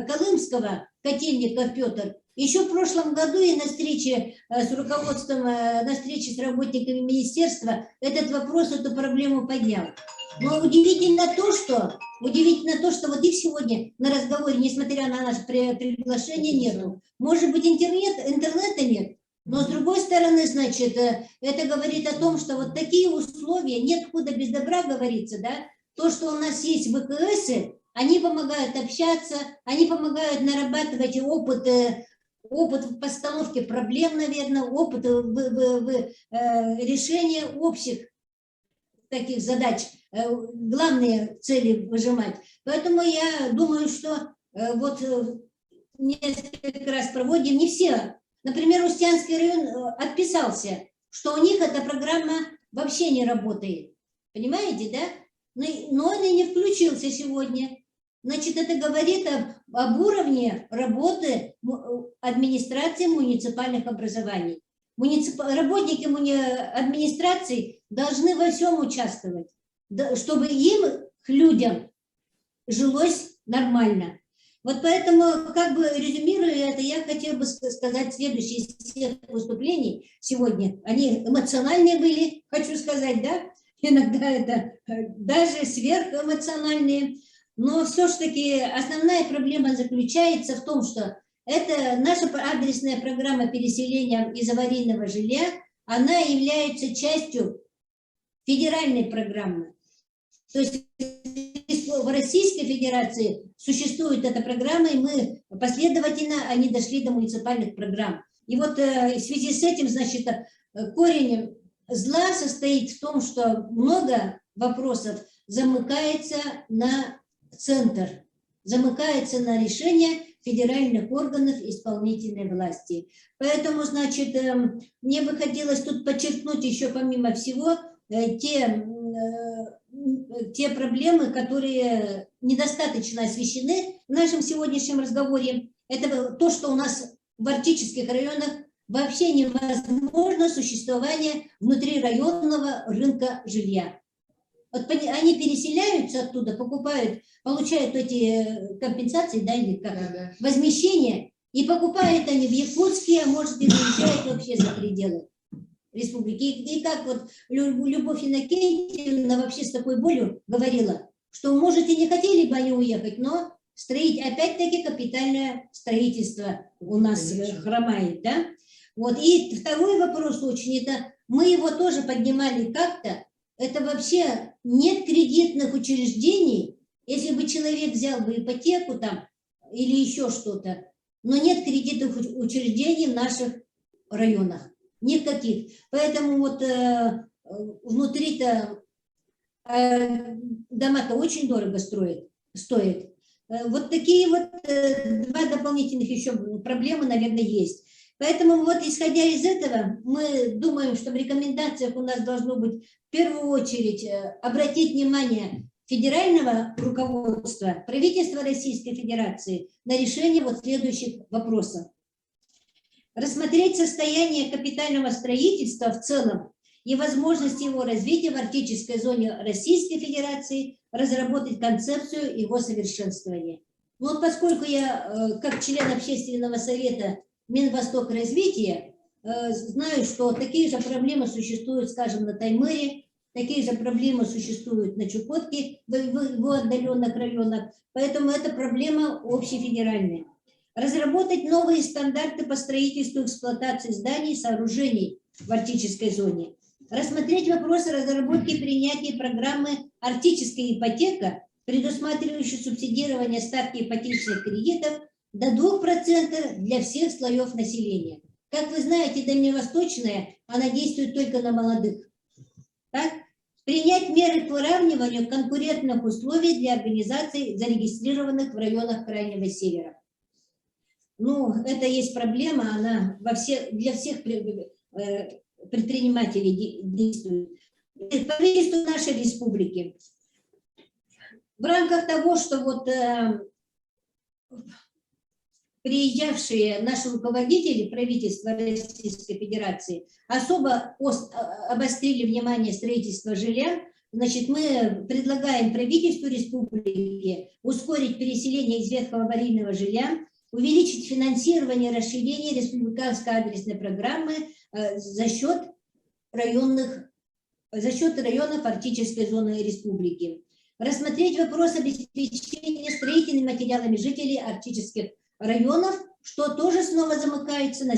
Колымского, Котельников Петр, еще в прошлом году и на встрече с руководством, на встрече с работниками министерства этот вопрос, эту проблему поднял. Но удивительно то, что вот их сегодня на разговоре, несмотря на наше приглашение, нету. Может быть, интернета нет, но с другой стороны, значит, это говорит о том, что вот такие условия, нет худа без добра, говорится, да, то, что у нас есть ВКСы, они помогают общаться, они помогают нарабатывать опыт в постановке проблем, наверное, опыт решения общих таких задач, главные цели выжимать. Поэтому я думаю, что вот несколько раз проводим, не все. Например, Устьянский район отписался, что у них эта программа вообще не работает. Понимаете, да? Но он и не включился сегодня. Значит, это говорит об уровне работы администрации муниципальных образований. Работники администрации должны во всем участвовать, чтобы им, людям, жилось нормально. Вот поэтому, как бы резюмируя это, я хотела бы сказать следующее из всех выступлений сегодня. Они эмоциональные были, хочу сказать, да? Иногда это даже сверхэмоциональные. Но все-таки основная проблема заключается в том, что это наша адресная программа переселения из аварийного жилья, она является частью федеральной программы. То есть в Российской Федерации существует эта программа, и мы последовательно, они дошли до муниципальных программ. И вот в связи с этим, значит, корень зла состоит в том, что много вопросов замыкается на центр, замыкается на решение федеральных органов исполнительной власти. Поэтому, значит, мне бы хотелось тут подчеркнуть еще помимо всего те проблемы, которые недостаточно освещены в нашем сегодняшнем разговоре. Это то, что у нас в арктических районах вообще невозможно существование внутрирайонного рынка жилья. Вот они переселяются оттуда, покупают, получают эти компенсации, да, или как, возмещение, и покупают они в Якутске, а может и выезжают вообще за пределы республики. И как вот Любовь Иннокентьевна вообще с такой болью говорила, что, может, и не хотели бы они уехать, но строить, опять-таки, капитальное строительство у нас хромает, да? Вот. И второй вопрос очень, это мы его тоже поднимали как-то, это вообще нет кредитных учреждений, если бы человек взял бы ипотеку там или еще что-то, но нет кредитных учреждений в наших районах, никаких. Поэтому вот внутри-то дома-то очень дорого стоят. Вот такие вот два дополнительных еще проблемы, наверное, есть. Поэтому вот исходя из этого, мы думаем, что в рекомендациях у нас должно быть в первую очередь обратить внимание федерального руководства, правительства Российской Федерации на решение вот следующих вопросов. Рассмотреть состояние капитального строительства в целом и возможности его развития в арктической зоне Российской Федерации, разработать концепцию его совершенствования. Ну, вот поскольку я, как член общественного совета Минвостокразвития, знаю, что такие же проблемы существуют, скажем, на Таймыре, такие же проблемы существуют на Чукотке, в его отдаленных районах, поэтому это проблема общефедеральная. Разработать новые стандарты по строительству и эксплуатации зданий и сооружений в арктической зоне. Рассмотреть вопросы разработки и принятия программы «Арктическая ипотека», предусматривающей субсидирование ставки ипотечных кредитов до 2% для всех слоев населения. Как вы знаете, дальневосточная, она действует только на молодых. Так? Принять меры к выравниванию конкурентных условий для организаций, зарегистрированных в районах Крайнего Севера. Ну, это есть проблема, она для всех предпринимателей действует. Правительство нашей республики. В рамках того, что вот приезжавшие наши руководители правительства Российской Федерации особо обострили внимание строительства жилья, значит, мы предлагаем правительству республики ускорить переселение из ветхого аварийного жилья, увеличить финансирование и расширение республиканской адресной программы за счет районных за счет районов Арктической зоны республики. Рассмотреть вопрос обеспечения строительными материалами жителей арктических районов, что тоже снова замыкается на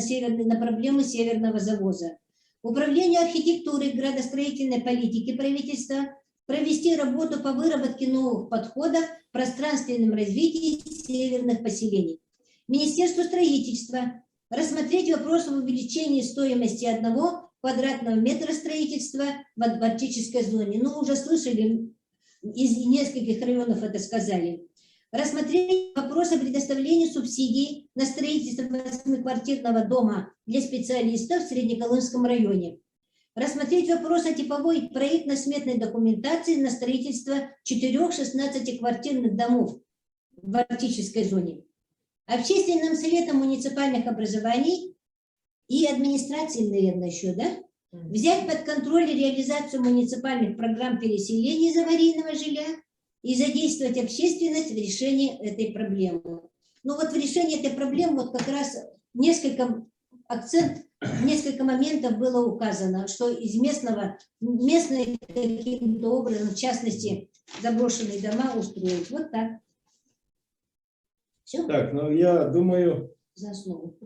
проблемы северного завоза. Управление архитектуры и градостроительной политики правительства провести работу по выработке новых подходов в пространственном развитии северных поселений. Министерство строительства рассмотреть вопрос об увеличении стоимости 1 квадратного метра строительства в арктической зоне. Ну, уже слышали, из нескольких районов это сказали. Рассмотреть вопрос о предоставлении субсидий на строительство 8-квартирного дома для специалистов в Среднеколымском районе. Рассмотреть вопрос о типовой проектно-сметной документации на строительство 4 16-квартирных домов в арктической зоне. Общественным советом муниципальных образований и администрации, наверное, еще, да? Взять под контроль реализацию муниципальных программ переселения из аварийного жилья и задействовать общественность в решении этой проблемы. Ну вот в решении этой проблемы вот как раз несколько моментов было указано, что из местные каким-то образом, в частности, заброшенные дома устроить. Вот так. Все? Так, ну я думаю, За основу.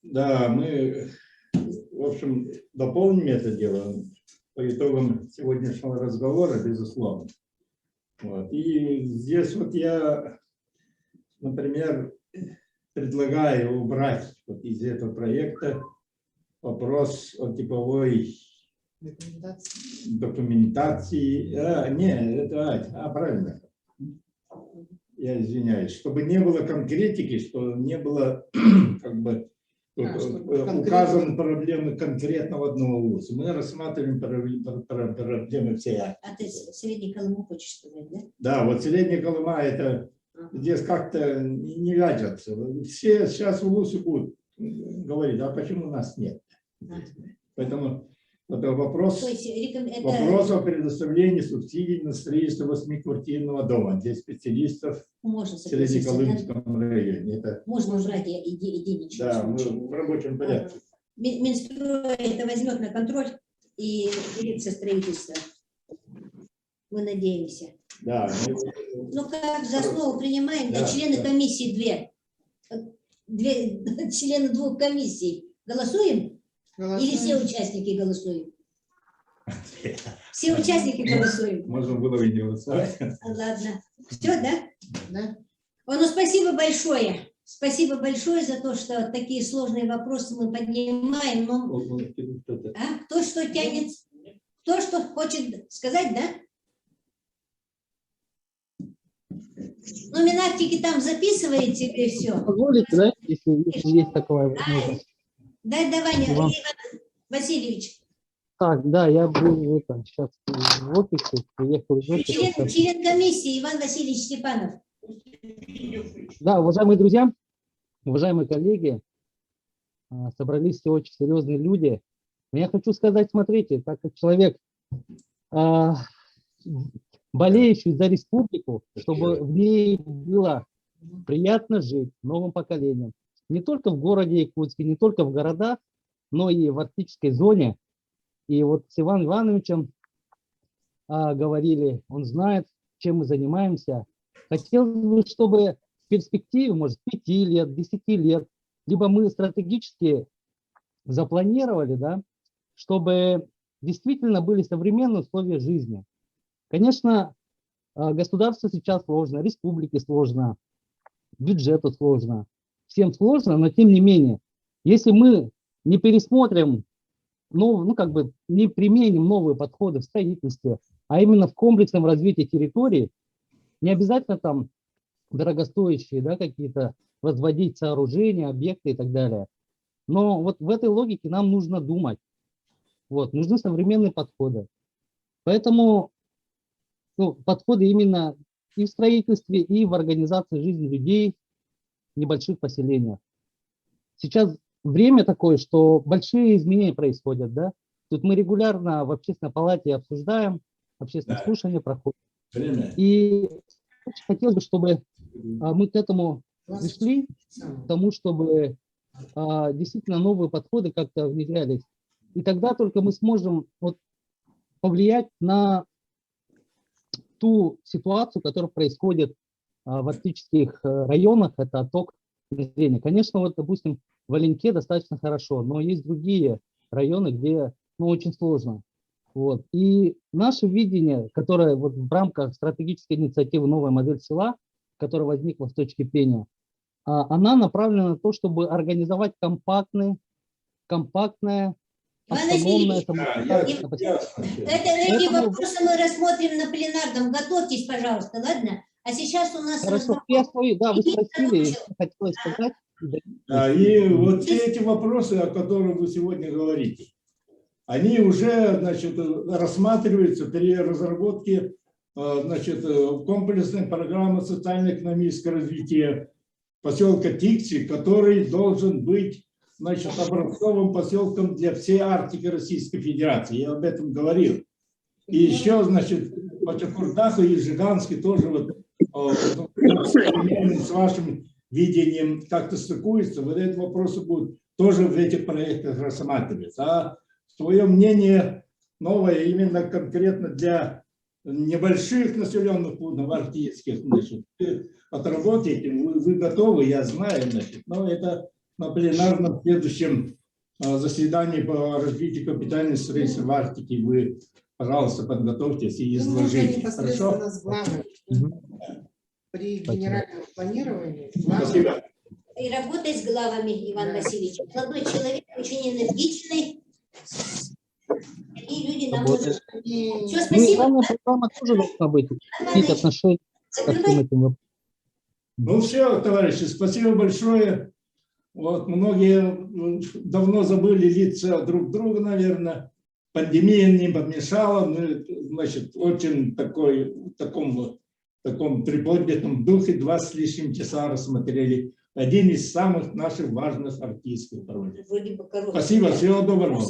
да, мы, в общем, дополним это дело по итогам сегодняшнего разговора, безусловно. Вот. И здесь вот я, например, предлагаю убрать вот из этого проекта вопрос о типовой документации. Правильно. Я извиняюсь. Чтобы не было конкретики, что не было как бы указаны проблемы конкретного одного вуза. Мы рассматриваем проблемы всей Арктики. А ты Средний Колыму хочешь сказать, да? Да, вот Средняя Колыма, это здесь как-то не вяжется. Все сейчас в ВУЗе будут говорить, а почему у нас нет? Поэтому это вопрос о предоставлении субсидий на строительство 8-квартирного дома для специалистов в Среднеколымском районе. Это, можно убрать единичку. Да, мы в рабочем порядке. Минстрой это возьмет на контроль и дирекция строительства. Мы надеемся. Да. Ну как за основу принимаем, да, члены комиссии члены 2 комиссий. Голосуем? Или все участники голосуют? Все участники голосуют. Можно было и не голосовать. Ладно. Все, да? Да. Ну, спасибо большое. Спасибо большое за то, что такие сложные вопросы мы поднимаем. Но... Кто что тянет? Кто что хочет сказать, да? Ну, Минарктики там записываете и все. Позволите, да, если есть такая возможность? Дай, давай, Иван Васильевич. Так, да, я был сейчас в офисе, приехал из офиса. Член комиссии Иван Васильевич Степанов. Да, уважаемые друзья, уважаемые коллеги, собрались все очень серьезные люди. Но я хочу сказать, смотрите, так как человек, болеющий за республику, чтобы в ней было приятно жить новым поколениям. Не только в городе Якутске, не только в городах, но и в арктической зоне. И вот с Иваном Ивановичем говорили, он знает, чем мы занимаемся. Хотелось бы, чтобы в перспективе, может, 5 лет, 10 лет, либо мы стратегически запланировали, да, чтобы действительно были современные условия жизни. Конечно, государству сейчас сложно, республике сложно, бюджету сложно. Всем сложно, но тем не менее, если мы не пересмотрим, не применим новые подходы в строительстве, а именно в комплексном развитии территории, не обязательно там дорогостоящие, да, какие-то возводить сооружения, объекты и так далее. Но вот в этой логике нам нужно думать. Вот, нужны современные подходы. Поэтому подходы именно и в строительстве, и в организации жизни людей в небольших поселениях. Сейчас время такое, что большие изменения происходят, да. Тут мы регулярно в общественной палате обсуждаем, общественные слушания проходят. И хотелось бы, чтобы мы к этому пришли, к тому, чтобы действительно новые подходы как-то внедрялись. И тогда только мы сможем повлиять на ту ситуацию, которая происходит в арктических районах, это отток населения. Конечно, вот, допустим, в Оленьке достаточно хорошо, но есть другие районы, где очень сложно. Вот. И наше видение, которое вот в рамках стратегической инициативы «Новая модель села», которая возникла в точке пения, она направлена на то, чтобы организовать компактное, автономное самостоятельное. Эти вопросы мы рассмотрим на пленарном. Готовьтесь, пожалуйста, ладно? А сейчас у нас... Хорошо, вы спросили, я хотела сказать. И вот все эти вопросы, о которых вы сегодня говорите, они уже, значит, рассматриваются при разработке, значит, комплексной программы социально-экономического развития поселка Тикси, который должен быть, значит, образцовым поселком для всей Арктики Российской Федерации. Я об этом говорил. И еще, значит, Пачакурдах и Жиганский тоже вот, с вашим видением как-то стыкуются. Вот эти вопросы будут тоже в этих проектах рассматриваться. А свое мнение новое именно конкретно для небольших населенных пунктов арктических, значит, отработаете, вы готовы, я знаю, значит, но это на пленарном следующем заседании по развитию капитальной строительства в Арктике вы, пожалуйста, подготовьтесь и изложите. Хорошо? При генеральном планировании. Спасибо. И работай с главами, Иван Васильевич. Молодой человек, очень энергичный. Такие люди нам нужны. Все, спасибо. Программа тоже должна быть. Какие-то отношения ко всем этим вопросам. Ну все, товарищи, спасибо большое. Вот, многие давно забыли лица друг друга, наверное. Пандемия не помешала. Мы, значит, очень в таком приподнятом духе 2 с лишним часа рассмотрели один из самых наших важных арктических проектов. Спасибо, всего доброго.